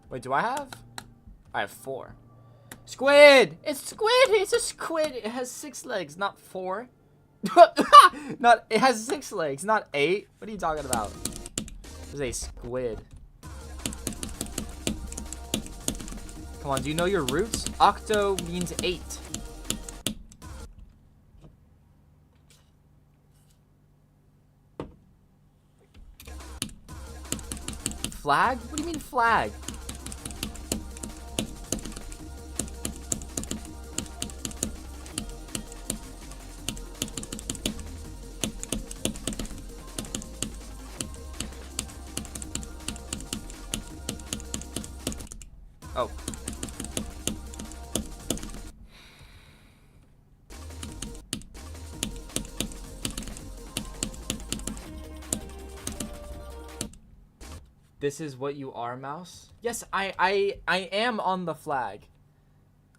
A: Wait, do I have? I have 4. Squid! It's squid! It's a squid! It has 6 legs, not 4. Not, it has 6 legs, not 8. What are you talking about? It's a squid. Come on, do you know your roots? Octo means 8. Flag? What do you mean flag? Oh. This is what you are, Mouse? Yes, I am on the flag.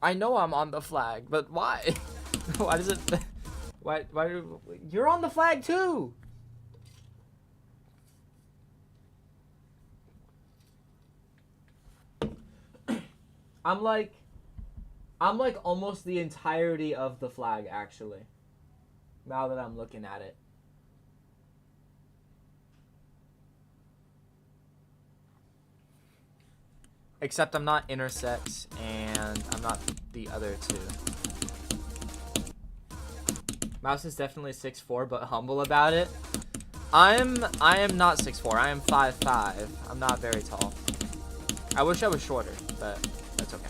A: I know I'm on the flag, but why? Why does it... Why you're on the flag too! I'm like almost the entirety of the flag, actually. Now that I'm looking at it. Except I'm not intersex, and I'm not the other two. Mouse is definitely 6'4", but humble about it. I am not 6'4". I am 5'5". I'm not very tall. I wish I was shorter, but that's okay.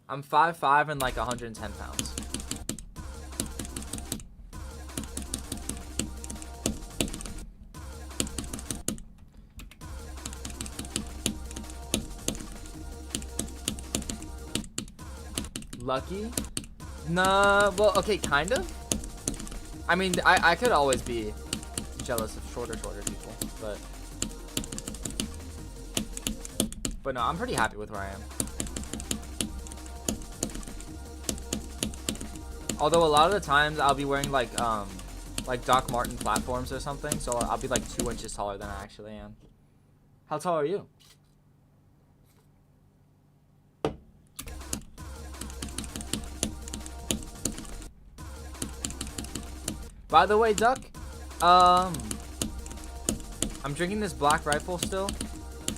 A: I'm 5'5" and like 110 pounds. Lucky? Nah, well, okay, kind of. I mean, I could always be jealous of shorter people, but no, I'm pretty happy with where I am. Although a lot of the times I'll be wearing like Doc Marten platforms or something, so I'll be like 2 inches taller than I actually am. How tall are you? By the way, Duck, I'm drinking this Black Rifle still,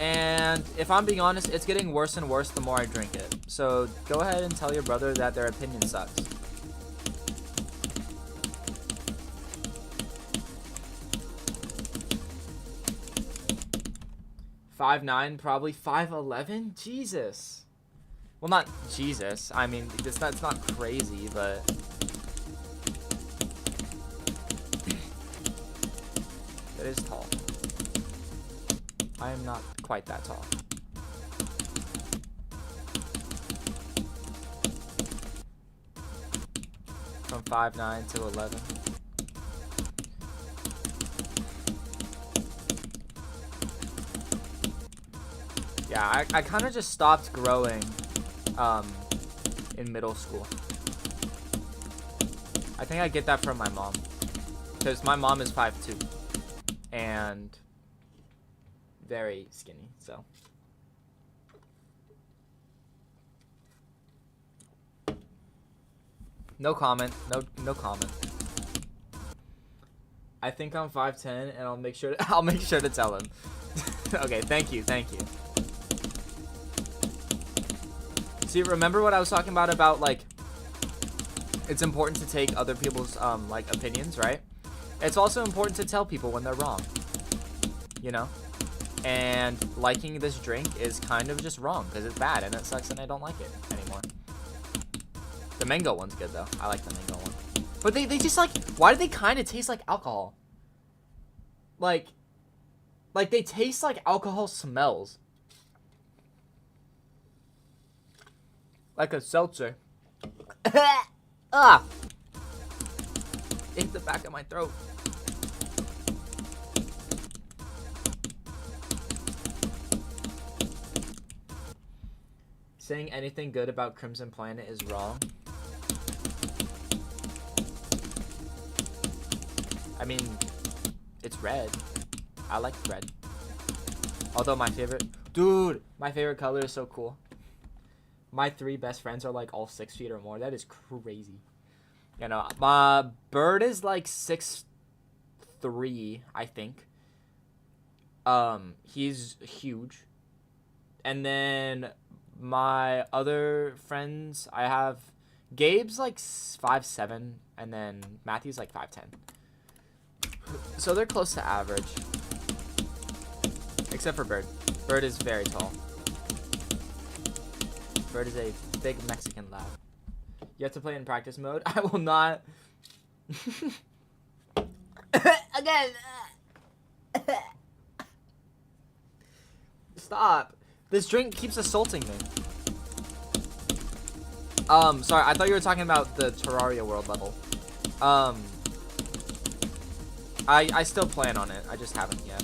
A: and if I'm being honest, it's getting worse and worse the more I drink it. So go ahead and tell your brother that their opinion sucks. 5'9", probably 5'11". Jesus. Well, not Jesus. I mean, it's not crazy, but it is tall. I am not quite that tall. From 5'9" to 11. Yeah, I kind of just stopped growing in middle school. I think I get that from my mom, because my mom is 5'2" and very skinny, so. No comment. No comment. I think I'm 5'10", and I'll make sure to tell him. Okay, thank you. See, remember what I was talking about like It's important to take other people's like opinions, right? It's also important to tell people when they're wrong, you know? And liking this drink is kind of just wrong because it's bad and it sucks and I don't like it anymore. The mango one's good though. I like the mango one. But they just like, why do they kind of taste like alcohol? Like they taste like alcohol smells. Like a seltzer. Ah! Hit the back of my throat. Saying anything good about Crimson Planet is wrong. I mean, it's red. I like red. Although my favorite... Dude, my favorite color is so cool. My 3 best friends are like all 6 feet or more. That is crazy. You know, my bird is like 6'3", I think. He's huge. And then my other friends, I have Gabe's like 5'7", and then Matthew's like 5'10". So they're close to average. Except for Bird. Bird is very tall. Bird is a big Mexican lad. You have to play in practice mode. I will not. Again. Stop. This drink keeps assaulting me. Sorry. I thought you were talking about the Terraria world level. I still plan on it. I just haven't yet.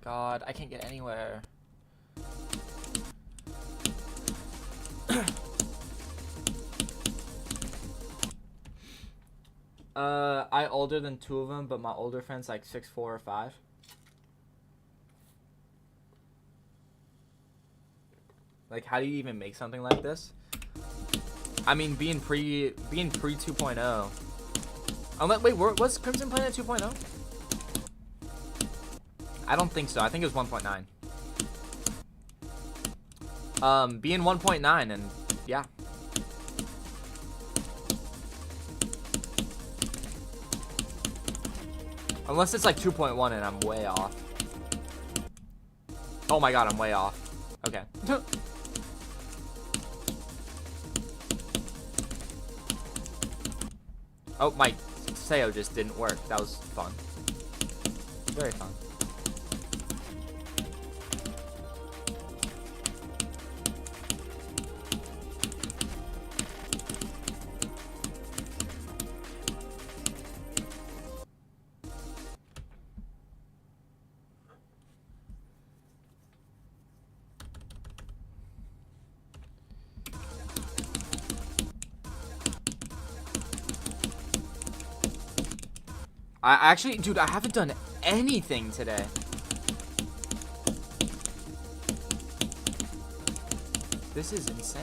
A: God, I can't get anywhere. I older than 2 of them, but my older friend's like 6'4" or 5. Like, how do you even make something like this? I mean, being pre 2.0. Wait, was Crimson Planet 2.0? I don't think so. I think it was 1.9. Being 1.9 and yeah. Unless it's like 2.1 and I'm way off. Oh my god, I'm way off. Okay. Oh, my Sayo just didn't work. That was fun. Very fun. I actually, dude, I haven't done anything today. This is insane.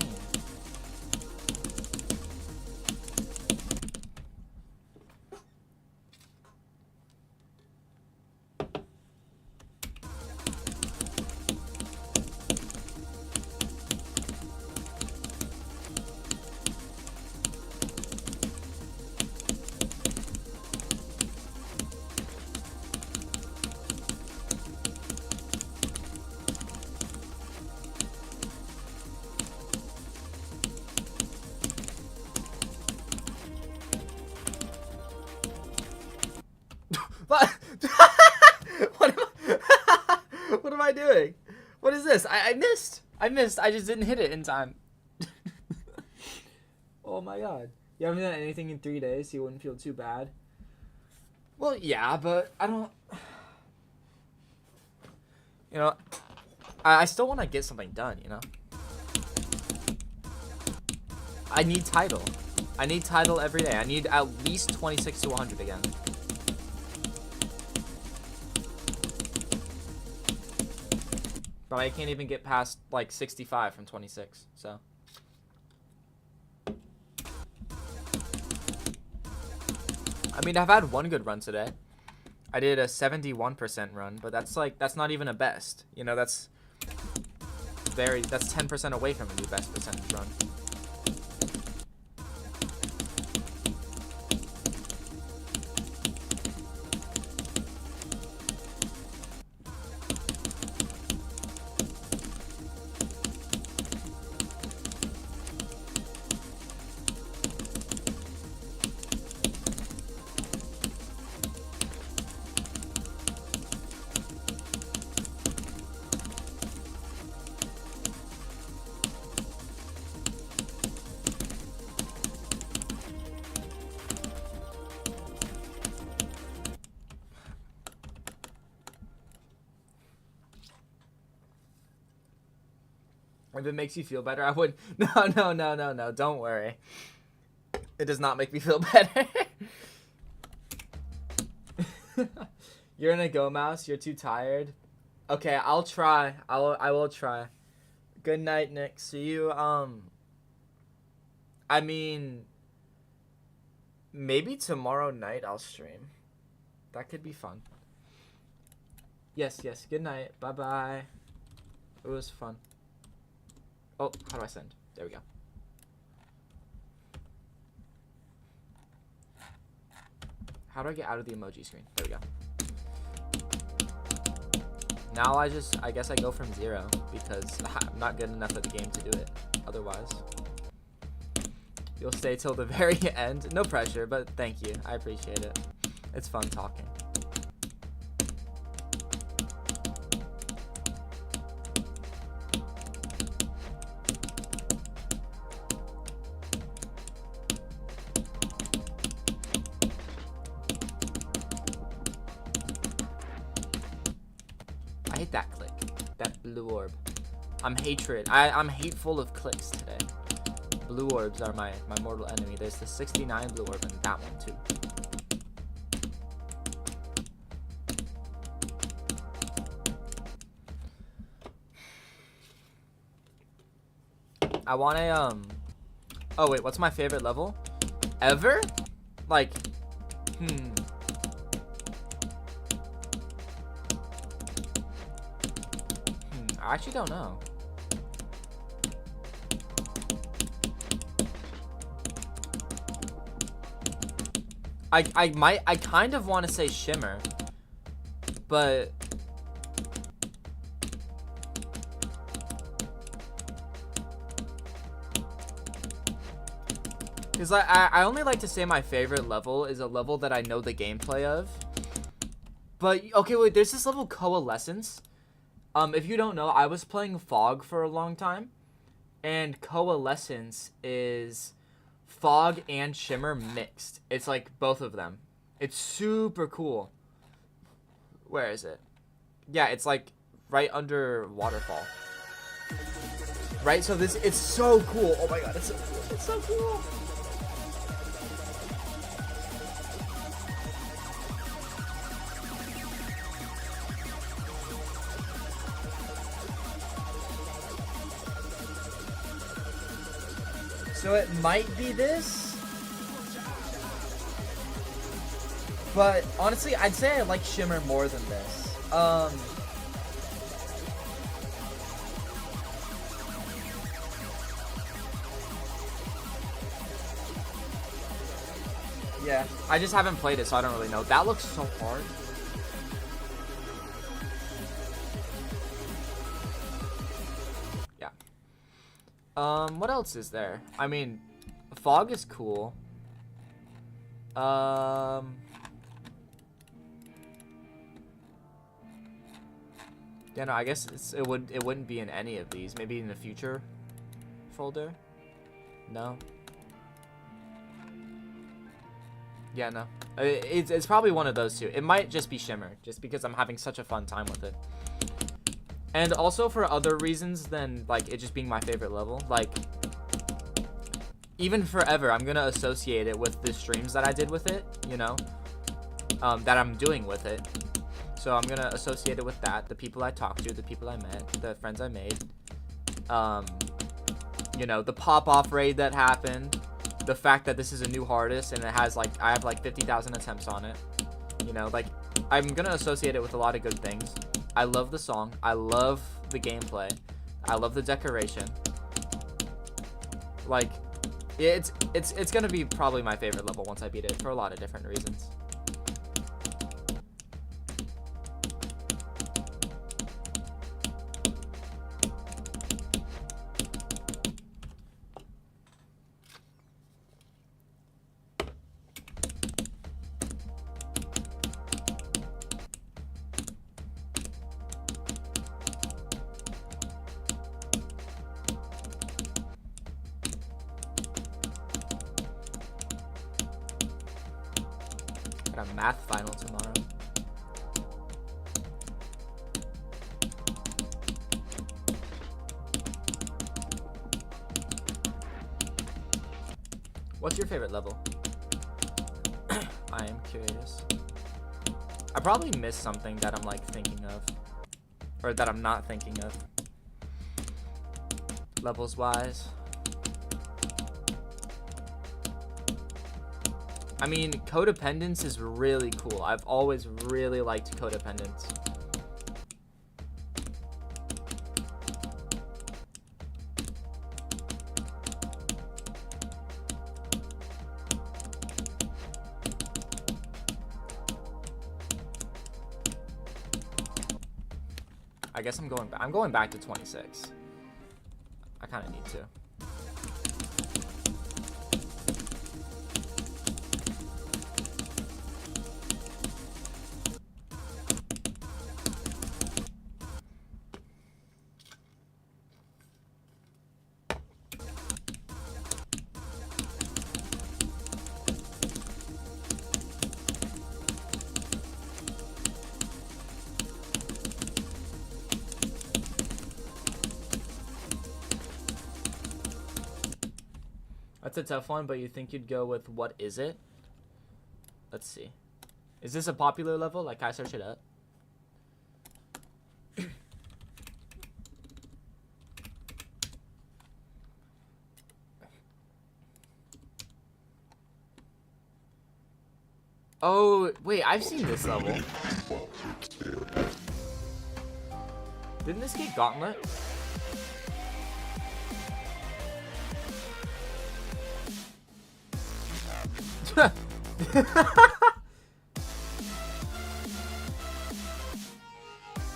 A: What? What am I doing? What is this? I missed. I just didn't hit it in time. Oh my god. You haven't done anything in 3 days, so you wouldn't feel too bad. Well, yeah, but I don't... You know, I still want to get something done, you know? I need title. I need title every day. I need at least 26 to 100 again. But I can't even get past, like, 65 from 26, so. I mean, I've had one good run today. I did a 71% run, but that's not even a best. You know, that's 10% away from a new best percentage run. If it makes you feel better, I would. No. Don't worry. It does not make me feel better. You're gonna go, Mouse. You're too tired. Okay, I'll try. I will try. Good night, Nick. See you. I mean, maybe tomorrow night I'll stream. That could be fun. Yes. Good night. Bye bye. It was fun. Oh, how do I send? There we go. How do I get out of the emoji screen? There we go. Now I guess I go from 0 because I'm not good enough at the game to do it otherwise. You'll stay till the very end. No pressure, but thank you. I appreciate it. It's fun talking. I hate that click. That blue orb. I'm hateful of clicks today. Blue orbs are my mortal enemy. There's the 69 blue orb and that one too. I want a oh wait, what's my favorite level ever? Like I actually don't know. I kind of want to say Shimmer, but because I only like to say my favorite level is a level that I know the gameplay of. But okay, wait, there's this level Coalescence. If you don't know, I was playing Fog for a long time, and Coalescence is Fog and Shimmer mixed. It's like both of them. It's super cool. Where is it? Yeah, it's like right under Waterfall. Right? So it's so cool. Oh my god, it's so cool. It's so cool. So it might be this, but honestly, I'd say I like Shimmer more than this. Yeah, I just haven't played it, so I don't really know. That looks so hard. What else is there? I mean, Fog is cool. Yeah, no, I guess it wouldn't be in any of these. Maybe in the future folder? No. Yeah, no. It's probably one of those two. It might just be Shimmer, just because I'm having such a fun time with it. And also for other reasons than, like, it just being my favorite level. Like, even forever, I'm gonna associate it with the streams that I did with it, you know? That I'm doing with it. So I'm gonna associate it with that. The people I talked to, the people I met, the friends I made. You know, the pop-off raid that happened. the fact that this is a new hardest and it has like I have like 50,000 attempts on it. You know, like I'm gonna associate it with a lot of good things. I love the song. I love the gameplay. I love the decoration. Like, it's gonna be probably my favorite level once I beat it for a lot of different reasons. Got a math final tomorrow. What's your favorite level? I am curious. I probably missed something that I'm like thinking of. Or that I'm not thinking of. Levels wise. I mean, codependence is really cool. I've always really liked codependence. I guess I'm going back to 26. I kind of need to. That's a tough one, but you think you'd go with what is it? Let's see. Is this a popular level? Like, can I search it up? Oh, wait, I've seen this level. Didn't this get Gauntlet?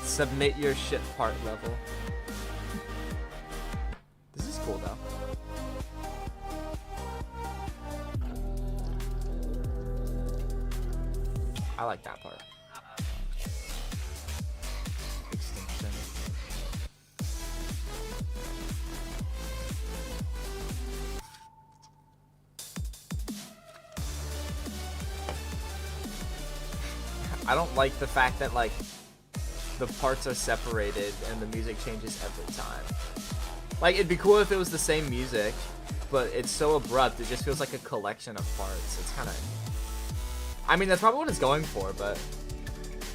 A: Submit your shit part level. This is cool though. I like that part. Extinction. I don't like the fact that like the parts are separated and the music changes every time. Like, it'd be cool if it was the same music, but it's so abrupt, it just feels like a collection of parts. It's kind of... I mean, that's probably what it's going for, but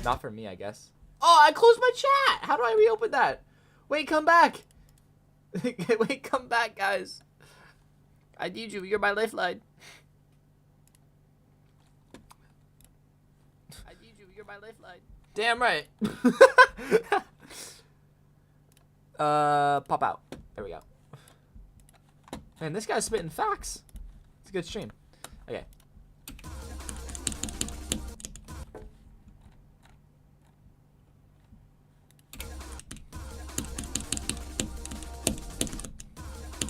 A: not for me, I guess. Oh, I closed my chat! How do I reopen that? Wait, come back! Wait, come back, guys. I need you. You're my lifeline. I need you. You're my lifeline. Damn right. Pop out. There we go. Man, this guy's spitting facts. It's a good stream. Okay.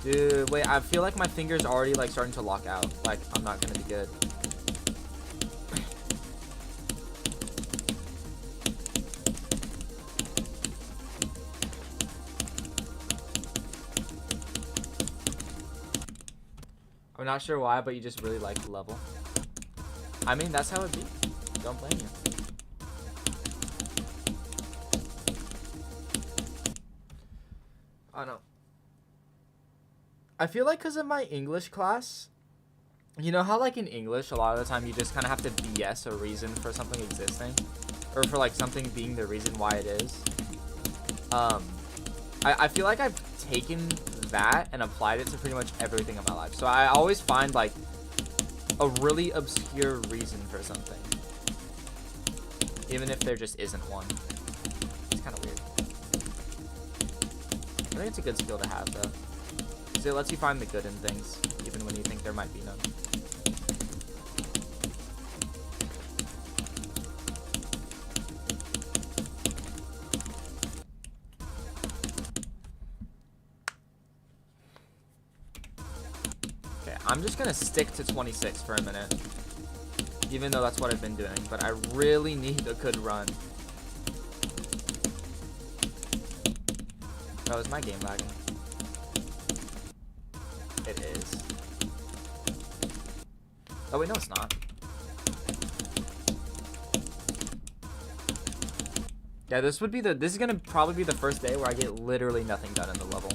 A: Dude, wait, I feel like my finger's already like starting to lock out. Like, I'm not gonna be good. I'm not sure why, but you just really like the level. I mean, that's how it be. Don't blame you. I don't know. I feel like because of my English class, you know how like in English, a lot of the time you just kind of have to BS a reason for something existing? Or for like something being the reason why it is? I feel like I've taken that and applied it to pretty much everything in my life. So I always find like a really obscure reason for something, even if there just isn't one. It's kind of weird. I think it's a good skill to have though, because it lets you find the good in things, even when you think there might be none. I'm just gonna stick to 26 for a minute, even though that's what I've been doing, but I really need a good run. Oh, is my game lagging? It is. Oh wait, no it's not. Yeah, this is gonna probably be the first day where I get literally nothing done in the level.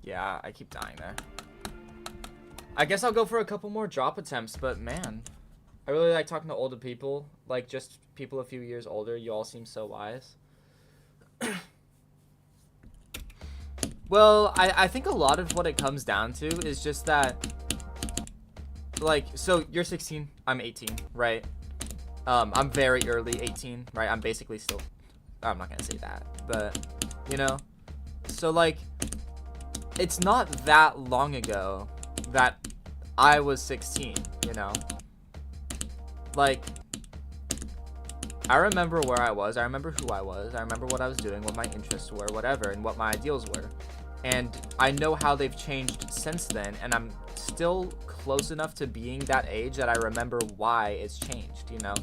A: Yeah, I keep dying there. I guess I'll go for a couple more drop attempts, but man, I really like talking to older people, like just people a few years older. You all seem so wise. Well, I think a lot of what it comes down to is just that, like, so you're 16, I'm 18, right? I'm very early 18, right? I'm basically still, I'm not gonna say that, but, you know? So, like, it's not that long ago that I was 16, you know? Like, I remember where I was, I remember who I was, I remember what I was doing, what my interests were, whatever, and what my ideals were. And I know how they've changed since then, and I'm still close enough to being that age that I remember why it's changed, you know?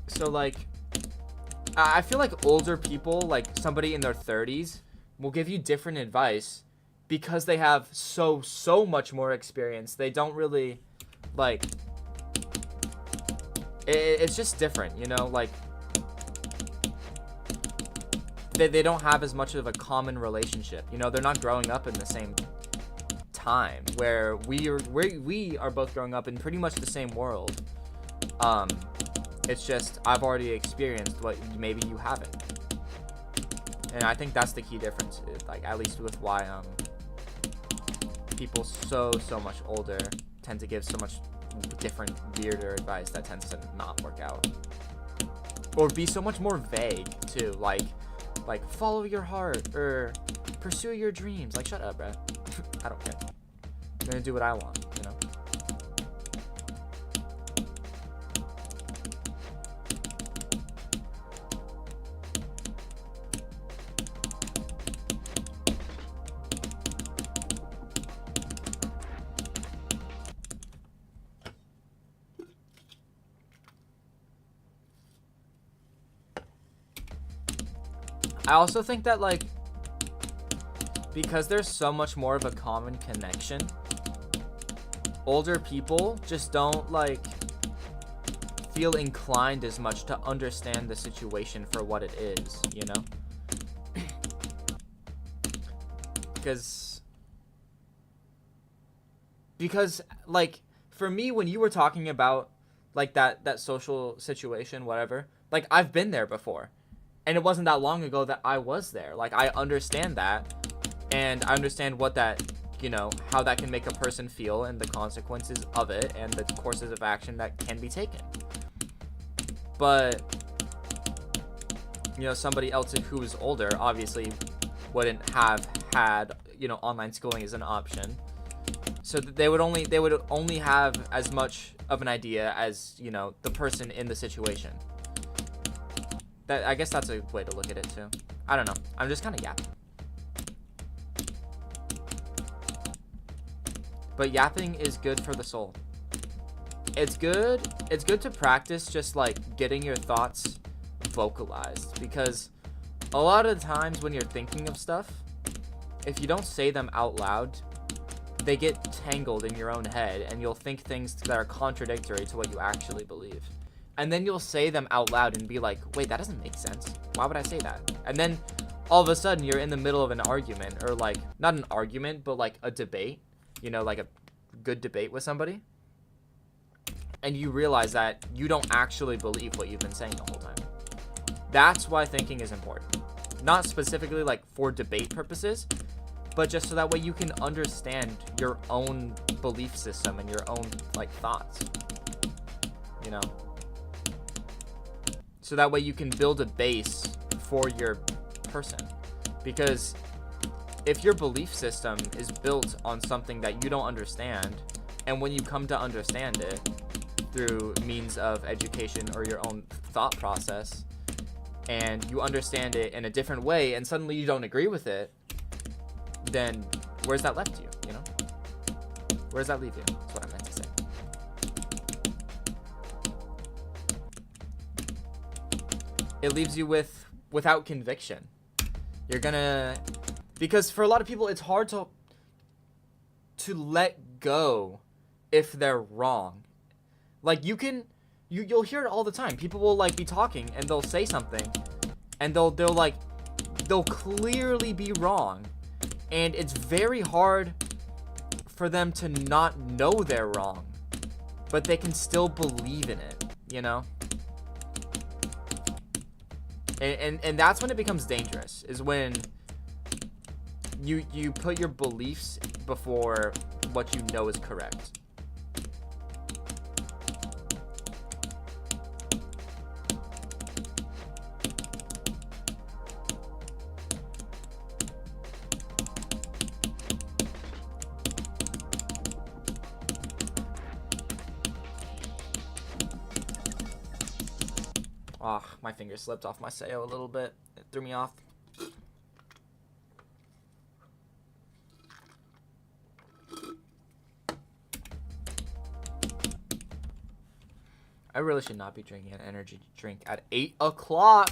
A: So, like, I feel like older people, like somebody in their 30s, will give you different advice because they have so much more experience. They don't really, like, it's just different, you know? Like, they don't have as much of a common relationship, you know? They're not growing up in the same time, where we are both growing up in pretty much the same world. It's just I've already experienced what maybe you haven't. And I think that's the key difference, like, at least with why people so much older tend to give so much different, weirder advice that tends to not work out, or be so much more vague too, like follow your heart or pursue your dreams. Like, shut up, bro. I don't care. I'm gonna do what I want, you know? I also think that, like, because there's so much more of a common connection, older people just don't, like, feel inclined as much to understand the situation for what it is, you know? Because, like, for me, when you were talking about, like, that social situation, whatever, like, I've been there before. And it wasn't that long ago that I was there. Like, I understand that. And I understand what that, you know, how that can make a person feel and the consequences of it and the courses of action that can be taken. But, you know, somebody else who is older obviously wouldn't have had, you know, online schooling as an option. So they would only have as much of an idea as, you know, the person in the situation. I guess that's a way to look at it too. I don't know. I'm just kind of yapping. But yapping is good for the soul. It's good to practice just, like, getting your thoughts vocalized, because A lot of the times when you're thinking of stuff, if you don't say them out loud, they get tangled in your own head, and you'll think things that are contradictory to what you actually believe. And then you'll say them out loud and be like, wait, that doesn't make sense. Why would I say that? And then all of a sudden you're in the middle of an argument, or like, not an argument, but like a debate, you know, like a good debate with somebody. And you realize that you don't actually believe what you've been saying the whole time. That's why thinking is important. Not specifically like for debate purposes, but just so that way you can understand your own belief system and your own like thoughts, you know? So that way you can build a base for your person. Because if your belief system is built on something that you don't understand, and when you come to understand it through means of education or your own thought process, and you understand it in a different way, and suddenly you don't agree with it, then where's that left you, you know? Where does that leave you? That's what I meant to say. It leaves you without conviction. You're gonna, because for a lot of people, it's hard to let go if they're wrong. Like you'll hear it all the time. People will like be talking and they'll say something, and they'll clearly be wrong, and it's very hard for them to not know they're wrong, but they can still believe in it, you know? And that's when it becomes dangerous, is when you put your beliefs before what you know is correct. Ah, oh, my finger slipped off my sayo a little bit. It threw me off. I really should not be drinking an energy drink at 8 o'clock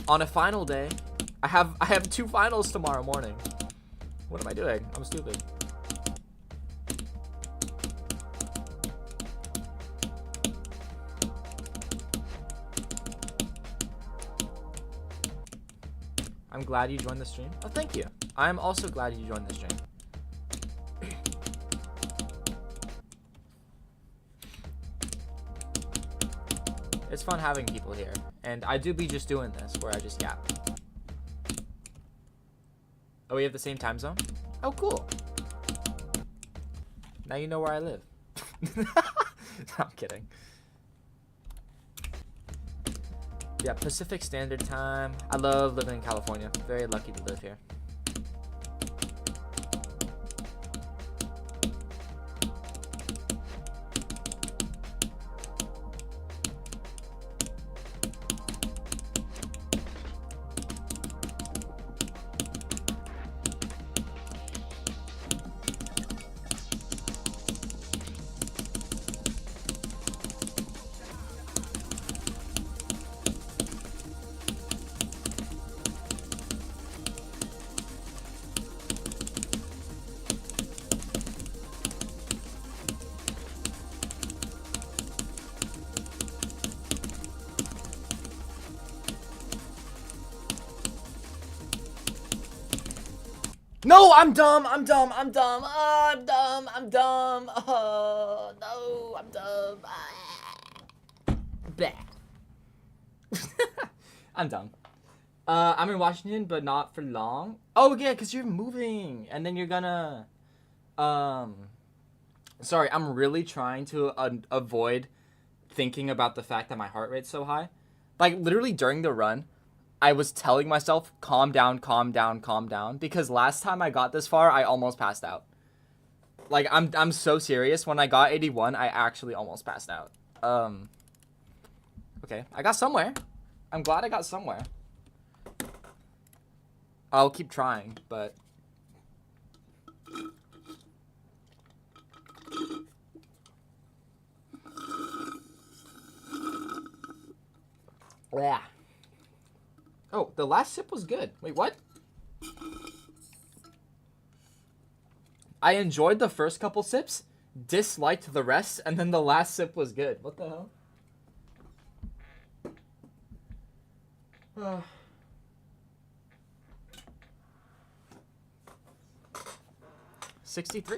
A: on a final day. I have 2 finals tomorrow morning. What am I doing? I'm stupid. I'm glad you joined the stream. Oh, thank you. I'm also glad you joined the stream. It's fun having people here. And I do be just doing this, where I just yap. Oh, we have the same time zone? Oh, cool. Now you know where I live. I'm kidding. Yeah, Pacific Standard Time. I love living in California. Very lucky to live here. No, I'm dumb. I'm dumb. I'm dumb. Oh, I'm dumb. I'm dumb. Oh, no, I'm dumb. Bleh. I'm dumb. I'm in Washington, but not for long. Oh, yeah, because you're moving. And then you're gonna... Sorry, I'm really trying to avoid thinking about the fact that my heart rate's so high. Like, literally during the run, I was telling myself, calm down, calm down, calm down. Because last time I got this far, I almost passed out. Like, I'm so serious. When I got 81, I actually almost passed out. Okay, I got somewhere. I'm glad I got somewhere. I'll keep trying, but... Yeah. Oh, the last sip was good. Wait, what? I enjoyed the first couple sips, disliked the rest, and then the last sip was good. What the hell? 63.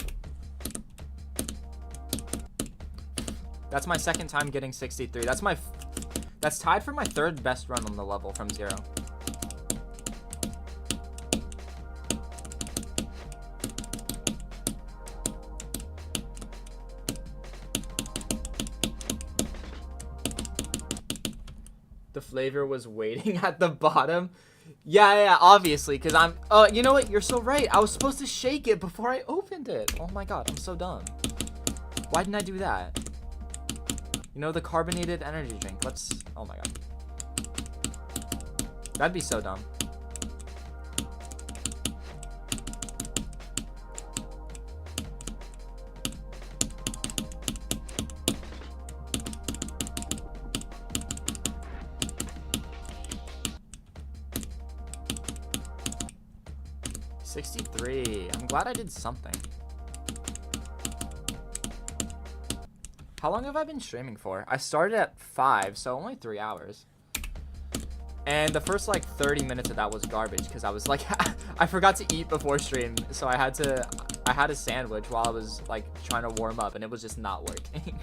A: That's my second time getting 63. That's tied for my third best run on the level from 0. The flavor was waiting at the bottom. Yeah, obviously, because I'm... you know what? You're so right. I was supposed to shake it before I opened it. Oh my god, I'm so dumb. Why didn't I do that? You know, the carbonated energy drink. Let's... Oh my god. That'd be so dumb. $63. I'm glad I did something. How long have I been streaming for? I started at 5, so only 3 hours. And the first like 30 minutes of that was garbage because I was like, I forgot to eat before stream, so I had a sandwich while I was like trying to warm up, and it was just not working.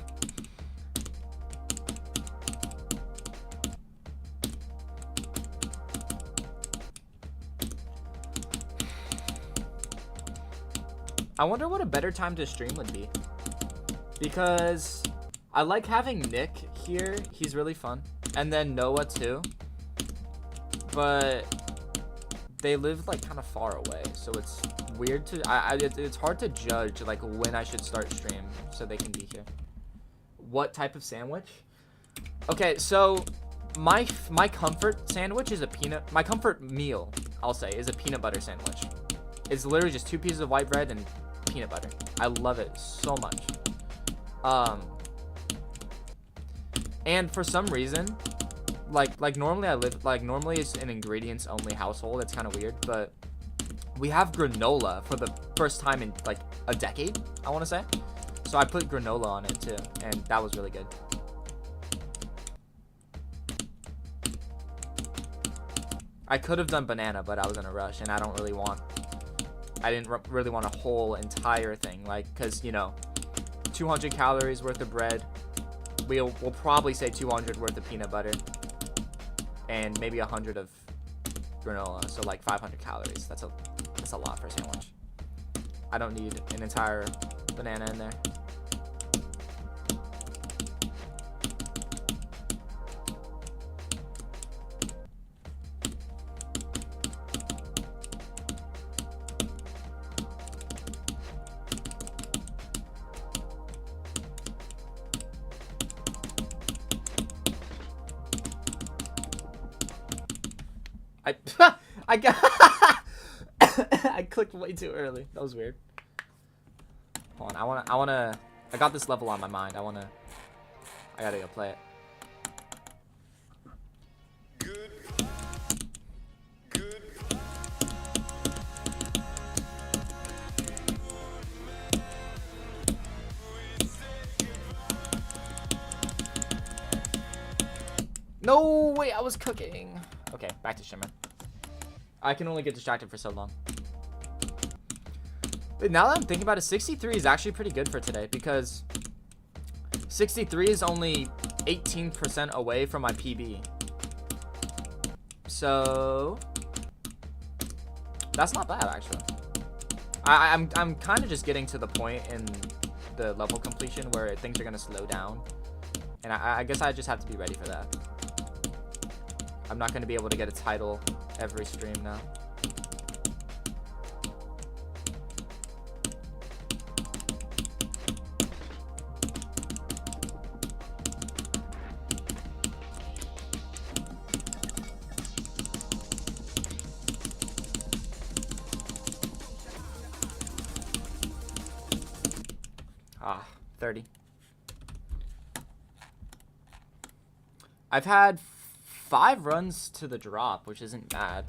A: I wonder what a better time to stream would be. Because I like having Nick here. He's really fun. And then Noah too. But they live like kind of far away. So it's weird to... it's hard to judge like when I should start stream so they can be here. What type of sandwich? Okay, so my comfort sandwich is a peanut... My comfort meal, I'll say, is a peanut butter sandwich. It's literally just 2 pieces of white bread and peanut butter. I love it so much. And for some reason, like normally it's an ingredients only household. It's kind of weird, but we have granola for the first time in like a decade, I want to say. So I put granola on it too, and that was really good. I could have done banana, but I was in a rush, and I didn't really want a whole entire thing, like, because, you know, 200 calories worth of bread. We'll probably say 200 worth of peanut butter, and maybe 100 of granola, so like 500 calories. That's a lot for a sandwich. I don't need an entire banana in there. I got I clicked way too early. That was weird. Hold on, I got this level on my mind. I gotta go play it. No, wait, I was cooking. Okay, back to Shimmer. I can only get distracted for so long. But now that I'm thinking about it, 63 is actually pretty good for today because 63 is only 18% away from my PB. So that's not bad, actually. I'm kind of just getting to the point in the level completion where things are gonna slow down, and I guess I just have to be ready for that. I'm not gonna be able to get a title every stream now. Ah, 30. I've had 5 runs to the drop, which isn't bad.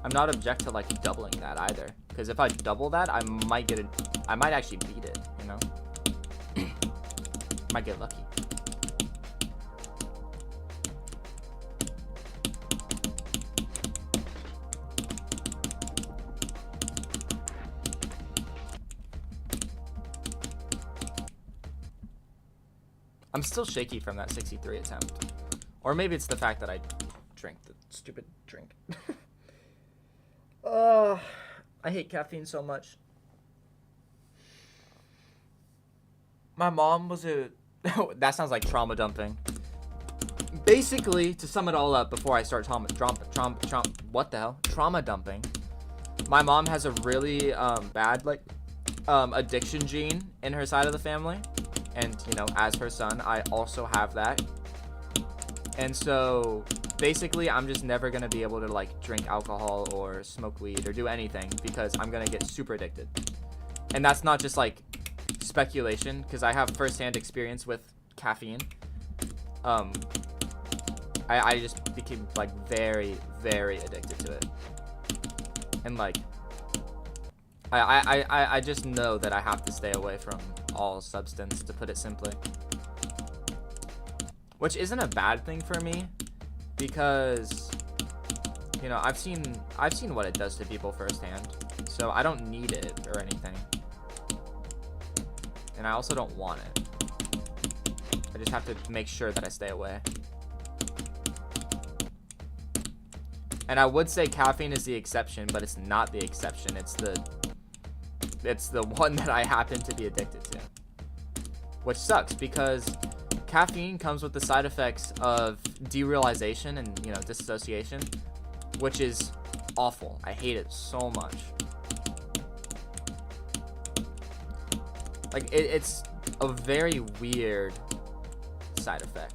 A: I'm not object to like doubling that either, because if I double that, I might get it. I might actually beat it, you know. Might get lucky. I'm still shaky from that 63 attempt. Or maybe it's the fact that I drank the stupid drink. I hate caffeine so much. My mom was a... that sounds like trauma dumping. Basically, to sum it all up before I start what the hell? Trauma dumping. My mom has a really bad like addiction gene in her side of the family. And, you know, as her son, I also have that. And so, basically, I'm just never going to be able to, like, drink alcohol or smoke weed or do anything because I'm going to get super addicted. And that's not just, like, speculation, because I have firsthand experience with caffeine. I just became, like, very, very addicted to it. And, like, I just know that I have to stay away from all substance, to put it simply. Which isn't a bad thing for me, because, you know, I've seen what it does to people firsthand, so I don't need it or anything. And I also don't want it. I just have to make sure that I stay away. And I would say caffeine is the exception, but it's not the exception. It's the one that I happen to be addicted to. Which sucks, because caffeine comes with the side effects of derealization and, you know, dissociation, which is awful. I hate it so much. Like, it's a very weird side effect.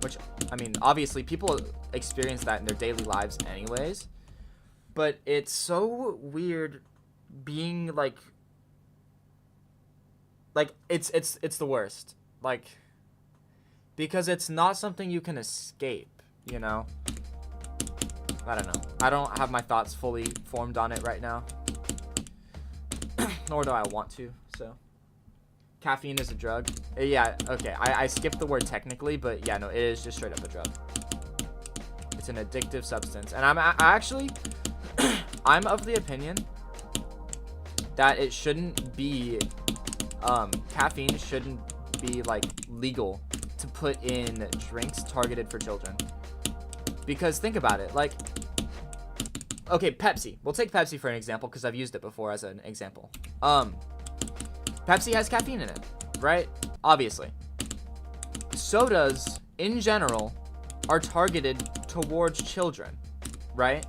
A: Which, I mean, obviously people experience that in their daily lives anyways, but it's so weird being like it's the worst, like, because it's not something you can escape, you know. I don't know. I don't have my thoughts fully formed on it right now. Nor do I want to, so. Caffeine is a drug. Yeah, okay. I skipped the word technically, but yeah, no, it is just straight up a drug. It's an addictive substance. And I actually, I'm of the opinion that it shouldn't be, caffeine shouldn't be, like, legal to put in drinks targeted for children. Because think about it, like, okay, Pepsi. We'll take Pepsi for an example, because I've used it before as an example. Pepsi has caffeine in it, right? Obviously. Sodas, in general, are targeted towards children, right?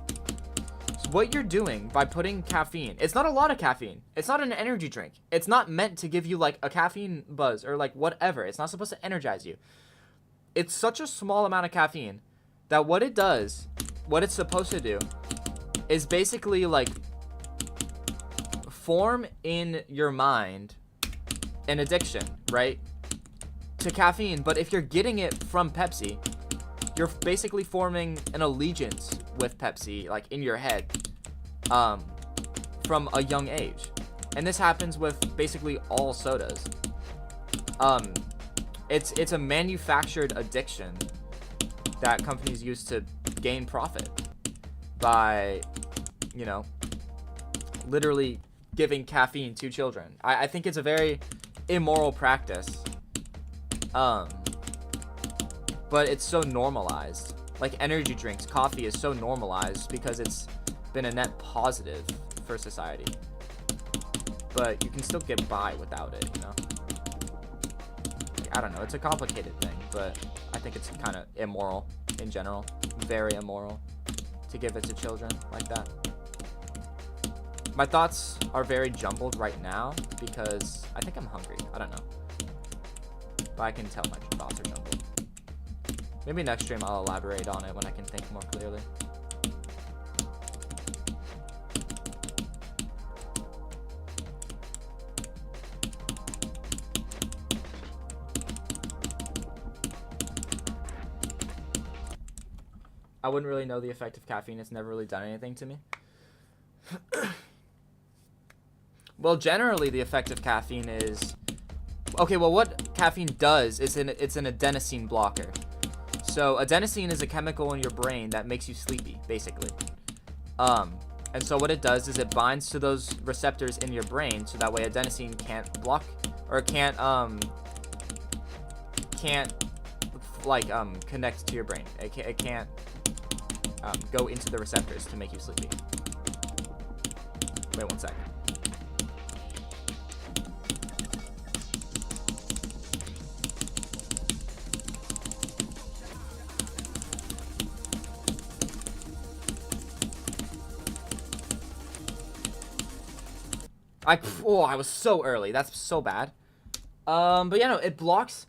A: So what you're doing by putting caffeine, it's not a lot of caffeine. It's not an energy drink. It's not meant to give you, like, a caffeine buzz or, like, whatever. It's not supposed to energize you. It's such a small amount of caffeine that what it does, what it's supposed to do, is basically, like, form in your mind an addiction, right, to caffeine. But if you're getting it from Pepsi, you're basically forming an allegiance with Pepsi, like, in your head, from a young age. And this happens with basically all sodas. It's a manufactured addiction that companies use to gain profit by, you know, literally giving caffeine to children. I think it's a very immoral practice, but it's so normalized. Like, energy drinks, coffee is so normalized because it's been a net positive for society, but you can still get by without it, you know. Like, I don't know, it's a complicated thing, but I think it's kind of immoral in general, very immoral to give it to children like that. My thoughts are very jumbled right now because I think I'm hungry. I don't know. But I can tell my thoughts are jumbled. Maybe next stream I'll elaborate on it when I can think more clearly. I wouldn't really know the effect of caffeine. It's never really done anything to me. Well, generally, the effect of caffeine is... Okay, well, what caffeine does is it's an adenosine blocker. So, adenosine is a chemical in your brain that makes you sleepy, basically. And so what it does is it binds to those receptors in your brain, so that way adenosine can't block, or can't connect to your brain. It can't go into the receptors to make you sleepy. Wait 1 second. I was so early. That's so bad. But yeah, no, it blocks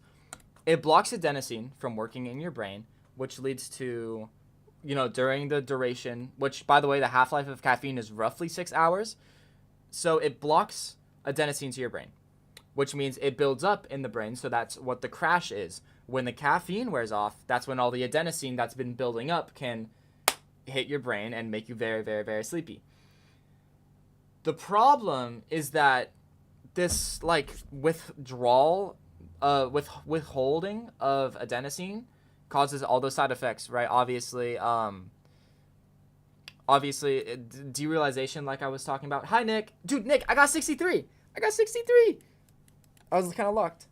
A: adenosine from working in your brain, which leads to, during the duration, which, by the way, the half-life of caffeine is roughly 6 hours. So it blocks adenosine to your brain, which means it builds up in the brain. So that's what the crash is. When the caffeine wears off, that's when all the adenosine that's been building up can hit your brain and make you very, very, very sleepy. The problem is that this withdrawal, withholding of adenosine causes all those side effects, right? Obviously, derealization, like I was talking about. Hi, Nick. Dude, Nick, I got 63. I was kind of locked.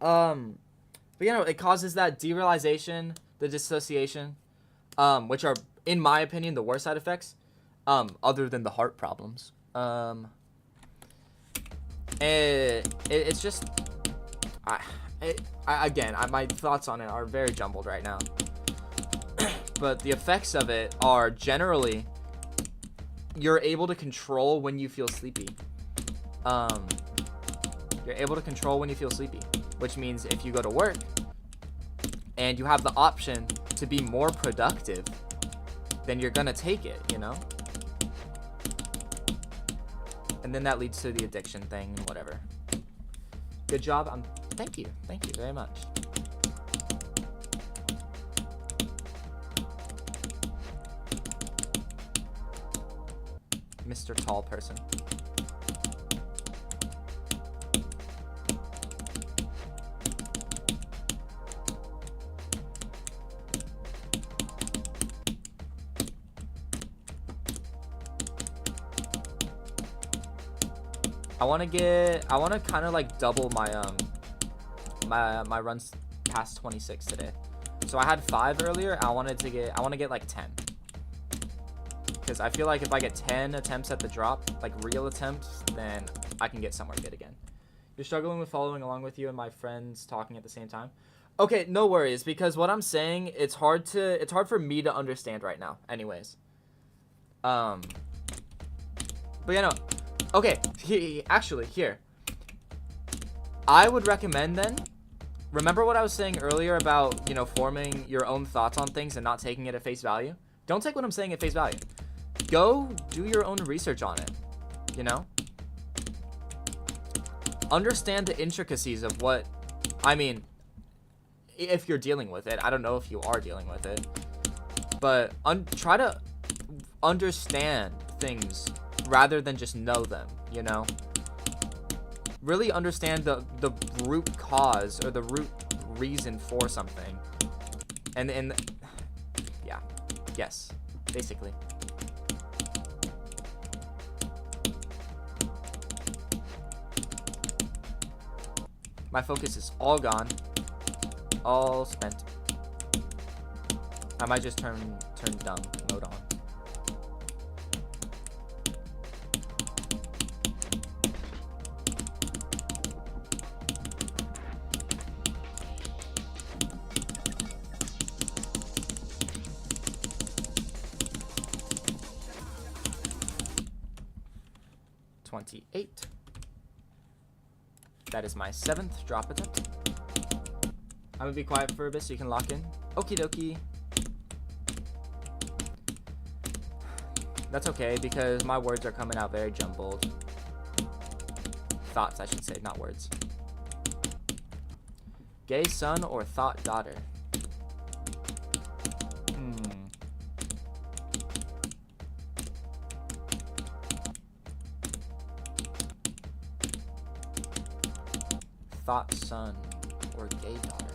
A: But it causes that derealization, the dissociation, which are, in my opinion, the worst side effects. Other than the heart problems. It's just, my thoughts on it are very jumbled right now. But the effects of it are generally, you're able to control when you feel sleepy. Which means if you go to work and you have the option to be more productive, then you're gonna take it, And then that leads to the addiction thing and whatever. Good job. Thank you very much. Mr. Tall Person. I want to kind of like double my my runs past 26 today. So I had 5 earlier. I want to get like 10. Because I feel like if I get 10 attempts at the drop, like real attempts, then I can get somewhere good again. You're struggling with following along with you and my friends talking at the same time. Okay, no worries, because what I'm saying, it's hard for me to understand right now anyways. But okay, here. I would recommend then, remember what I was saying earlier about, forming your own thoughts on things and not taking it at face value? Don't take what I'm saying at face value. Go do your own research on it, Understand the intricacies of what, if you're dealing with it. I don't know if you are dealing with it. But try to understand things rather than just know them, Really understand the root cause or the root reason for something. And yeah. Yes. Basically. My focus is all gone. All spent. I might just turn dumb mode on. $28. That is my 7th drop attempt. I'm gonna be quiet for a bit so you can lock in. Okie dokie. That's okay because my words are coming out very jumbled. Thoughts, I should say, not words. Gay son or thought daughter? thought son or gay daughter.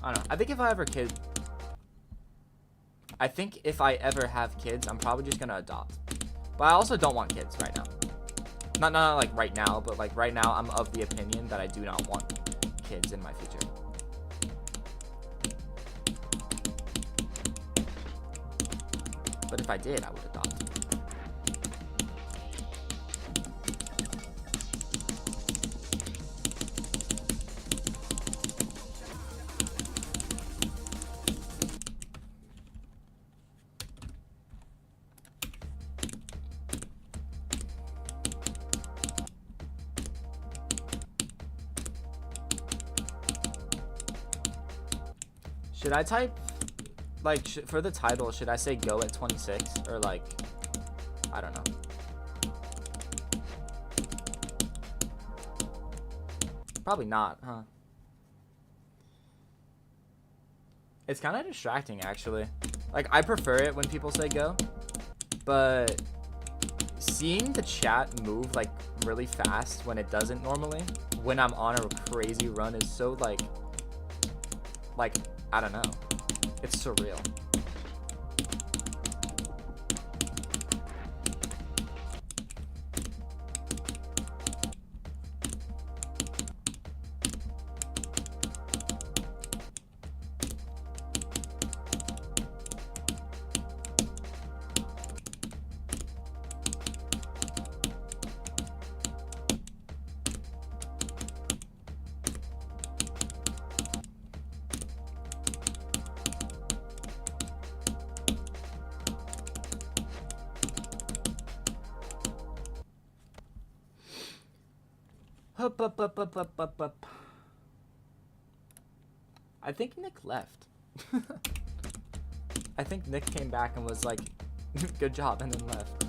A: I don't know. I think if I ever have kids, I'm probably just gonna adopt. But I also don't want kids right now. Not like right now, but like right now I'm of the opinion that I do not want kids in my future. But if I did, I would adopt. Should I type, like, for the title, should I say go at 26? Or, like, I don't know. Probably not, huh? It's kind of distracting, actually. Like, I prefer it when people say go. But seeing the chat move, like, really fast when it doesn't normally, when I'm on a crazy run, is so, like, I don't know. It's surreal. Up. I think Nick left. I think Nick came back and was like, good job, and then left.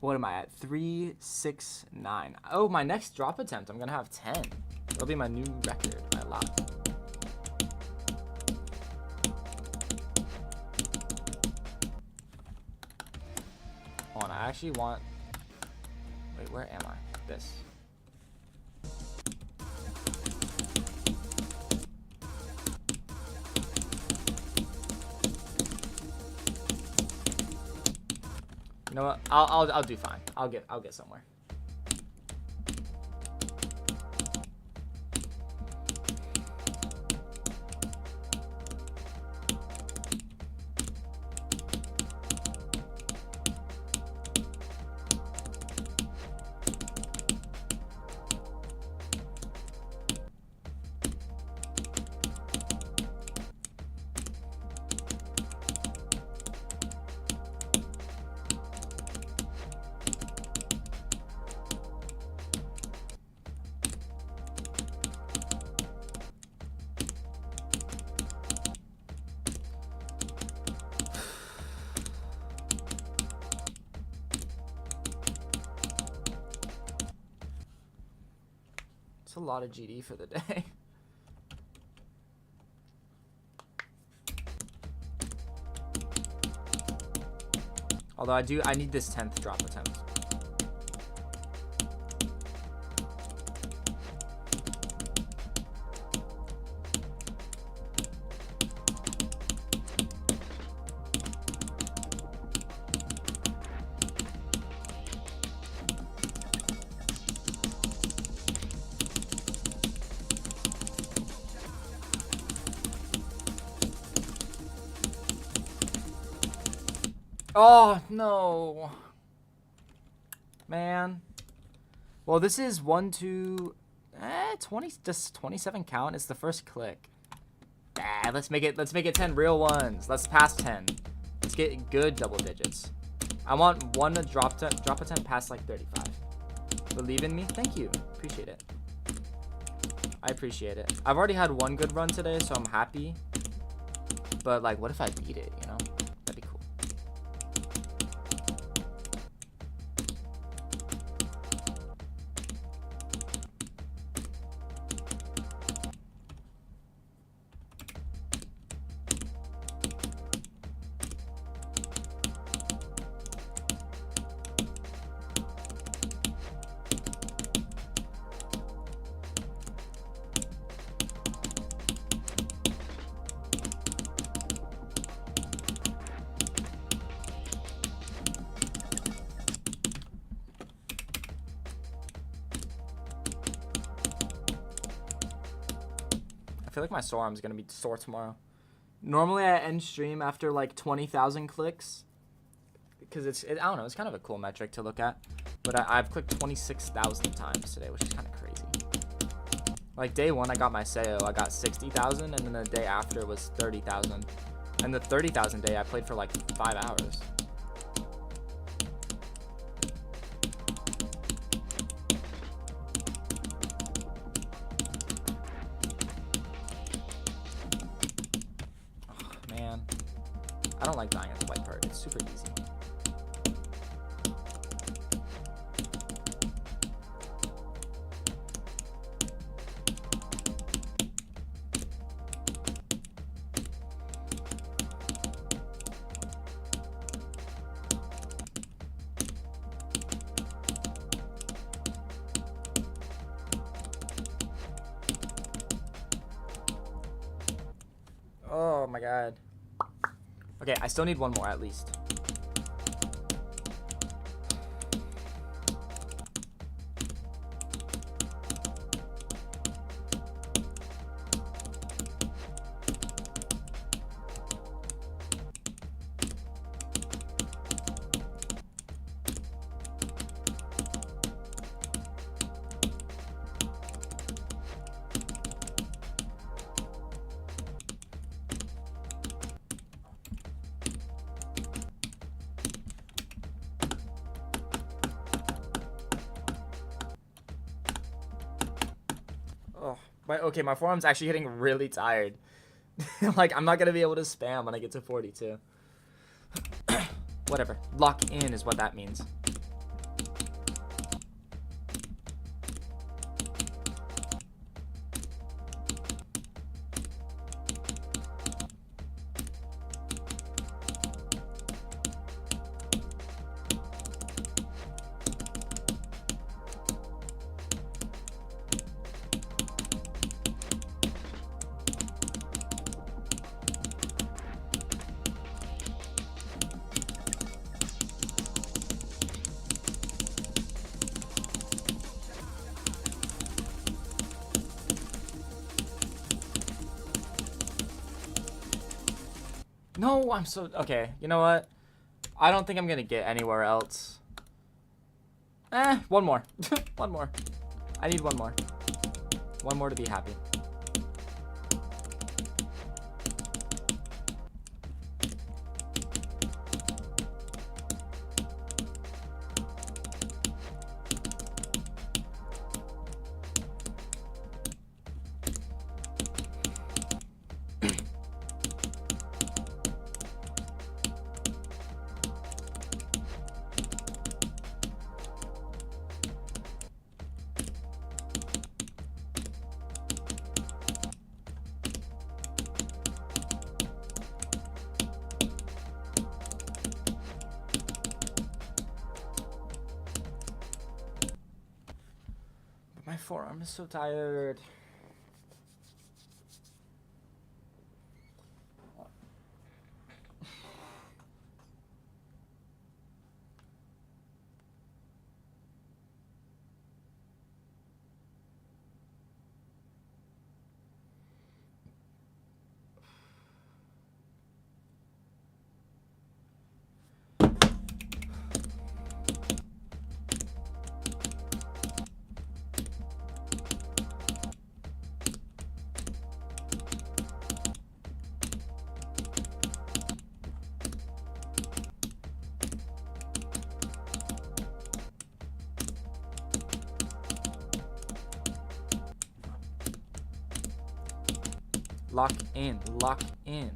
A: What am I at? 3, 6, 9. Oh, my next drop attempt, I'm gonna have 10. It'll be my new record by a lot. Hold on, I actually want... Wait, where am I? This. You know what? I'll do fine. I'll get somewhere. It's a lot of GD for the day. Although I need this 10th drop attempt. Oh, no. Man. Well, this is 1, 2, 20, just 27 count. It's the first click. Let's make it 10 real ones. Let's pass 10. Let's get good double digits. I want one to drop a 10 past like 35. Believe in me? Thank you. Appreciate it. I appreciate it. I've already had one good run today, so I'm happy. But like, what if I beat it, you know? That'd be cool. I feel like my sore arm's gonna be sore tomorrow. Normally I end stream after like 20,000 clicks, because I don't know, it's kind of a cool metric to look at. But I've clicked 26,000 times today, which is kind of crazy. Like day 1 I got my SEO, I got 60,000, and then the day after was 30,000. And the 30,000 day I played for like 5 hours. Man, I don't like dying at the white part. It's super easy. Oh my god. Okay, I still need one more at least. Oh, but okay, my forearm's actually getting really tired. Like, I'm not gonna be able to spam when I get to 42. Whatever. Lock in is what that means. No, I'm so... Okay, you know what? I don't think I'm gonna get anywhere else. One more. One more. I need one more. One more to be happy. My forearm is so tired. Lock in. Lock in.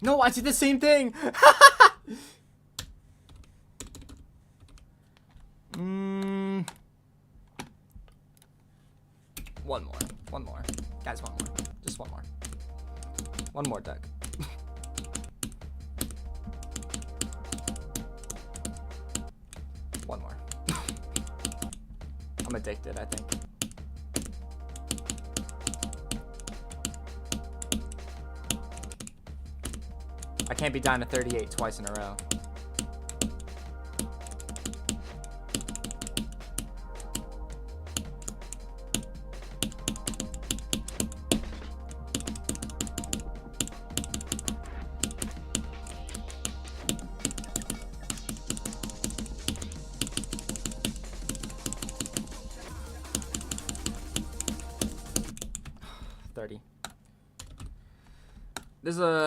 A: No, I did the same thing. One more. One more. Guys, one more. Just one more. One more deck. One more. I'm addicted, I think. I can't be down to 38 twice in a row.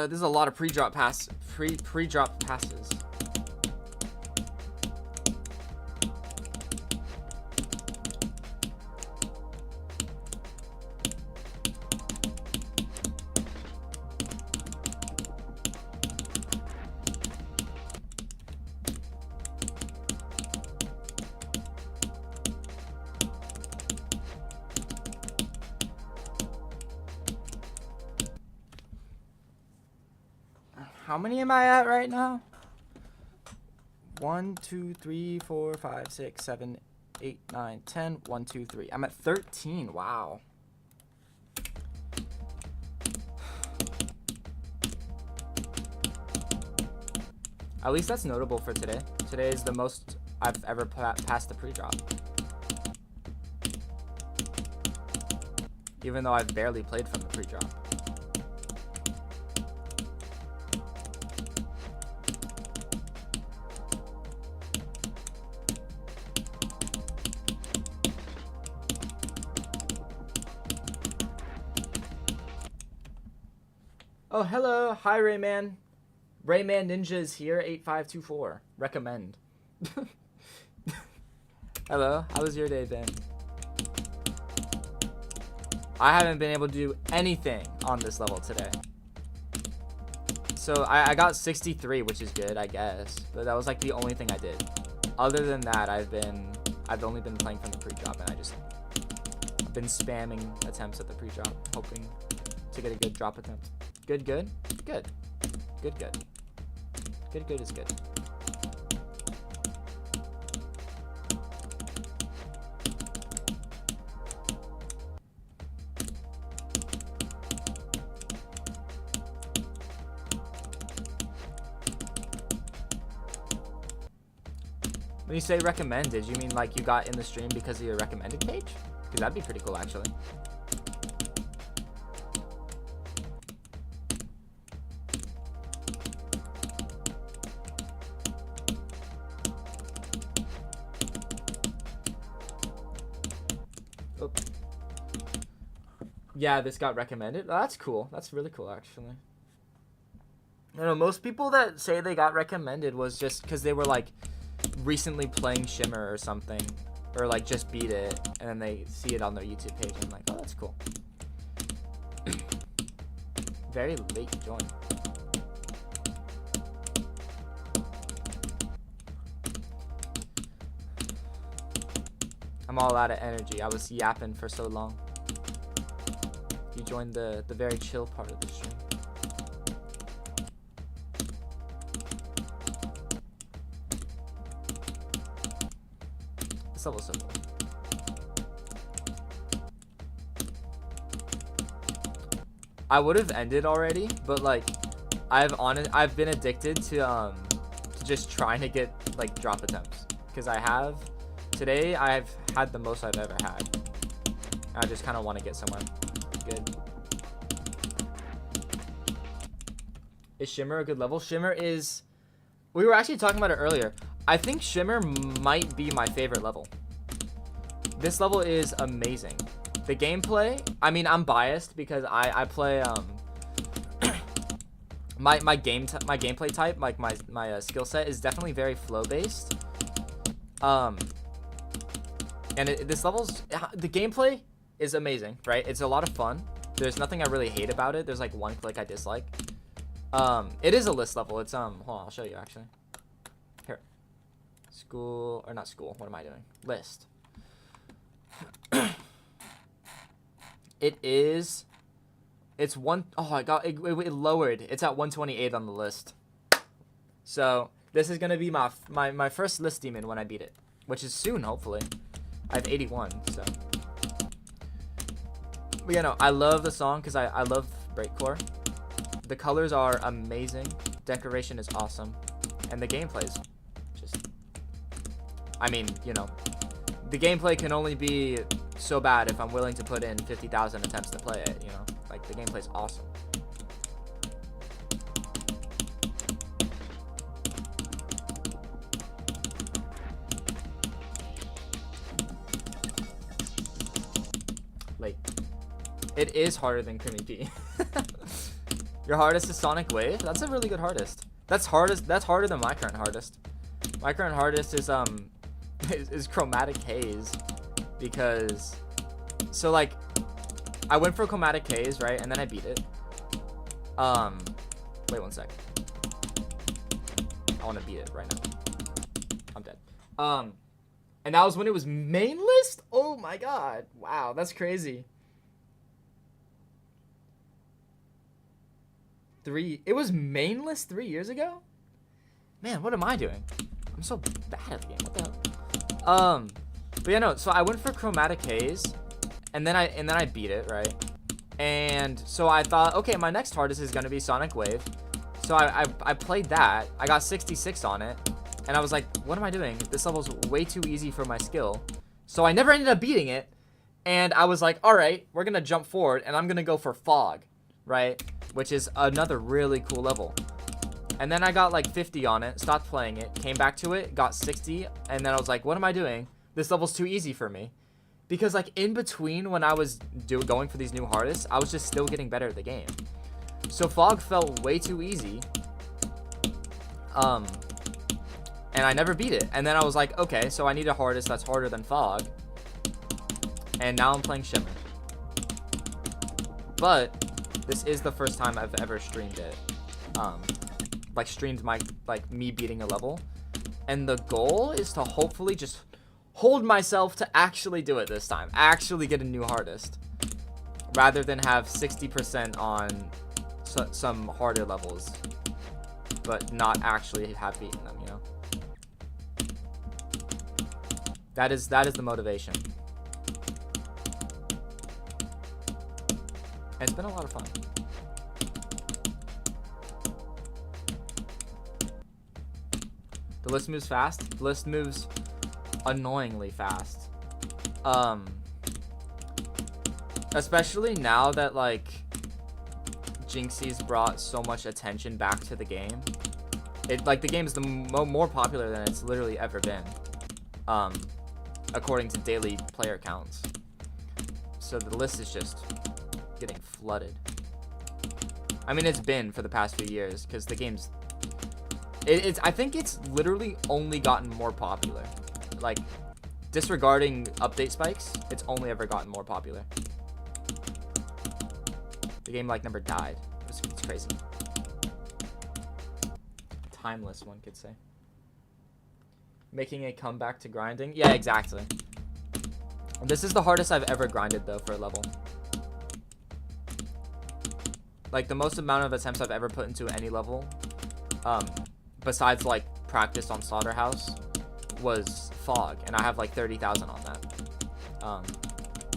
A: There's a lot of pre-drop passes. How many am I at right now? 1, 2, 3, 4, 5, 6, 7, 8, 9, 10. 1, 2, 3. I'm at 13. Wow. At least that's notable for today. Today is the most I've ever passed the pre-drop. Even though I've barely played from the pre-drop. Oh, hello. Hi, Rayman. Rayman Ninja is here. 8524. Recommend. Hello. How was your day, Ben? I haven't been able to do anything on this level today. So I got 63, which is good, I guess. But that was like the only thing I did. Other than that, I've only been playing from the pre-drop, and I've been spamming attempts at the pre-drop, hoping to get a good drop attempt. Good, good, good, good, good, good, good is good. When you say recommended, you mean like you got in the stream because of your recommended page? Because that'd be pretty cool, actually. Yeah, this got recommended. Oh, that's cool. That's really cool, actually. You know, most people that say they got recommended was just because they were, like, recently playing Shimmer or something. Or, like, just beat it. And then they see it on their YouTube page. And I'm like, oh, that's cool. Very late join. I'm all out of energy. I was yapping for so long. You joined the very chill part of the stream. This level's so cool. I would have ended already, but like I've been addicted to just trying to get like drop attempts, because today I've had the most I've ever had. I just kind of want to get somewhere good. Is Shimmer a good level? Shimmer is... We were actually talking about it earlier. I think Shimmer might be my favorite level. This level is amazing. The gameplay, I mean, I'm biased because I play my gameplay type, like my skill set is definitely very flow based. And this level's the gameplay is amazing, right? It's a lot of fun. There's nothing I really hate about it. There's like one click I dislike. It is a list level. It's hold on, I'll show you actually. Here, school or not school? What am I doing? List. It's one. Oh, I got it lowered. It's at 128 on the list. So this is gonna be my first list demon when I beat it, which is soon, hopefully. I have 81, so. But yeah, no, I love the song because I love breakcore. The colors are amazing. Decoration is awesome, and the gameplay is just. I mean, you know, the gameplay can only be so bad if I'm willing to put in 50,000 attempts to play it. You know, like the gameplay is awesome. Like, it is harder than Creamy P. Your hardest is Sonic Wave? That's a really good hardest. That's harder than my current hardest. My current hardest is is Chromatic Haze, because so like I went for Chromatic Haze, right? And then I beat it. Wait one sec. I want to beat it right now. I'm dead. And that was when it was main list? Oh my god. Wow, that's crazy. It was main list 3 years ago? Man, what am I doing? I'm so bad at the game. What the hell? But yeah, no, so I went for Chromatic Haze, and then I beat it, right? And so I thought, okay, my next hardest is gonna be Sonic Wave. So I played that. I got 66 on it. And I was like, what am I doing? This level's way too easy for my skill. So I never ended up beating it. And I was like, all right, we're going to jump forward. And I'm going to go for Fog, right? Which is another really cool level. And then I got like 50 on it. Stopped playing it. Came back to it. Got 60. And then I was like, what am I doing? This level's too easy for me. Because like in between when I was going for these new hardests, I was just still getting better at the game. So Fog felt way too easy. And I never beat it. And then I was like, okay, so I need a hardest that's harder than Fog. And now I'm playing Shimmer. But this is the first time I've ever streamed it. Like streamed me beating a level. And the goal is to hopefully just hold myself to actually do it this time. Actually get a new hardest. Rather than have 60% on some harder levels. But not actually have beaten them, you know? That is the motivation. And it's been a lot of fun. The list moves fast. The list moves annoyingly fast. Especially now that like Jinxie's brought so much attention back to the game. The game is the more popular than it's literally ever been. According to daily player counts. So the list is just getting flooded. I mean, it's been for the past few years because the game's I think it's literally only gotten more popular. Like, disregarding update spikes, it's only ever gotten more popular. The game like never died. It's crazy. Timeless, one could say. Making a comeback to grinding? Yeah, exactly. This is the hardest I've ever grinded, though, for a level. Like, the most amount of attempts I've ever put into any level, besides, like, practice on Slaughterhouse, was Fog. And I have, like, 30,000 on that.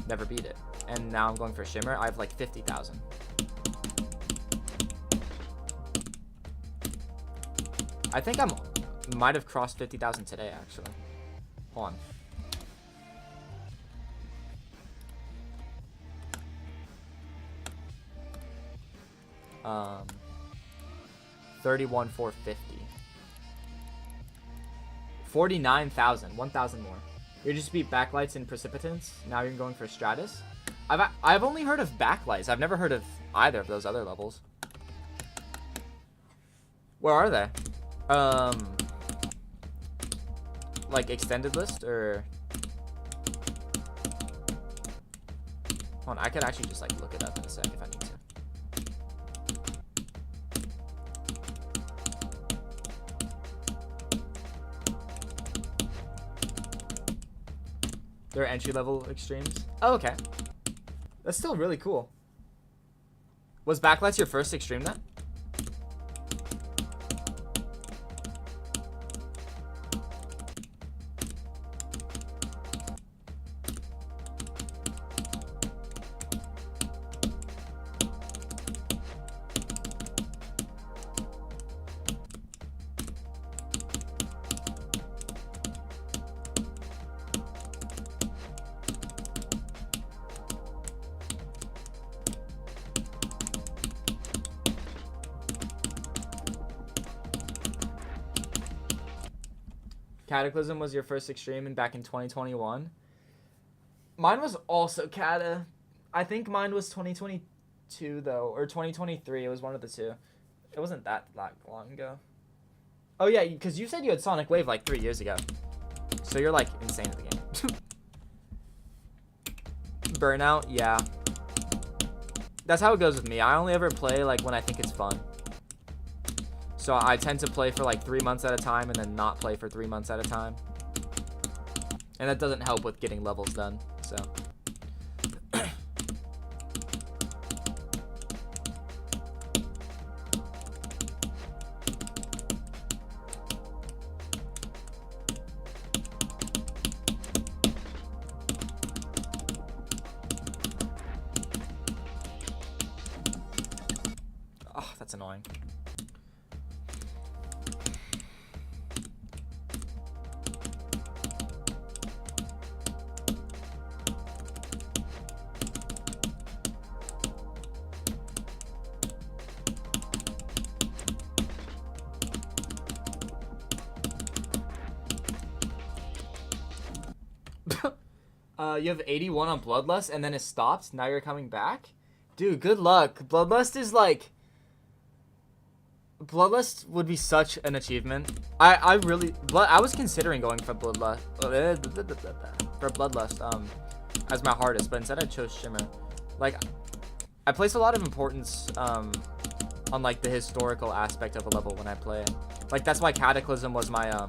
A: Never beat it. And now I'm going for Shimmer. I have, like, 50,000. I think might have crossed 50,000 today, actually. Hold on. 31,450. 49,000. 1,000 more. You just beat backlights and precipitants. Now you're going for Stratus. I've only heard of backlights. I've never heard of either of those other levels. Where are they? Like extended list or? Hold on, I could actually just like look it up in a sec if I need to. They're entry level extremes. Oh, okay. That's still really cool. Was backlights your first extreme then? Cataclysm was your first extreme and back in 2021. Mine was also Cata. I think mine was 2022 though, or 2023. It was one of the two. It wasn't that long ago. Oh yeah, because you said you had Sonic Wave like 3 years ago. So you're like insane at the game. Burnout, yeah. That's how it goes with me. I only ever play like when I think it's fun. So I tend to play for like 3 months at a time and then not play for 3 months at a time. And that doesn't help with getting levels done, so. Oh, that's annoying. You have 81 on Bloodlust, and then it stopped. Now you're coming back? Dude, good luck. Bloodlust is like... Bloodlust would be such an achievement. I was considering going for Bloodlust. As my hardest, but instead I chose Shimmer. Like, I place a lot of importance on like the historical aspect of a level when I play it. Like, that's why Cataclysm was my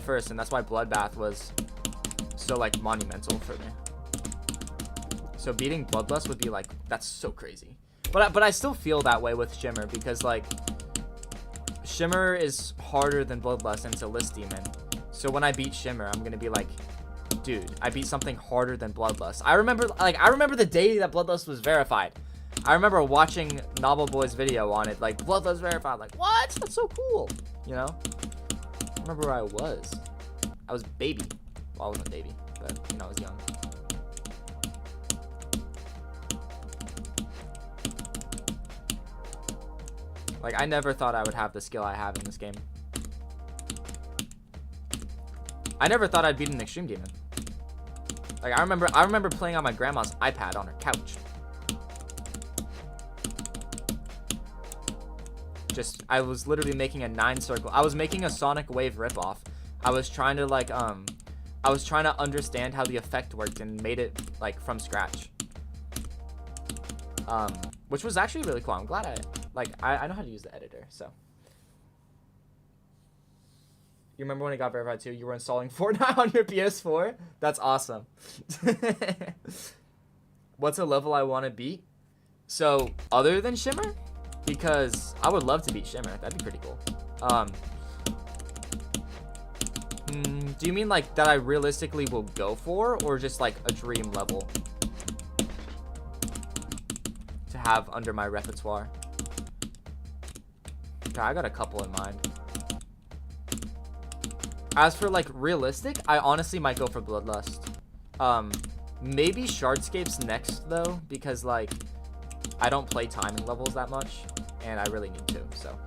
A: first, and that's why Bloodbath was so like monumental for me. So beating Bloodlust would be like, that's so crazy. But I still feel that way with Shimmer, because like Shimmer is harder than Bloodlust, and it's a list demon. So when I beat Shimmer, I'm gonna be like, dude, I beat something harder than Bloodlust. I remember the day that Bloodlust was verified. I remember watching Novel Boy's video on it, like, Bloodlust verified. Like, what? That's so cool. You know? I remember where I was. I was baby. Well, I wasn't a baby, but, you know, I was young. Like, I never thought I would have the skill I have in this game. I never thought I'd beat an Extreme Demon. Like, I remember playing on my grandma's iPad on her couch. I was literally making a 9-circle. I was making a Sonic Wave ripoff. I was trying to, like, I was trying to understand how the effect worked and made it, like, from scratch. Which was actually really cool. I'm glad I know how to use the editor, so. You remember when it got verified too? You were installing Fortnite on your PS4? That's awesome. What's a level I want to beat? So, other than Shimmer? Because I would love to beat Shimmer. That'd be pretty cool. Do you mean like that I realistically will go for, or just like a dream level to have under my repertoire? Okay, I got a couple in mind. As for like realistic, I honestly might go for Bloodlust. Maybe Shardscape's next though, because like I don't play timing levels that much, and I really need to, so.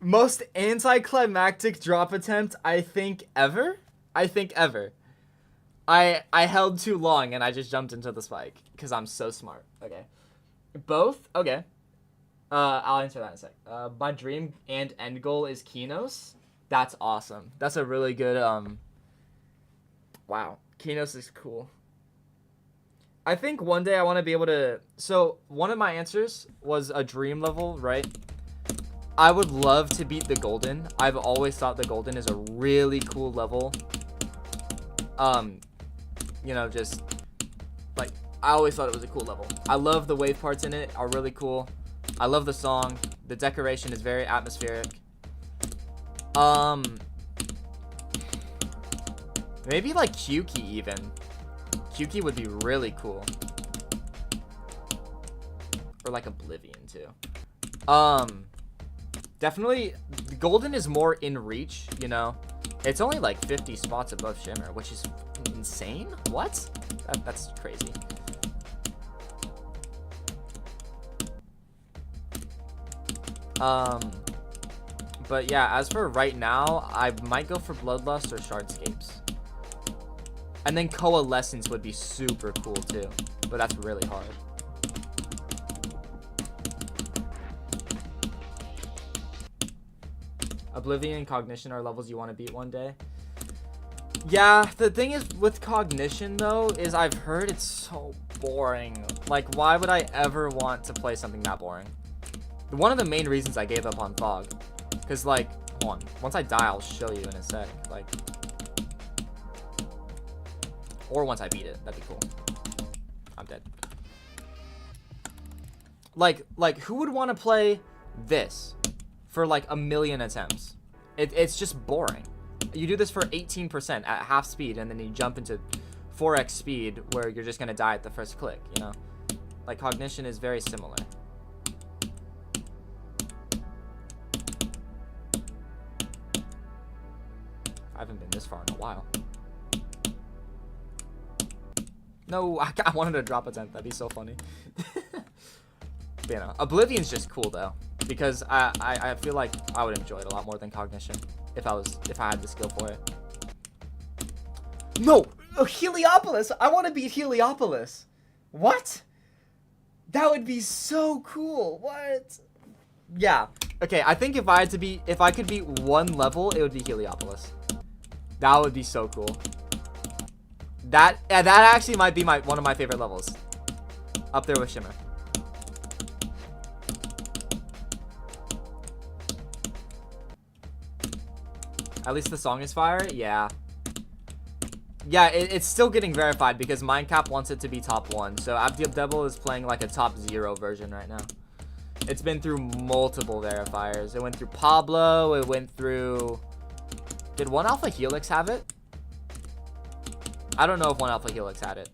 A: Most anticlimactic drop attempt I think ever. I held too long and I just jumped into the spike because I'm so smart. Okay, both. Okay, I'll answer that in a sec. My dream and end goal is Kinos. That's awesome. That's a really good. Wow, Kinos is cool. I think one day I want to be able to. So one of my answers was a dream level, right? I would love to beat the Golden. I've always thought the Golden is a really cool level. You know, just like I always thought it was a cool level. I love the wave parts in it are really cool. I love the song. The decoration is very atmospheric. Maybe like Kyuki even. Kyuki would be really cool. Or like Oblivion too. Definitely, Golden is more in reach, you know. It's only like 50 spots above Shimmer, which is insane. What? That's crazy. But yeah, as for right now, I might go for Bloodlust or Shardscapes. And then Coalescence would be super cool too, but that's really hard. Oblivion and Cognition are levels you want to beat one day. Yeah, the thing is with Cognition though, is I've heard it's so boring. Like, why would I ever want to play something that boring? One of the main reasons I gave up on Fog. Because, like, hold on. Once I die, I'll show you in a sec. Like, or once I beat it. That'd be cool. I'm dead. Like, who would want to play this for, like, a million attempts? It's just boring. You do this for 18% at half speed, and then you jump into 4x speed, where you're just going to die at the first click, you know? Like, Cognition is very similar. I haven't been this far in a while. No, I wanted to drop a 10th. That'd be so funny. But, you know, Oblivion's just cool though, because I feel like I would enjoy it a lot more than Cognition if I had the skill for it. No, Heliopolis. I want to beat Heliopolis. What? That would be so cool. What? Yeah. Okay, I think if I could beat one level, it would be Heliopolis. That would be so cool. That actually might be one of my favorite levels. Up there with Shimmer. At least the song is fire? Yeah. Yeah, it's still getting verified because Mindcap wants it to be top 1. So Abdiel is playing like a top 0 version right now. It's been through multiple verifiers. It went through Pablo. It went through... Did 1 Alpha Helix have it? I don't know if 1 Alpha Helix had it.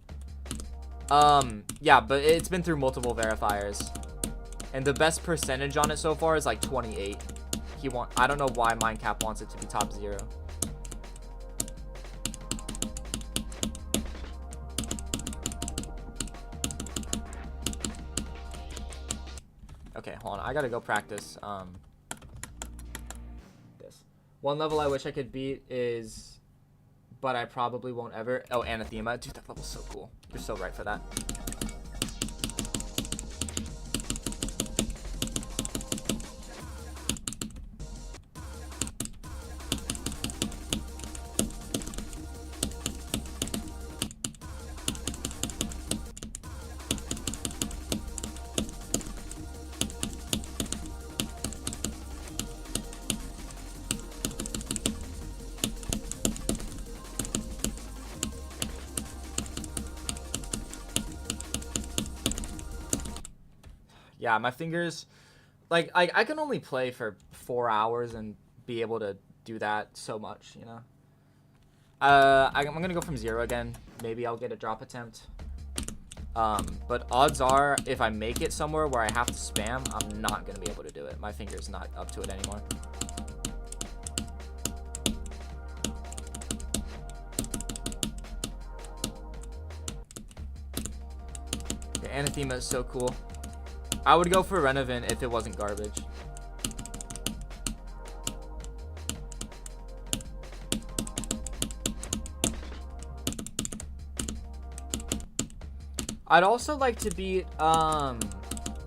A: Yeah, but it's been through multiple verifiers. And the best percentage on it so far is like 28. I don't know why Mindcap wants it to be top 0. Okay, hold on. I gotta go practice this. One level I wish I could beat is, but I probably won't ever. Oh, Anathema. Dude, that level's so cool. You're so right for that. Yeah, my fingers, like, I can only play for 4 hours and be able to do that so much, you know? I'm gonna go from 0 again. Maybe I'll get a drop attempt. But odds are, if I make it somewhere where I have to spam, I'm not gonna be able to do it. My finger's not up to it anymore. The Anathema is so cool. I would go for Renovant if it wasn't garbage. I'd also like to beat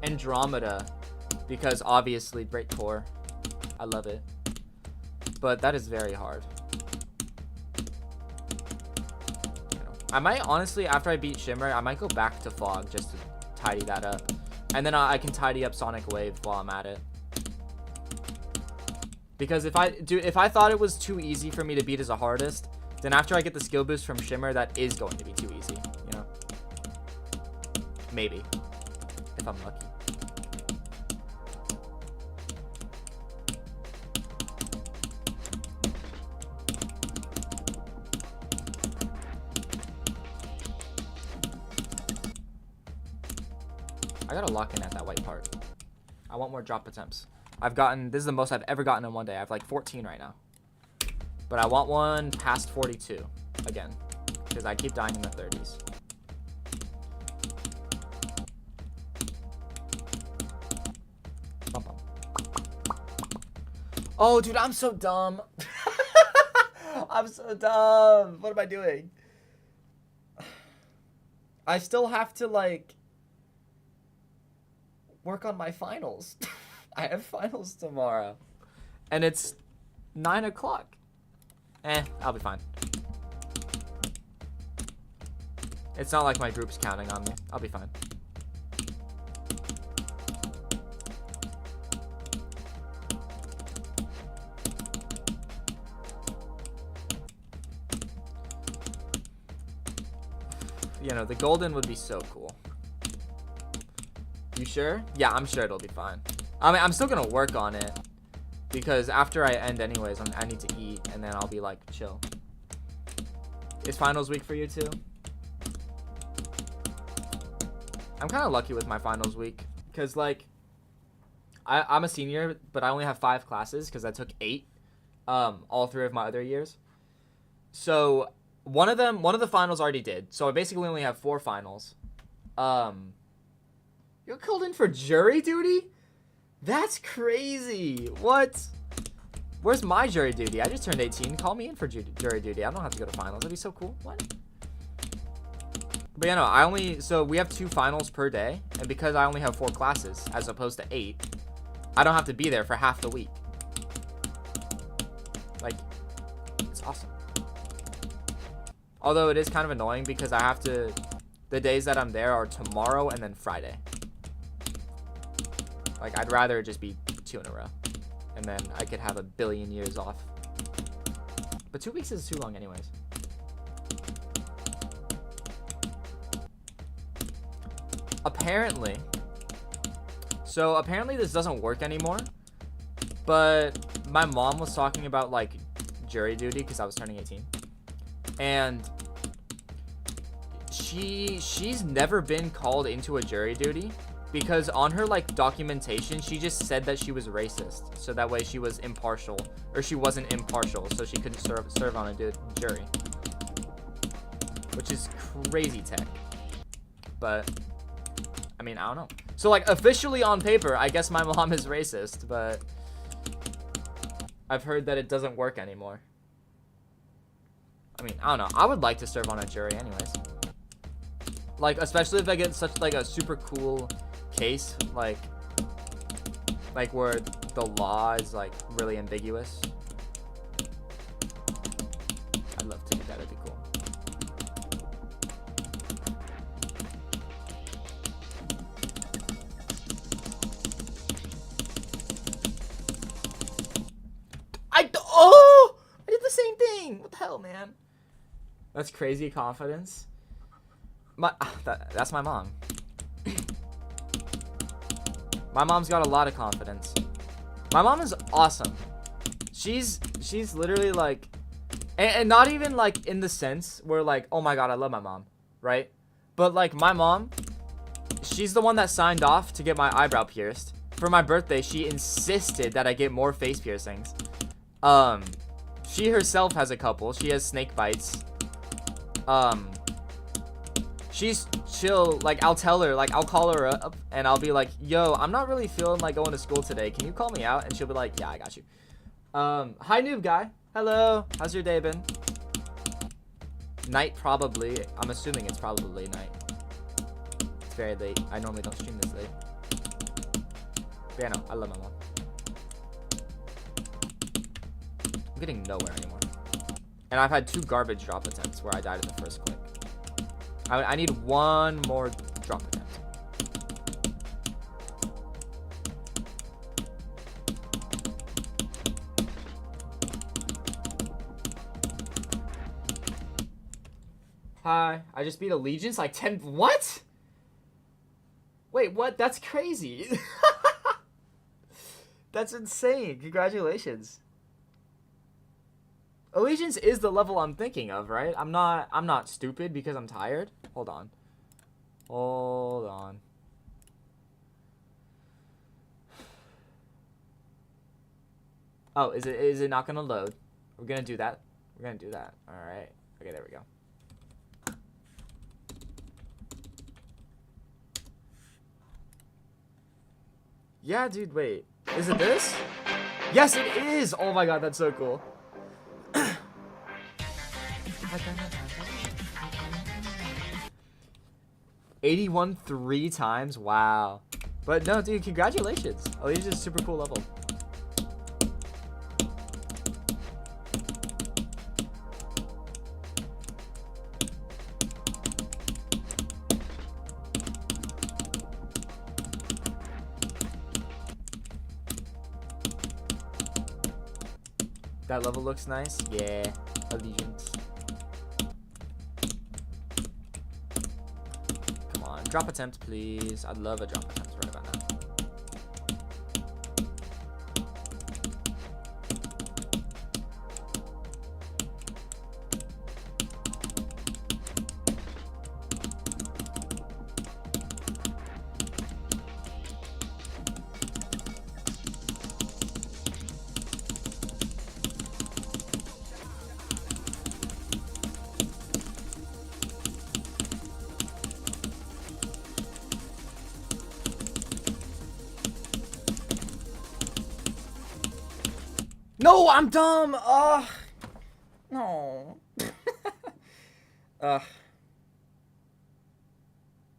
A: Andromeda because obviously Break Core. I love it. But that is very hard. I might honestly, after I beat Shimmer, I might go back to Fog just to tidy that up. And then I can tidy up Sonic Wave while I'm at it. Because if I thought it was too easy for me to beat as a hardest, then after I get the skill boost from Shimmer, that is going to be too easy, you know? Maybe. If I'm lucky. I gotta lock in at that white part. I want more drop attempts. This is the most I've ever gotten in one day. I have like 14 right now. But I want one past 42 again. Because I keep dying in the 30s. Oh, dude, I'm so dumb. I'm so dumb. What am I doing? I still have to, like, work on my finals. I have finals tomorrow. And it's 9 o'clock. I'll be fine. It's not like my group's counting on me. I'll be fine. You know, the golden would be so cool. You sure? Yeah, I'm sure it'll be fine. I mean, I'm still gonna work on it. Because after I end anyways, I need to eat. And then I'll be like, chill. Is finals week for you too? I'm kind of lucky with my finals week. Because, like, I'm a senior, but I only have 5 classes. Because I took 8 all 3 of my other years. So one of the finals already did. So I basically only have 4 finals. You're called in for jury duty? That's crazy. What? Where's my jury duty? I just turned 18. Call me in for jury duty. I don't have to go to finals. That'd be so cool. What? But yeah, no, so we have 2 finals per day. And because I only have 4 classes as opposed to 8, I don't have to be there for half the week. Like, it's awesome. Although it is kind of annoying because I have to, the days that I'm there are tomorrow and then Friday. Like, I'd rather just be 2 in a row. And then I could have a billion years off. But 2 weeks is too long anyways. Apparently. So, apparently this doesn't work anymore. But my mom was talking about, like, jury duty because I was turning 18. And she's never been called into a jury duty because on her, like, documentation, she just said that she was racist. So that way she was impartial, or she wasn't impartial, so she couldn't serve on a jury. Which is crazy tech. But, I mean, I don't know. So, like, officially on paper, I guess my mom is racist, but I've heard that it doesn't work anymore. I mean, I don't know. I would like to serve on a jury anyways. Like, especially if I get such, like, a super cool case, like where the law is, like, really ambiguous. I'd love to do that. It'd be cool. I did the same thing. What the hell, man? That's crazy confidence. That's my mom. My mom's got a lot of confidence. My mom is awesome. She's literally, like, And not even like in the sense where like, oh my god, I love my mom, right? But like my mom, she's the one that signed off to get my eyebrow pierced. For my birthday, she insisted that I get more face piercings. She herself has a couple. She has snake bites. She's chill. Like, I'll tell her, like, I'll call her up and I'll be like, yo, I'm not really feeling like going to school today. Can you call me out? And she'll be like, yeah, I got you. Hi, noob guy. Hello. How's your day been? Night, probably. I'm assuming it's probably night. It's very late. I normally don't stream this late. But yeah, no, I love my mom. I'm getting nowhere anymore. And I've had 2 garbage drop attempts where I died in the first click. I need 1 more drop attempt. Hi, I just beat Allegiance like 10. What? Wait, what? That's crazy. That's insane. Congratulations. Allegiance is the level I'm thinking of, right? I'm not stupid because I'm tired. Hold on. Hold on. Oh, is it not gonna load? We're gonna do that. We're gonna do that. Alright. Okay, there we go. Yeah, dude, wait. Is it this? Yes, it is! Oh my god, that's so cool. 81 3 times? Wow. But no, dude, congratulations. Allegiance is a super cool level. That level looks nice. Yeah, Allegiance. Come on, drop attempt, please. I'd love a drop attempt right about now. No, I'm dumb. Ugh. No. Ugh.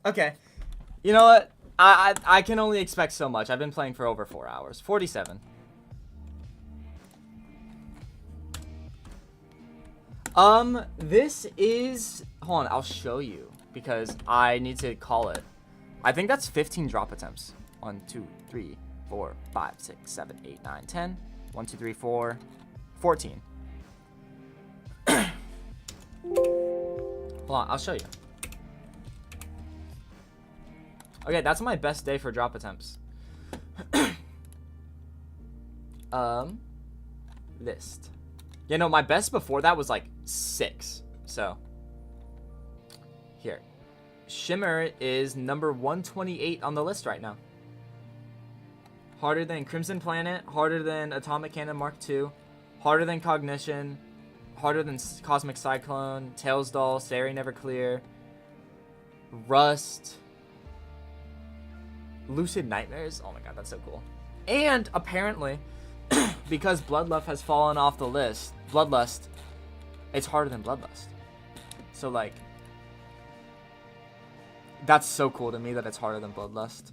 A: Okay. You know what? I can only expect so much. I've been playing for over 4 hours. 47. This is... Hold on, I'll show you. Because I need to call it. I think that's 15 drop attempts. 1, 2, 3, 4, 5, 6, 7, 8, 9, 10. 1, 2, 3, 4, 14. Hold on, I'll show you. Okay, that's my best day for drop attempts. List. You know, my best before that was like 6. So, here. Shimmer is number 128 on the list right now. Harder than Crimson Planet, harder than Atomic Cannon Mark II, harder than Cognition, harder than Cosmic Cyclone, Tails Doll, Sari Never Clear, Rust, Lucid Nightmares. Oh my god, that's so cool. And apparently, because Bloodlust has fallen off the list, Bloodlust, it's harder than Bloodlust. So like, that's so cool to me that it's harder than Bloodlust.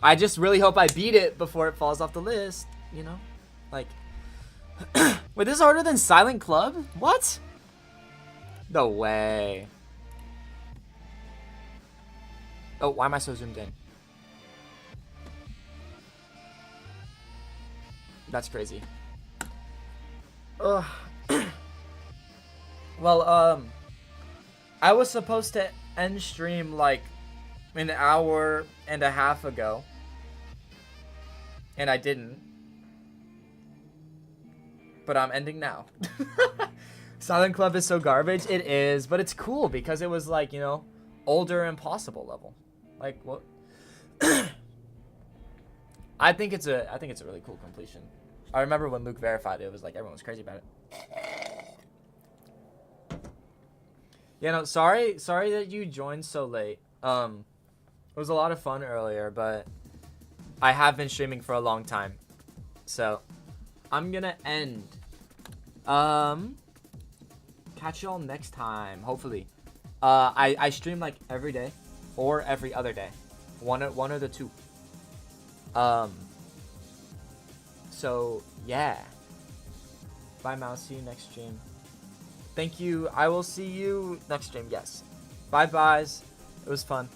A: I just really hope I beat it before it falls off the list, you know? Like, wait, this is harder than Silent Club? What? No way. Oh, why am I so zoomed in? That's crazy. Ugh. Well, I was supposed to end stream like an hour and a half ago, and I didn't. but I'm ending now. Silent Club is so garbage. It is, but it's cool because it was like, you know, older impossible level. Like what? I think it's a really cool completion. I remember when Luke verified it, it was like everyone was crazy about it. Yeah, no, sorry that you joined so late. It was a lot of fun earlier, but I have been streaming for a long time. So, I'm gonna end. Catch y'all next time, hopefully. I stream like every day or every other day. One or the two. So, yeah. Bye, Mouse. See you next stream. Thank you. I will see you next stream, yes. Bye, byes. It was fun.